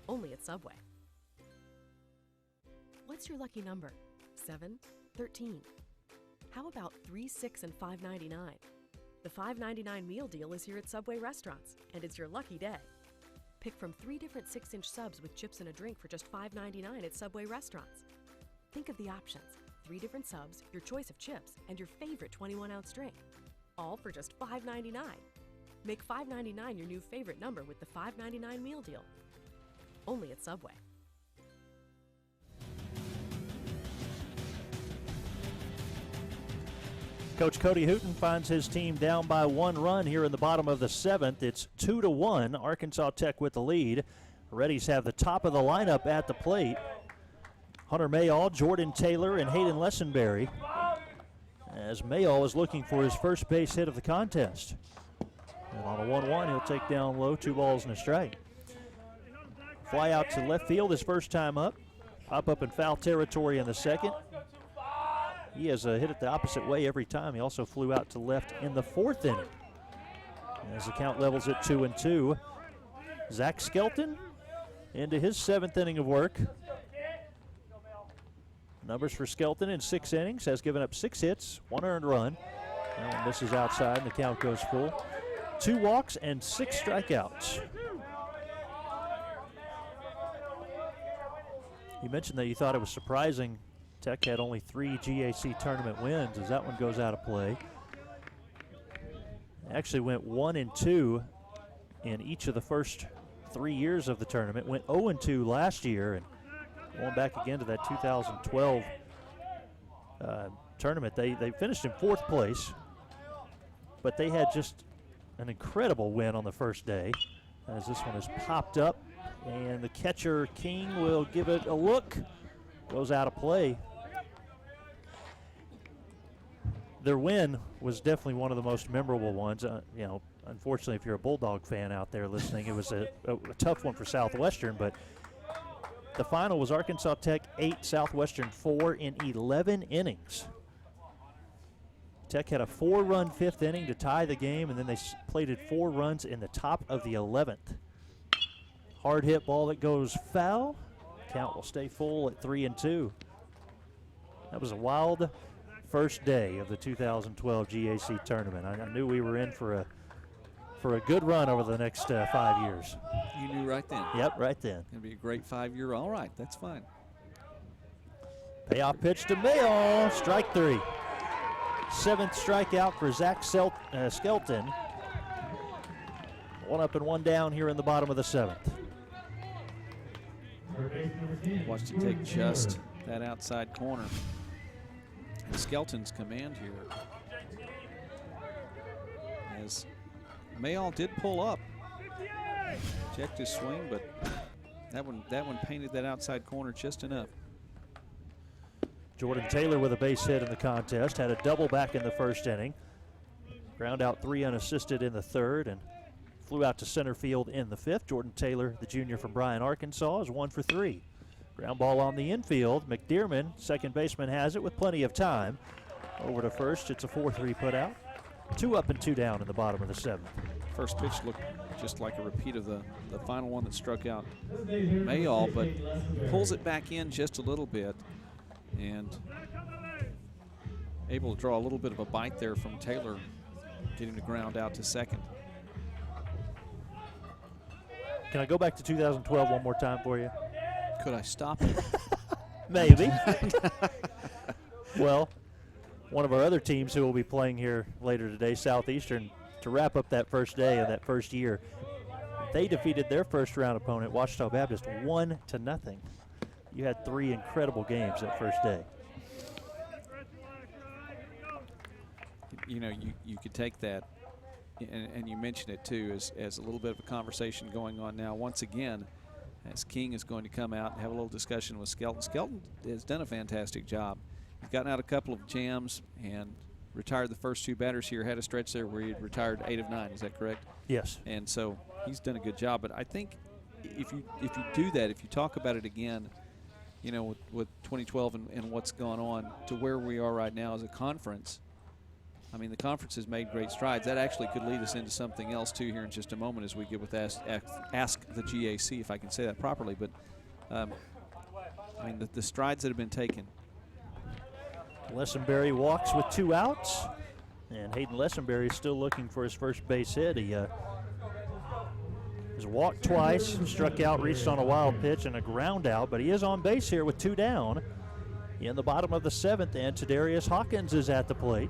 Only at Subway. What's your lucky number? 7, 13. How about 3, 6, and $5.99? The $5.99 meal deal is here at Subway restaurants, and it's your lucky day. Pick from 3 different 6-inch subs with chips and a drink for just $5.99 at Subway restaurants. Think of the options: 3 different subs, your choice of chips, and your favorite 21-ounce drink. All for just $5.99. Make $5.99 your new favorite number with the $5.99 meal deal. Only at Subway. Coach Cody Hooten finds his team down by 1 run here in the bottom of the 7th. It's 2-1, Arkansas Tech with the lead. Reddies have the top of the lineup at the plate. Hunter Mayall, Jordan Taylor, and Hayden Lessenberry. As Mayall is looking for his first base hit of the contest. And on a 1-1, he'll take down low, 2 balls and a strike. Fly out to left field his first time up. Up in foul territory in the second. He has hit it the opposite way every time. He also flew out to left in the 4th inning. As the count levels at 2-2, Zach Skelton into his 7th inning of work. Numbers for Skelton in 6 innings, has given up 6 hits, 1 earned run. And misses outside, and the count goes full. 2 walks and 6 strikeouts. You mentioned that you thought it was surprising Tech had only 3 GAC tournament wins, as that one goes out of play. Actually went 1-2 in each of the first 3 years of the tournament. Went 0-2 last year, and going back again to that 2012 tournament, they finished in 4th place, but they had just an incredible win on the first day, as this one has popped up, and the catcher King will give it a look. Goes out of play. Their win was definitely one of the most memorable ones. You know, unfortunately, if you're a Bulldog fan out there listening, it was a tough one for Southwestern, but the final was Arkansas Tech 8, Southwestern 4 in 11 innings. Tech had a 4-run 5th inning to tie the game, and then they plated 4 runs in the top of the 11th. Hard hit ball that goes foul. Count will stay full at 3-2. That was a wild first day of the 2012 GAC tournament. I knew we were in for a good run over the next 5 years. You knew right then. Yep, right then. Going to be a great 5-year. All right, that's fine. Payoff pitch to Mayall, strike 3. 7th strikeout for Zach Skelton. 1 up and 1 down here in the bottom of the 7th. Watched him take just that outside corner. And Skelton's command here, as Mayall did pull up, checked his swing, but that one painted that outside corner just enough. Jordan Taylor with a base hit in the contest, had a double back in the 1st inning. Ground out 3 unassisted in the 3rd, and flew out to center field in the 5th. Jordan Taylor, the junior from Bryan, Arkansas, is 1 for 3. Ground ball on the infield. McDearman, second baseman, has it with plenty of time. Over to first, it's a 4-3 put out. 2 up and 2 down in the bottom of the 7th. First pitch looked just like a repeat of the final one that struck out Mayall, but pulls it back in just a little bit and able to draw a little bit of a bite there from Taylor, getting the ground out to second. Can I go back to 2012 one more time for you? Could I stop it? Maybe. Well, one of our other teams who will be playing here later today, Southeastern, to wrap up that first day of that first year, they defeated their first round opponent, Ouachita Baptist, 1-0. You had 3 incredible games that first day. You know, you could take that, and you mentioned it too, as a little bit of a conversation going on now. Once again, as King is going to come out and have a little discussion with Skelton. Skelton has done a fantastic job. He's gotten out a couple of jams and retired the first 2 batters here. Had a stretch there where he had retired 8 of 9. Is that correct? Yes. And so he's done a good job. But I think if you do that, if you talk about it again, you know, with 2012 and what's gone on to where we are right now as a conference, I mean, the conference has made great strides. That actually could lead us into something else, too, here in just a moment as we get with Ask the GAC, if I can say that properly. But, I mean, the strides that have been taken. Lessenberry walks with 2 outs, and Hayden Lessenberry is still looking for his first base hit. He has walked twice, struck out, reached on a wild pitch and a ground out, but he is on base here with 2 down in the bottom of the 7th, and Tadarius Hawkins is at the plate.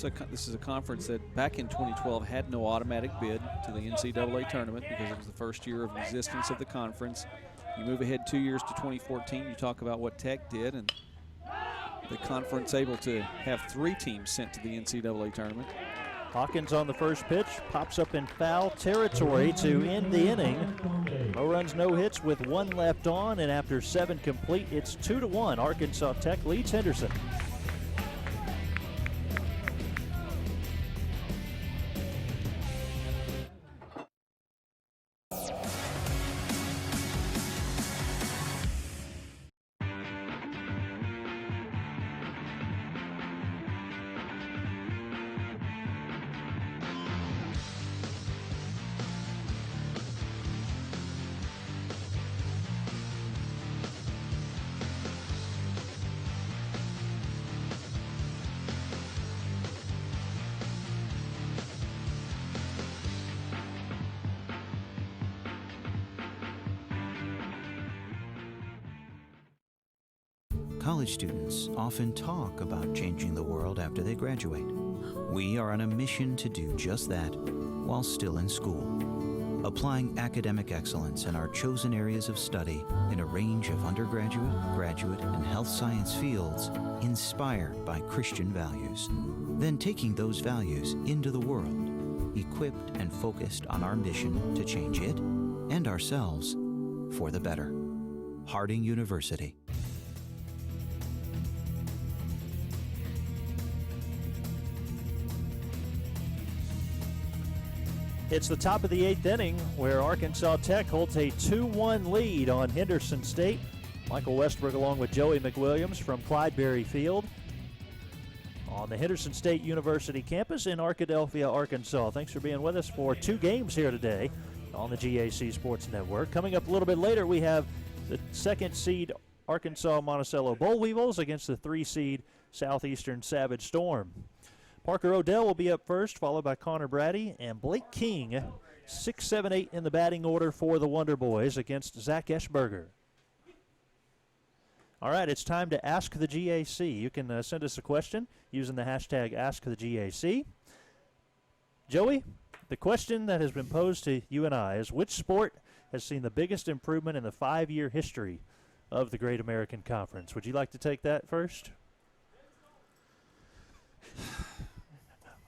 this is a conference that back in 2012 had no automatic bid to the NCAA tournament because it was the first year of existence of the conference. You move ahead 2 years to 2014, you talk about what Tech did, and the conference able to have 3 teams sent to the NCAA tournament. Hawkins on the first pitch, pops up in foul territory to end the inning. No runs, no hits with 1 left on, and after 7 complete, it's 2-1. Arkansas Tech leads Henderson. College students often talk about changing the world after they graduate. We are on a mission to do just that while still in school, applying academic excellence in our chosen areas of study in a range of undergraduate, graduate, and health science fields inspired by Christian values. Then taking those values into the world, equipped and focused on our mission to change it and ourselves for the better. Harding University. It's the top of the 8th inning where Arkansas Tech holds a 2-1 lead on Henderson State. Michael Westbrook along with Joey McWilliams from Clydeberry Field on the Henderson State University campus in Arkadelphia, Arkansas. Thanks for being with us for 2 games here today on the GAC Sports Network. Coming up a little bit later, we have the 2nd seed Arkansas Monticello Boll Weevils against the 3 seed Southeastern Savage Storm. Parker Odell will be up first, followed by Connor Brady and Blake King, 6, 7, 8 in the batting order for the Wonder Boys against Zach Eschberger. All right, it's time to Ask the GAC. You can send us a question using the hashtag AskTheGAC. Joey, the question that has been posed to you and I is, which sport has seen the biggest improvement in the 5-year history of the Great American Conference? Would you like to take that first?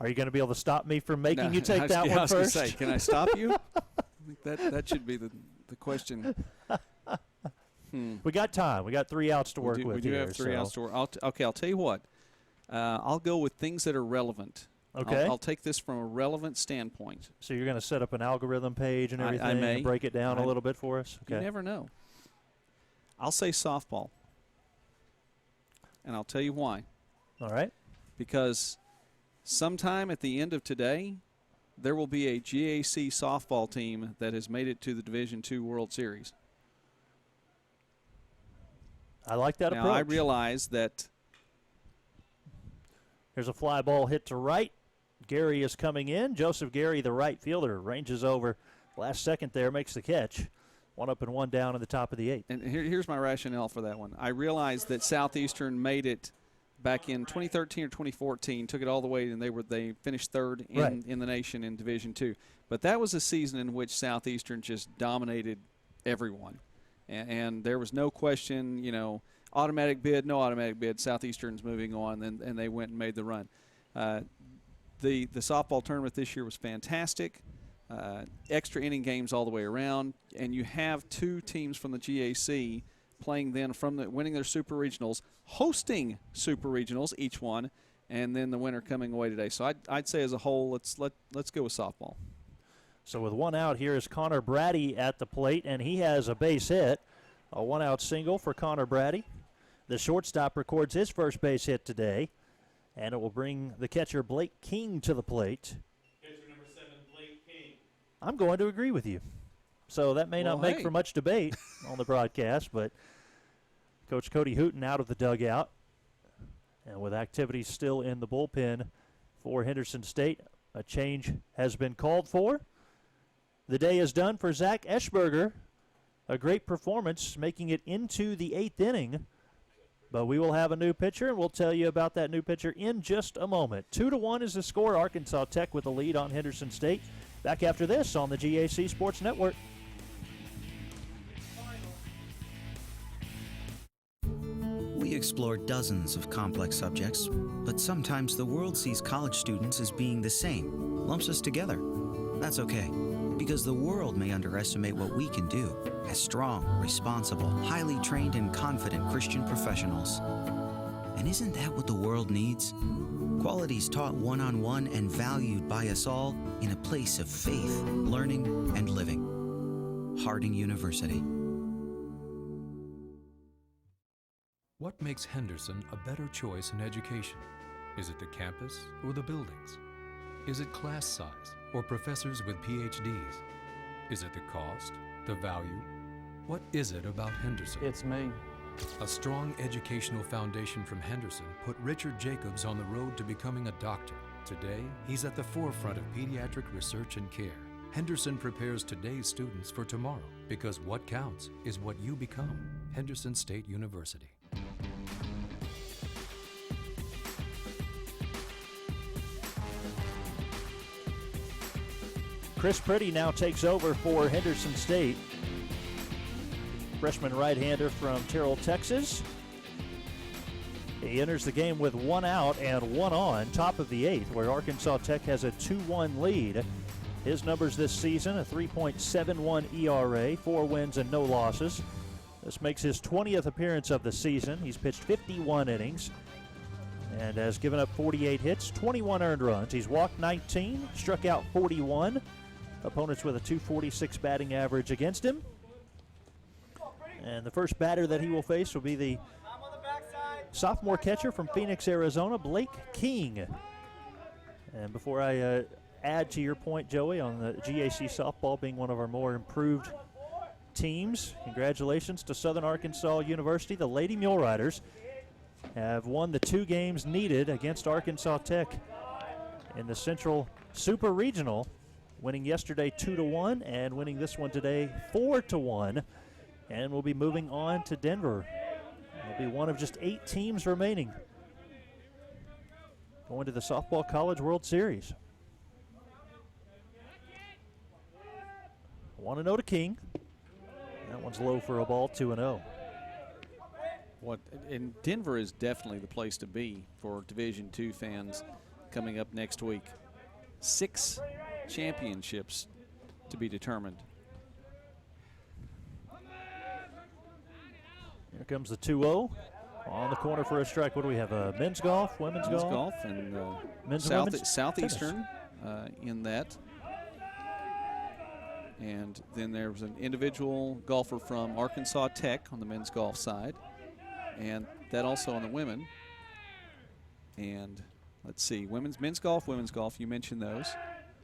Are you going to be able to stop me from making you take that one first? I was going to say, can I stop you? I think that should be the question. We got time. We got 3 outs to work with. We do have 3 outs to work. Okay, I'll tell you what. I'll go with things that are relevant. Okay. I'll take this from a relevant standpoint. So you're going to set up an algorithm page and everything I may. and break it down a little bit for us? Okay. You never know. I'll say softball. And I'll tell you why. All right. Because sometime at the end of today, there will be a GAC softball team that has made it to the Division II World Series. I like that approach. Now, I realize that there's a fly ball hit to right. Gary is coming in. Joseph Gary, the right fielder, ranges over last second there, makes the catch. 1 up and 1 down in the top of the 8th. And here's my rationale for that one. I realize that Southeastern made it back in 2013 or 2014, took it all the way, and they finished 3rd in the nation in Division II. But that was a season in which Southeastern just dominated everyone. And there was no question, automatic bid, no automatic bid, Southeastern's moving on, and they went and made the run. The softball tournament this year was fantastic. Extra inning games all the way around, and you have 2 teams from the GAC playing then from winning their super regionals, hosting super regionals each one, and then the winner coming away today. So I'd say as a whole, let's go with softball. So with 1 out, here is Connor Brady at the plate, and he has a base hit. A 1-out single for Connor Brady. The shortstop records his first base hit today, and it will bring the catcher Blake King to the plate. Catcher number 7, Blake King. I'm going to agree with you. So that may not make for much debate on the broadcast, but Coach Cody Hooten out of the dugout, and with activities still in the bullpen for Henderson State, a change has been called for. The day is done for Zach Eschberger. A great performance, making it into the 8th inning But we will have a new pitcher, and we'll tell you about that new pitcher in just a moment. 2-1 is the score. Arkansas Tech with the lead on Henderson State. Back after this on the GAC Sports Network. We explore dozens of complex subjects, but sometimes the world sees college students as being the same, lumps us together. That's okay, because the world may underestimate what we can do as strong, responsible, highly trained, and confident Christian professionals. And isn't that what the world needs? Qualities taught one-on-one and valued by us all in a place of faith, learning, and living. Harding University. What makes Henderson a better choice in education? Is it the campus or the buildings? Is it class size or professors with PhDs? Is it the cost, the value? What is it about Henderson? It's me. A strong educational foundation from Henderson put Richard Jacobs on the road to becoming a doctor. Today, he's at the forefront of pediatric research and care. Henderson prepares today's students for tomorrow, because what counts is what you become. Henderson State University. Chris Pretty now takes over for Henderson State. Freshman right-hander from Terrell, Texas. He enters the game with 1 out and 1 on, top of the 8th, where Arkansas Tech has a 2-1 lead. His numbers this season, a 3.71 ERA, 4 wins and no losses. This makes his 20th appearance of the season. He's pitched 51 innings and has given up 48 hits, 21 earned runs. He's walked 19, struck out 41. Opponents with a .246 batting average against him. And the first batter that he will face will be the sophomore catcher from Phoenix, Arizona, Blake King. And before I add to your point, Joey, on the GAC softball being one of our more improved teams, congratulations to Southern Arkansas University. The Lady Mule Riders have won the 2 games needed against Arkansas Tech in the Central Super Regional, winning yesterday 2-1 and winning this one today 4-1. And we'll be moving on to Denver. It'll be one of just 8 teams remaining going to the Softball College World Series. 1-0 to King. That one's low for a ball, 2-0. And Denver is definitely the place to be for Division II fans coming up next week. 6 championships to be determined. Here comes the 2-0 on the corner for a strike. What do we have? Men's golf, women's golf, and men's and women's Southeastern in that. And then there was an individual golfer from Arkansas Tech on the men's golf side, and that also on the women. And let's see, men's golf, women's golf. You mentioned those.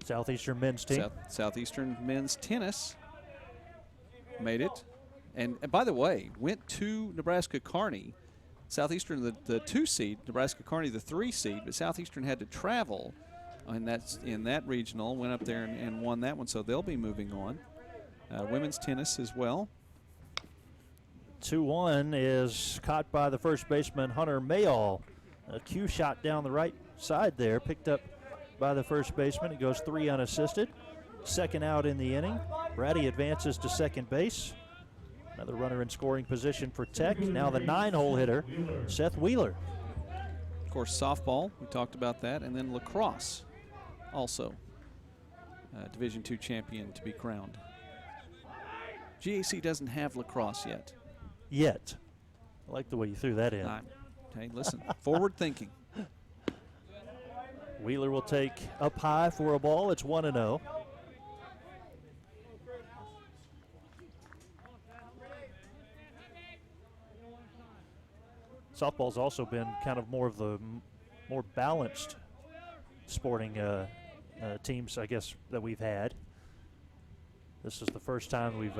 Southeastern men's team. Southeastern men's tennis made it. And by the way, went to Nebraska Kearney. Southeastern the 2 seed, Nebraska Kearney the 3 seed, but Southeastern had to travel in that regional, went up there and won that one, so they'll be moving on. Women's tennis as well. 2-1 is caught by the first baseman Hunter Mayall. A cue shot down the right side there, picked up by the first baseman. It goes 3 unassisted. Second out in the inning. Brady advances to second base. Another runner in scoring position for Tech. Now the 9-hole hitter, Seth Wheeler. Of course, softball, we talked about that. And then lacrosse, also Division II champion to be crowned. GAC doesn't have lacrosse yet. I like the way you threw that in. Hey, listen, forward thinking. Wheeler will take up high for a ball. It's 1-0. Softball's also been kind of more of the more balanced sporting teams, I guess, that we've had. This is the first time we've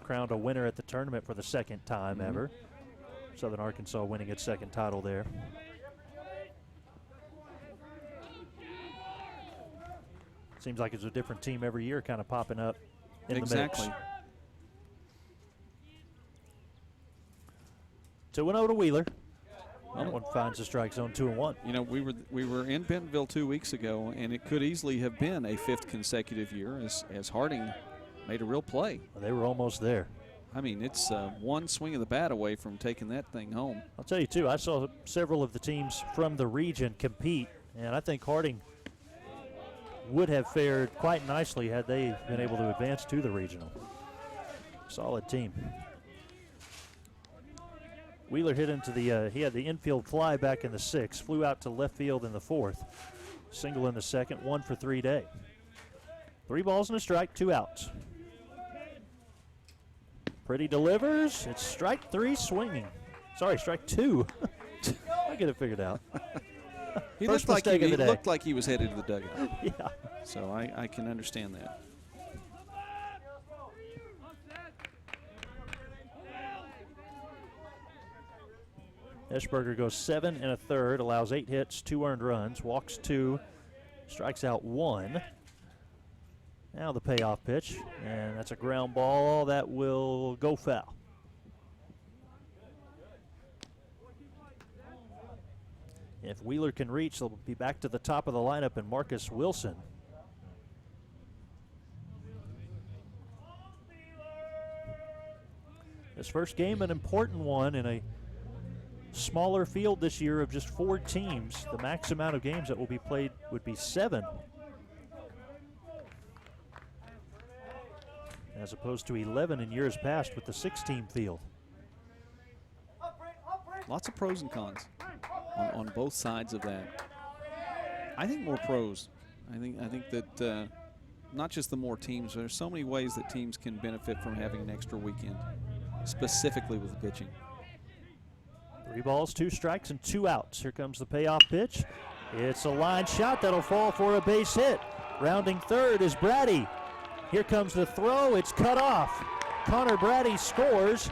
crowned a winner at the tournament for the 2nd time ever. Southern Arkansas winning its 2nd title there. Seems like it's a different team every year kind of popping up in the mix. 2-0 to Wheeler. That one finds the strike zone, 2-1. You know, we were in Bentonville 2 weeks ago, and it could easily have been a 5th consecutive year as Harding made a real play. Well, they were almost there. I mean, it's one swing of the bat away from taking that thing home. I'll tell you, too, I saw several of the teams from the region compete, and I think Harding would have fared quite nicely had they been able to advance to the regional. Solid team. Wheeler hit into the, he had the infield fly back in the 6th, flew out to left field in the 4th, single in the 2nd, 1 for 3 day. 3 balls and a strike, 2 outs. Pretty delivers. It's strike 3 swinging. Sorry, strike 2. I get it figured out. He First looked mistake of the day. looked like he was headed to the dugout. Yeah. So I can understand that. Eschberger goes 7 1/3, allows 8 hits, 2 earned runs, walks 2, strikes out 1. Now the payoff pitch, and that's a ground ball that will go foul. If Wheeler can reach, they'll be back to the top of the lineup, and Marcus Wilson. This first game, an important one in a smaller field this year of just 4 teams. The max amount of games that will be played would be 7, as opposed to 11 in years past with the 6-team field. Lots of pros and cons on both sides of that. I think more pros. I think that not just the more teams, there's so many ways that teams can benefit from having an extra weekend, specifically with the pitching. 3 balls, 2 strikes, and 2 outs. Here comes the payoff pitch. It's a line shot that'll fall for a base hit. Rounding third is Brady. Here comes the throw. It's cut off. Connor Brady scores,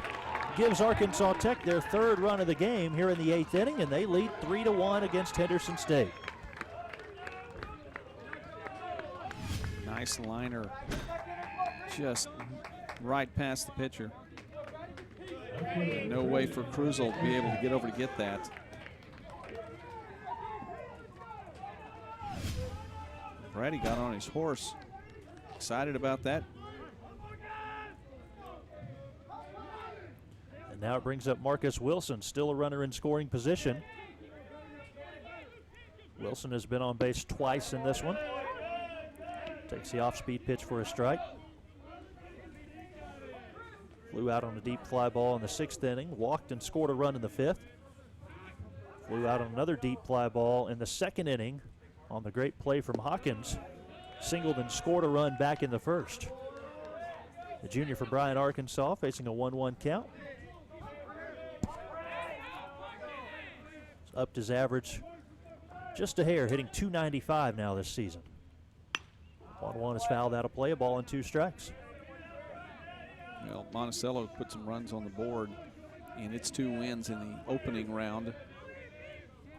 gives Arkansas Tech their 3rd run of the game here in the 8th inning, and they lead 3-1 against Henderson State. Nice liner, just right past the pitcher. No way for Cruzel to be able to get over to get that. Brady got on his horse. Excited about that. And now it brings up Marcus Wilson, still a runner in scoring position. Wilson has been on base twice in this one. Takes the off-speed pitch for a strike. Flew out on a deep fly ball in the 6th inning, walked and scored a run in the 5th. Flew out on another deep fly ball in the 2nd inning on the great play from Hawkins. Singled and scored a run back in the 1st. The junior for Bryant, Arkansas, facing a 1-1 count. He's upped his average just a hair, hitting .295 now this season. 1-1 is fouled out of play, a ball and 2 strikes. Well, Monticello put some runs on the board in its 2 wins in the opening round.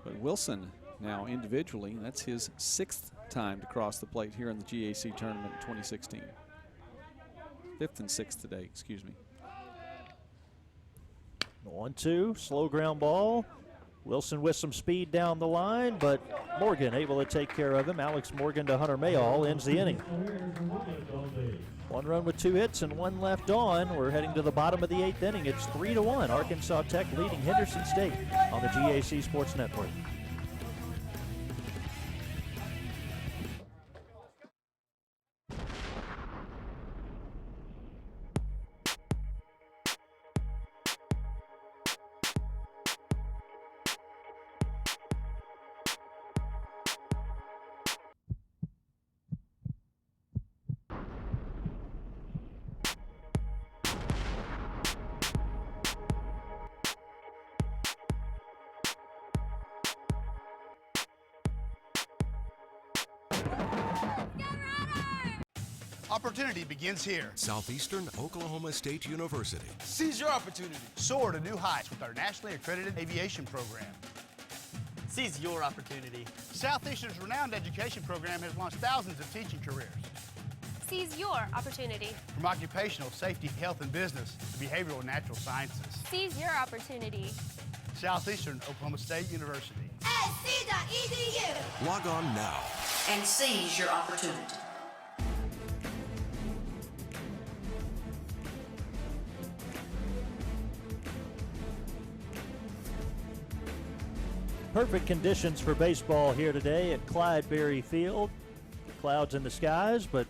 But Wilson now individually, that's his 6th time to cross the plate here in the GAC tournament in 2016. 5th and 6th today, excuse me. 1-2, slow ground ball. Wilson with some speed down the line, but Morgan able to take care of him. Alex Morgan to Hunter Mayall ends the inning. 1 run with 2 hits and 1 left on. We're heading to the bottom of the 8th inning. It's 3-1. Arkansas Tech leading Henderson State on the GAC Sports Network. Opportunity begins here. Southeastern Oklahoma State University. Seize your opportunity. Soar to new heights with our nationally accredited aviation program. Seize your opportunity. Southeastern's renowned education program has launched thousands of teaching careers. Seize your opportunity. From occupational safety, health, and business to behavioral and natural sciences. Seize your opportunity. Southeastern Oklahoma State University. SC.edu. Log on now and seize your opportunity. Perfect conditions for baseball here today at Clydeberry Field. Clouds in the skies, but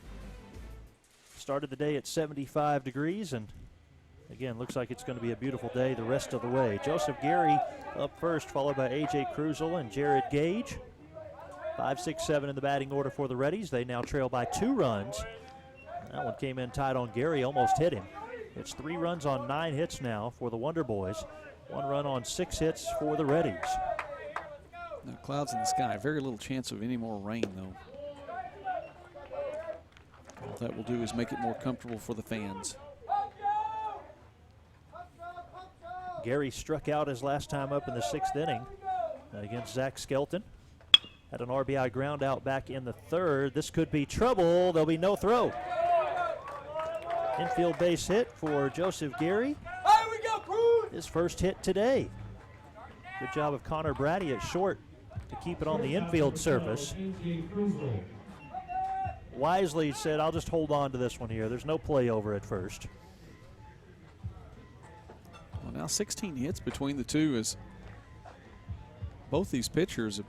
started the day at 75 degrees, and again, looks like it's going to be a beautiful day the rest of the way. Joseph Gary up first, followed by A.J. Cruzel and Jared Gage. 5, 6, 7 in the batting order for the Reddies. They now trail by 2 runs. That one came in tight on Gary, almost hit him. It's 3 runs on 9 hits now for the Wonder Boys. 1 run on 6 hits for the Reddies. Now, clouds in the sky. Very little chance of any more rain, though. All that will do is make it more comfortable for the fans. Gary struck out his last time up in the 6th inning against Zach Skelton. Had an RBI ground out back in the 3rd. This could be trouble. There'll be no throw. Infield base hit for Joseph Gary. His first hit today. Good job of Connor Brady at short to keep it on the infield surface. Wisely said, I'll just hold on to this one here. There's no play over at first. Well, now 16 hits between the two as both these pitchers,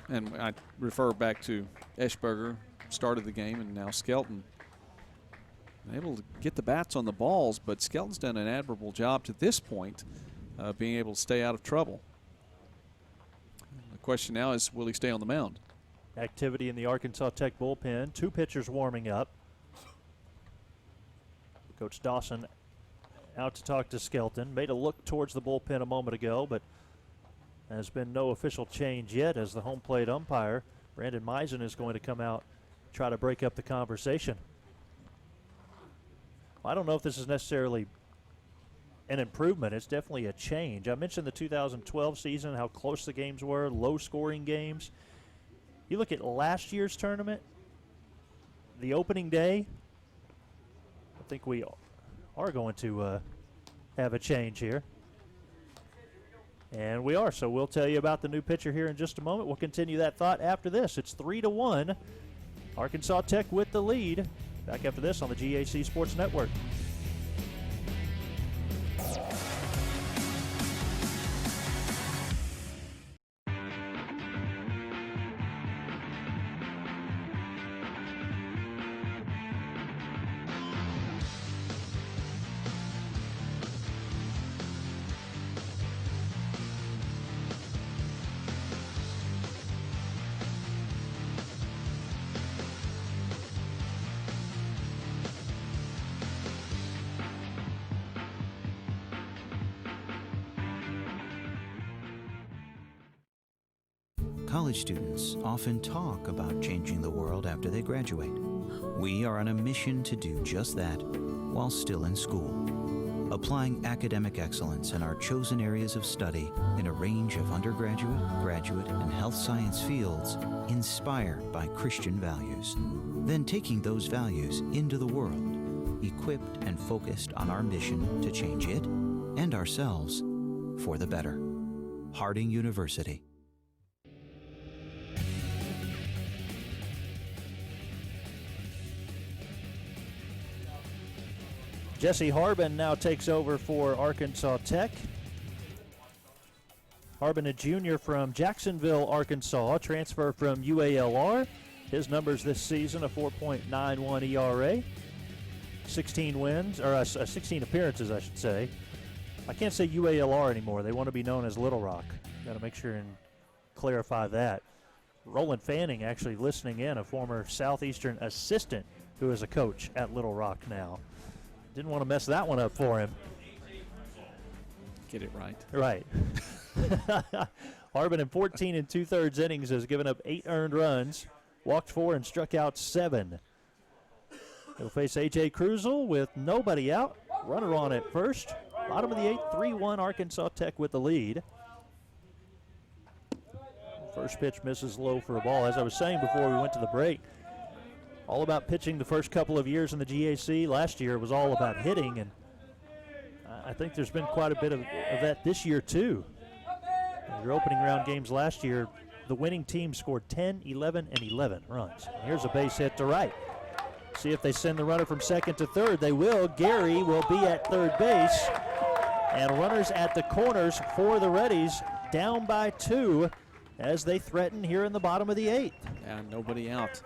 and I refer back to Eschberger, started the game, and now Skelton. Able to get the bats on the balls, but Skelton's done an admirable job to this point being able to stay out of trouble. The question now is, will he stay on the mound? Activity in the Arkansas Tech bullpen. 2 pitchers warming up. Coach Dawson out to talk to Skelton. Made a look towards the bullpen a moment ago, but there's been no official change yet as the home plate umpire, Brandon Meisen, is going to come out and try to break up the conversation. I don't know if this is necessarily an improvement. It's definitely a change. I mentioned the 2012 season, how close the games were, low-scoring games. You look at last year's tournament, the opening day, I think we are going to have a change here. And we are, so we'll tell you about the new pitcher here in just a moment. We'll continue that thought after this. It's 3-1. Arkansas Tech with the lead. Back after this on the GAC Sports Network. College students often talk about changing the world after they graduate. We are on a mission to do just that while still in school, applying academic excellence in our chosen areas of study in a range of undergraduate, graduate, and health science fields inspired by Christian values. Then taking those values into the world, equipped and focused on our mission to change it and ourselves for the better. Harding University. Jesse Harbin now takes over for Arkansas Tech. Harbin, a junior from Jacksonville, Arkansas, transfer from UALR. His numbers this season, a 4.91 ERA, 16 wins, or 16 appearances, I should say. I can't say UALR anymore. They want to be known as Little Rock. Got to make sure and clarify that. Roland Fanning actually listening in, a former Southeastern assistant who is a coach at Little Rock now. Didn't want to mess that one up for him. Get it right. Right. Harbin in 14 2/3 innings has given up 8 earned runs, walked 4 and struck out 7. He'll face A.J. Cruzel with nobody out. Runner on at first. Bottom of the 8th, 3-1 Arkansas Tech with the lead. First pitch misses low for a ball. As I was saying before we went to the break, all about pitching the first couple of years in the GAC. Last year it was all about hitting, and I think there's been quite a bit of that this year too. Your opening round games last year, the winning team scored 10, 11, and 11 runs. Here's a base hit to right. See if they send the runner from second to third. They will. Gary will be at third base. And runners at the corners for the Reddies, down by 2 as they threaten here in the bottom of the 8th. And nobody out.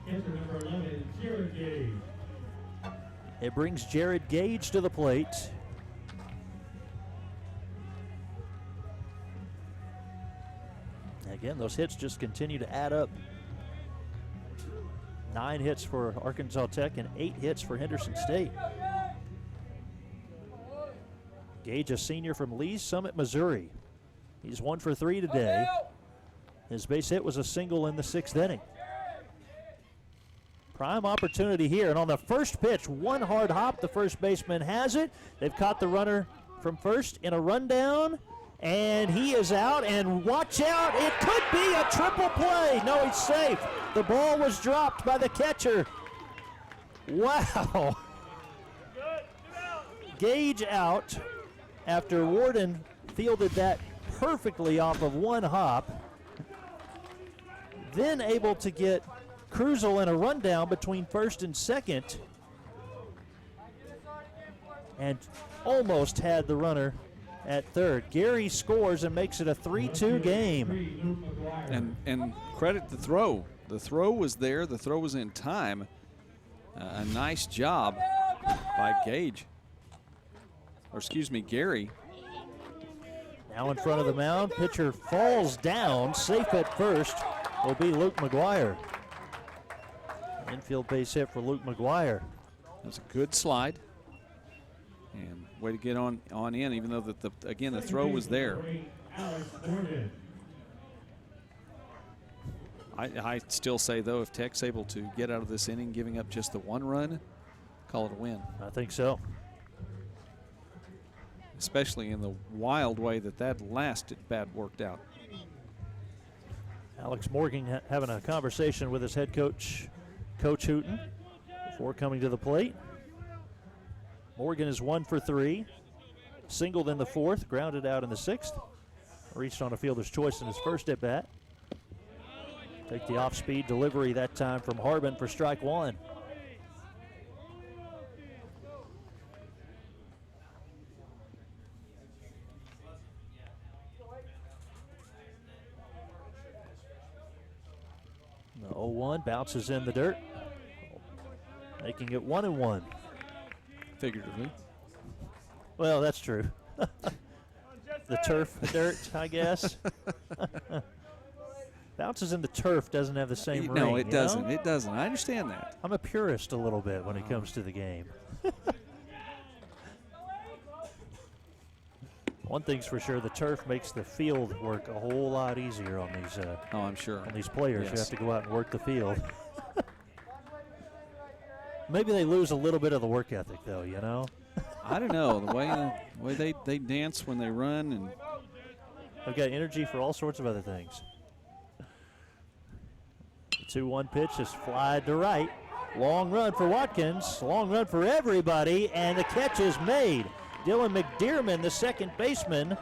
Enter number 11, Jared Gage. It brings Jared Gage to the plate. Again, those hits just continue to add up. 9 hits for Arkansas Tech and 8 hits for Henderson State. Gage, a senior from Lee's Summit, Missouri. He's 1 for 3 today. His base hit was a single in the 6th inning. Prime opportunity here, and on the first pitch, one hard hop, the first baseman has it. They've caught the runner from first in a rundown, and he is out, and watch out, it could be a triple play. No, he's safe. The ball was dropped by the catcher. Wow. Gage out after Warden fielded that perfectly off of one hop. Then able to get Cruzel in a rundown between first and second, and almost had the runner at third. Gary scores and makes it a 3-2 game. And credit the throw. The throw was there. The throw was in time. A nice job by Gage. Or excuse me, Gary. Now in front of the mound, pitcher falls down. Safe at first will be Luke McGuire. Infield base hit for Luke McGuire. That's a good slide. And way to get on in, even though again the throw was there. I still say though, if Tech's able to get out of this inning, giving up just the 1 run, call it a win. I think so. Especially in the wild way that last at bat worked out. Alex Morgan having a conversation with his head coach, Coach Hooten, before coming to the plate. Morgan is 1 for 3. Singled in the 4th, grounded out in the 6th. Reached on a fielder's choice in his first at bat. Take the off-speed delivery that time from Harbin for strike 1. The 0-1 bounces in the dirt, making it 1-1. Figuratively. Well, that's true. The turf, the dirt, I guess. Bounces in the turf doesn't have the same ring. No, it doesn't. Know? It doesn't. I understand that. I'm a purist a little bit when it comes to the game. One thing's for sure, the turf makes the field work a whole lot easier on these. Oh, I'm sure. On these players Yes. who have to go out and work the field. Maybe they lose a little bit of the work ethic, though. You know. I don't know the way they dance when they run, and they've got energy for all sorts of other things. The 2-1 pitch is flied to right. Long run for Watkins. Long run for everybody, and the catch is made. Dylan McDearman, the second baseman,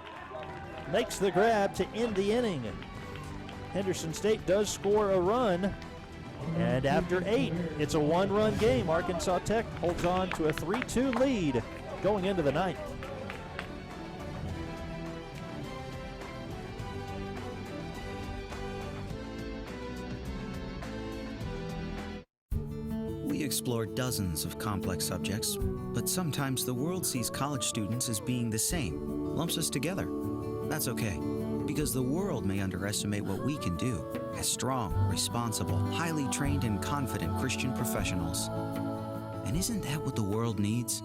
makes the grab to end the inning. Henderson State does score a run, and after 8, it's a 1-run game. Arkansas Tech holds on to a 3-2 lead going into the 9th. We explore dozens of complex subjects, but sometimes the world sees college students as being the same, lumps us together. That's okay, because the world may underestimate what we can do as strong, responsible, highly trained, and confident Christian professionals. And isn't that what the world needs?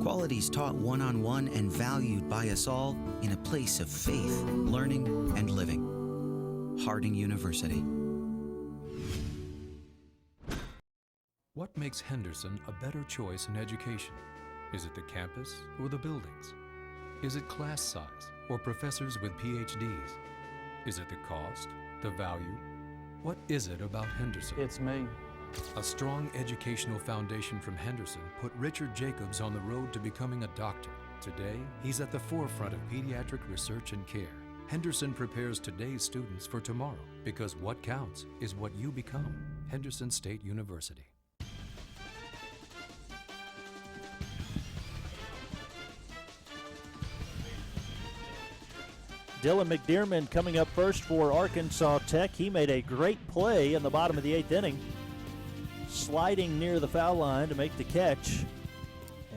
Qualities taught one-on-one and valued by us all in a place of faith, learning, and living. Harding University. What makes Henderson a better choice in education? Is it the campus or the buildings? Is it class size or professors with PhDs? Is it the cost, the value, What is it about Henderson? It's me. A strong educational foundation from Henderson put Richard Jacobs on the road to becoming a doctor. Today, he's at the forefront of pediatric research and care. Henderson prepares today's students for tomorrow because what counts is what you become. Henderson State University. Dylan McDearman coming up first for Arkansas Tech. He made a great play in the bottom of the 8th inning, sliding near the foul line to make the catch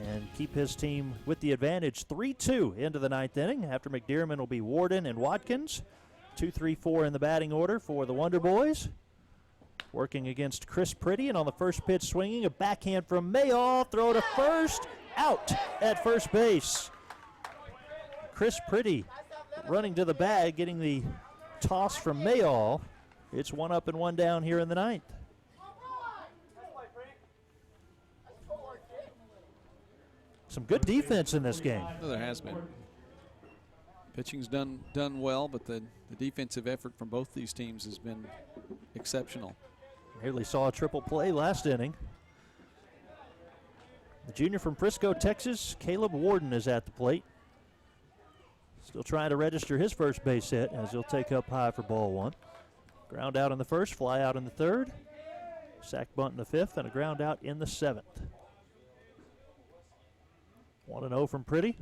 and keep his team with the advantage. 3-2 into the 9th inning. After McDearman will be Warden and Watkins. 2, 3, 4 in the batting order for the Wonder Boys. Working against Chris Pretty, and on the first pitch swinging, a backhand from Mayall. Throw to first, out at first base. Chris Pretty running to the bag, getting the toss from Mayall. It's 1 up and 1 down here in the 9th. Some good defense in this game. Well, there has been. Pitching's done well, but the defensive effort from both these teams has been exceptional. Nearly saw a triple play last inning. The junior from Frisco, Texas, Caleb Warden, is at the plate. Still trying to register his first base hit as he'll take up high for ball 1. Ground out in the 1st, fly out in the 3rd. Sack bunt in the 5th, and a ground out in the 7th. 1-0 from Pretty.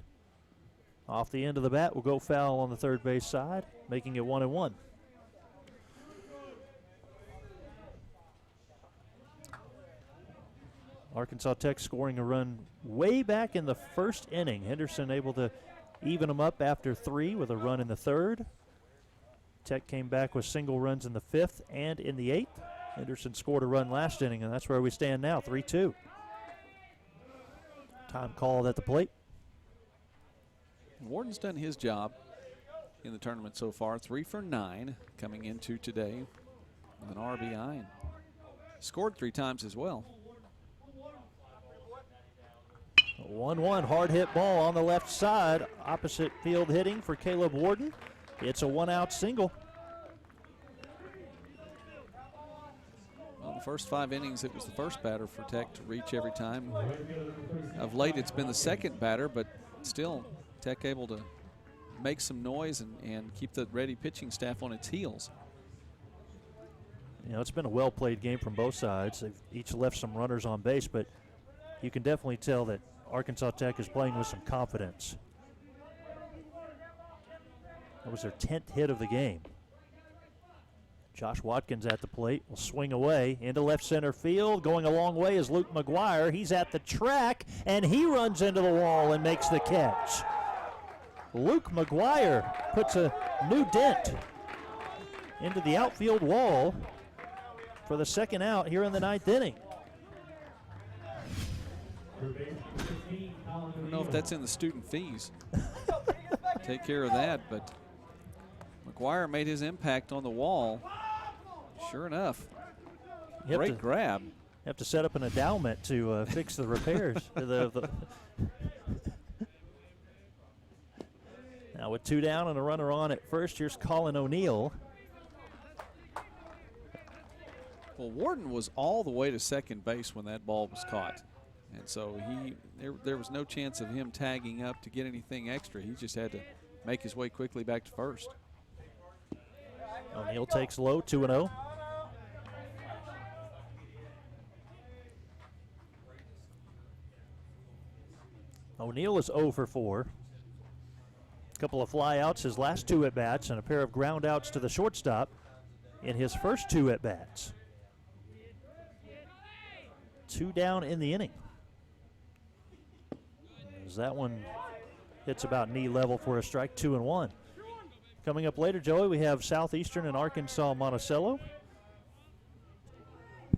Off the end of the bat will go foul on the third base side, making it 1-1. Arkansas Tech scoring a run way back in the 1st inning. Henderson able to even them up after 3 with a run in the 3rd. Tech came back with single runs in the 5th and in the 8th. Henderson scored a run last inning, and that's where we stand now, 3-2. Time called at the plate. Warden's done his job in the tournament so far. 3 for 9 coming into today with an RBI and scored 3 times as well. 1-1, hard hit ball on the left side. Opposite field hitting for Caleb Warden. It's a 1-out single. Well, the first 5 innings, it was the first batter for Tech to reach every time. Of late, it's been the second batter, but still, Tech able to make some noise and keep the ready pitching staff on its heels. You know, it's been a well-played game from both sides. They've each left some runners on base, but you can definitely tell that Arkansas Tech is playing with some confidence. That was their 10th hit of the game. Josh Watkins at the plate will swing away into left center field. Going a long way is Luke McGuire. He's at the track, and he runs into the wall and makes the catch. Luke McGuire puts a new dent into the outfield wall for the second out here in the 9th inning. I don't know if that's in the student fees. Take care of that, but McGuire made his impact on the wall. Sure enough, great grab. You have to set up an endowment to fix the repairs. Now with 2 down and a runner on at first, here's Colin O'Neill. Well, Warden was all the way to second base when that ball was caught. And so there was no chance of him tagging up to get anything extra. He just had to make his way quickly back to first. O'Neill takes low, 2-0. O'Neill is 0 for 4. A couple of flyouts his last 2 at-bats and a pair of ground outs to the shortstop in his first 2 at-bats. 2 down in the inning. As that one hits about knee level for a strike, 2-1. Coming up later, Joey, we have Southeastern and Arkansas Monticello.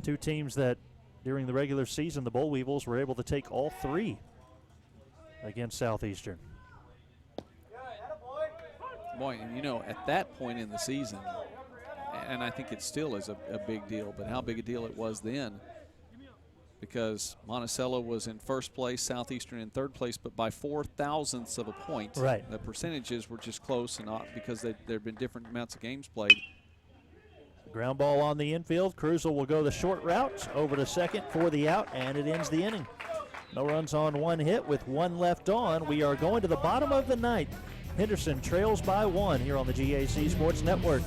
2 teams that during the regular season, the Boll Weevils were able to take all 3 against Southeastern. Boy, and you know, at that point in the season, and I think it still is a big deal, but how big a deal it was then, because Monticello was in first place, Southeastern in third place, but by 0.004 of a point. Right. The percentages were just close, and not because there had been different amounts of games played. Ground ball on the infield. Cruzel will go the short route over to second for the out, and it ends the inning. No runs on one hit with one left on. We are going to the bottom of the ninth. Henderson trails by 1 here on the GAC Sports Network.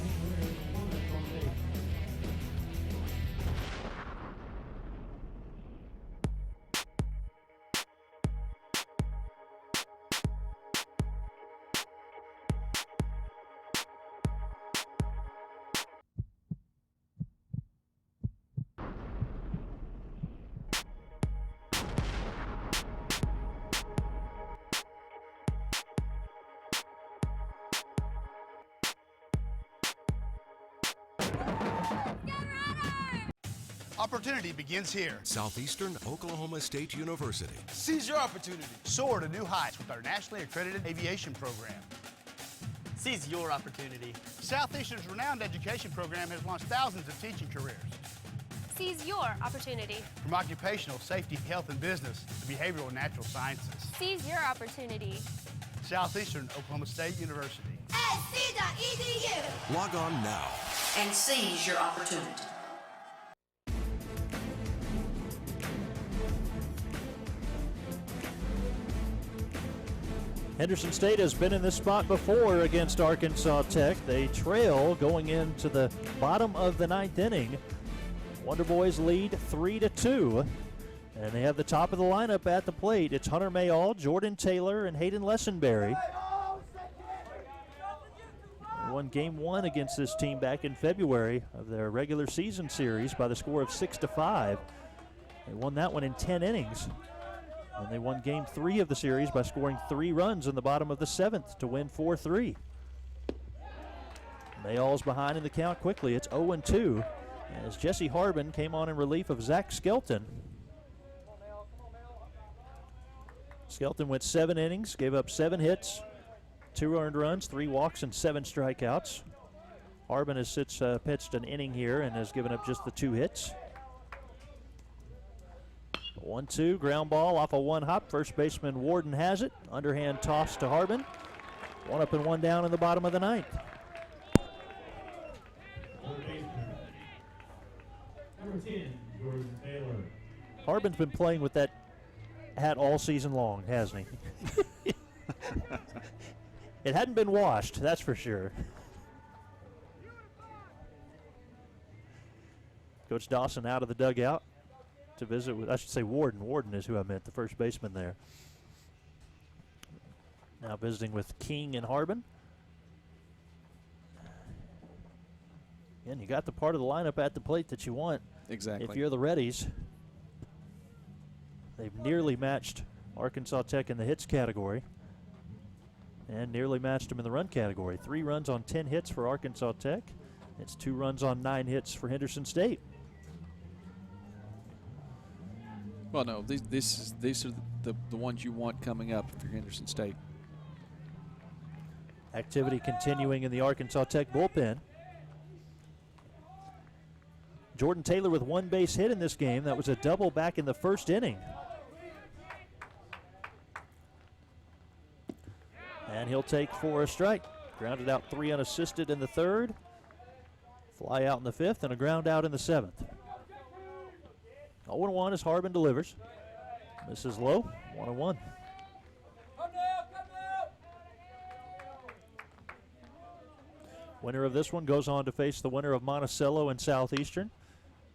Opportunity begins here. Southeastern Oklahoma State University. Seize your opportunity. Soar to new heights with our nationally accredited aviation program. Seize your opportunity. Southeastern's renowned education program has launched thousands of teaching careers. Seize your opportunity. From occupational safety, health and business to behavioral and natural sciences. Seize your opportunity. Southeastern Oklahoma State University. SC.edu. Log on now And seize your opportunity. Henderson State has been in this spot before against Arkansas Tech. They trail going into the bottom of the ninth inning. Wonder Boys lead 3-2. And they have the top of the lineup at the plate. It's Hunter Mayall, Jordan Taylor, and Hayden Lessenberry. They won game 1 against this team back in February of their regular season series by the score of 6-5. They won that one in 10 innings. And they won game 3 of the series by scoring 3 runs in the bottom of the 7th to win 4-3. Mayall's behind in the count quickly. It's 0-2 as Jesse Harbin came on in relief of Zach Skelton. Skelton went 7 innings, gave up 7 hits, 2 earned runs, 3 walks, and 7 strikeouts. Harbin has pitched an inning here and has given up just the 2 hits. 1-2, ground ball off a 1-hop. First baseman Warden has it. Underhand toss to Harbin. 1 up and 1 down in the bottom of the ninth. Number 10, Jordan Taylor. Harbin's been playing with that hat all season long, hasn't he? It hadn't been washed, that's for sure. Coach Dawson out of the dugout to visit with, I should say Warden. Warden is who I meant, the first baseman there. Now visiting with King and Harbin. And you got the part of the lineup at the plate that you want. Exactly. If you're the Reddies. They've nearly matched Arkansas Tech in the hits category and nearly matched them in the run category. 3 runs on 10 hits for Arkansas Tech. It's 2 runs on 9 hits for Henderson State. Well, no, these are the ones you want coming up for Henderson State. Activity continuing in the Arkansas Tech bullpen. Jordan Taylor with 1 base hit in this game. That was a double back in the first inning. And he'll take for a strike. Grounded out 3 unassisted in the 3rd. Fly out in the 5th and a ground out in the 7th. 0-1 as Harbin delivers. This is low, 1-1. Winner of this one goes on to face the winner of Monticello and Southeastern.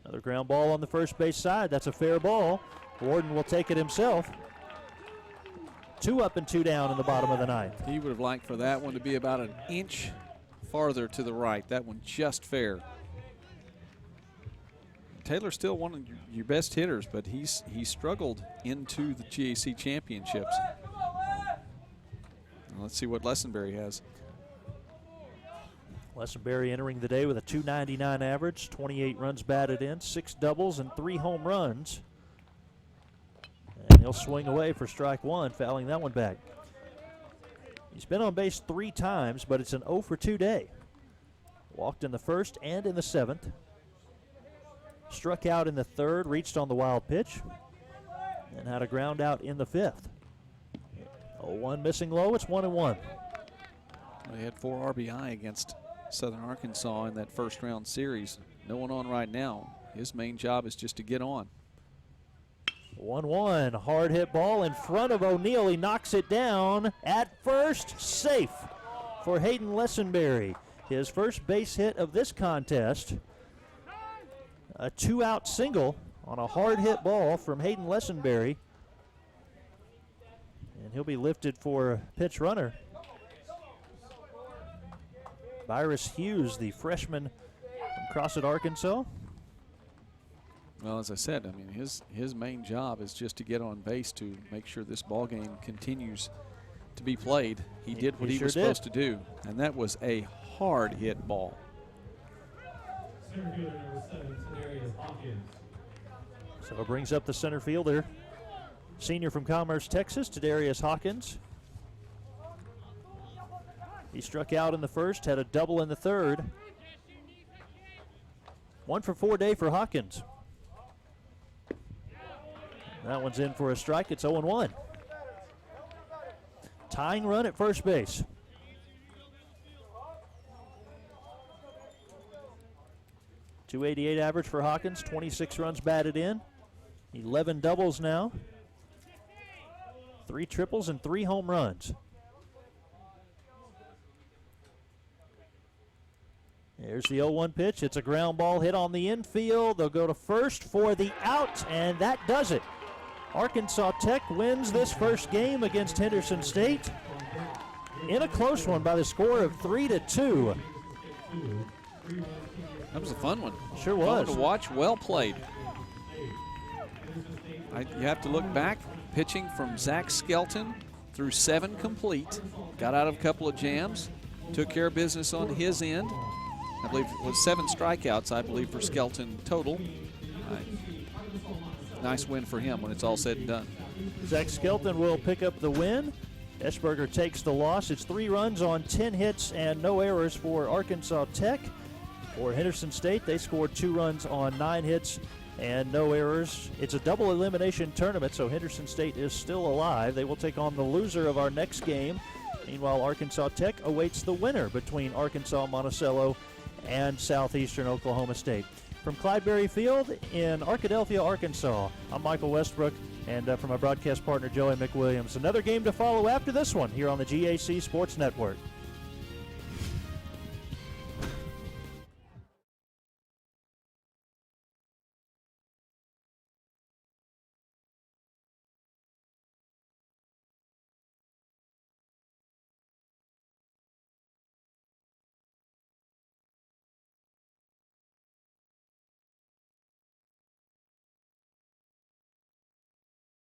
Another ground ball on the first base side. That's a fair ball. Warden will take it himself. 2 up and 2 down in the bottom of the ninth. He would have liked for that one to be about an inch farther to the right. That one just fair. Taylor's still one of your best hitters, but he struggled into the GAC championships. Let's see what Lessenberry has. Lessenberry entering the day with a .299 average, 28 runs batted in, 6 doubles, and 3 home runs. And he'll swing away for strike 1, fouling that one back. He's been on base 3 times, but it's an 0 for 2 day. Walked in the 1st and in the 7th. Struck out in the 3rd, reached on the wild pitch, and had a ground out in the 5th. 0-1 missing low, it's 1-1. He had 4 RBI against Southern Arkansas in that first round series. No one on right now. His main job is just to get on. 1-1, hard hit ball in front of O'Neal. He knocks it down at first, safe for Hayden Lessenberry. His first base hit of this contest. A 2-out single on a hard hit ball from Hayden Lessenberry. And he'll be lifted for a pitch runner. Virus Hughes, the freshman from Crossett, Arkansas. Well, as I said, I mean, his main job is just to get on base to make sure this ball game continues to be played. He did what he was supposed to do, and that was a hard hit ball. Center fielder number 7, Tadarius Hawkins. So it brings up the center fielder, senior from Commerce, Texas, Tadarius Hawkins. He struck out in the first, had a double in the third. 1 for 4 day for Hawkins. That one's in for a strike. It's 0-1. Tying run at first base. .288 average for Hawkins, 26 runs batted in, 11 doubles now, 3 triples and 3 home runs. There's the 0-1 pitch. It's a ground ball hit on the infield. They'll go to first for the out, and that does it. Arkansas Tech wins this first game against Henderson State in a close one by the score of 3-2. That was a fun one. Sure was. Fun to watch. Well played. You have to look back. Pitching from Zach Skelton through 7 complete. Got out of a couple of jams. Took care of business on his end. I believe it was 7 strikeouts, I believe, for Skelton total. Nice win for him when it's all said and done. Zach Skelton will pick up the win. Eschberger takes the loss. It's 3 runs on 10 hits and no errors for Arkansas Tech. For Henderson State, they scored 2 runs on 9 hits and no errors. It's a double elimination tournament, so Henderson State is still alive. They will take on the loser of our next game. Meanwhile, Arkansas Tech awaits the winner between Arkansas Monticello and Southeastern Oklahoma State. From Clydeberry Field in Arkadelphia, Arkansas, I'm Michael Westbrook, and from my broadcast partner, Joey McWilliams. Another game to follow after this one here on the GAC Sports Network.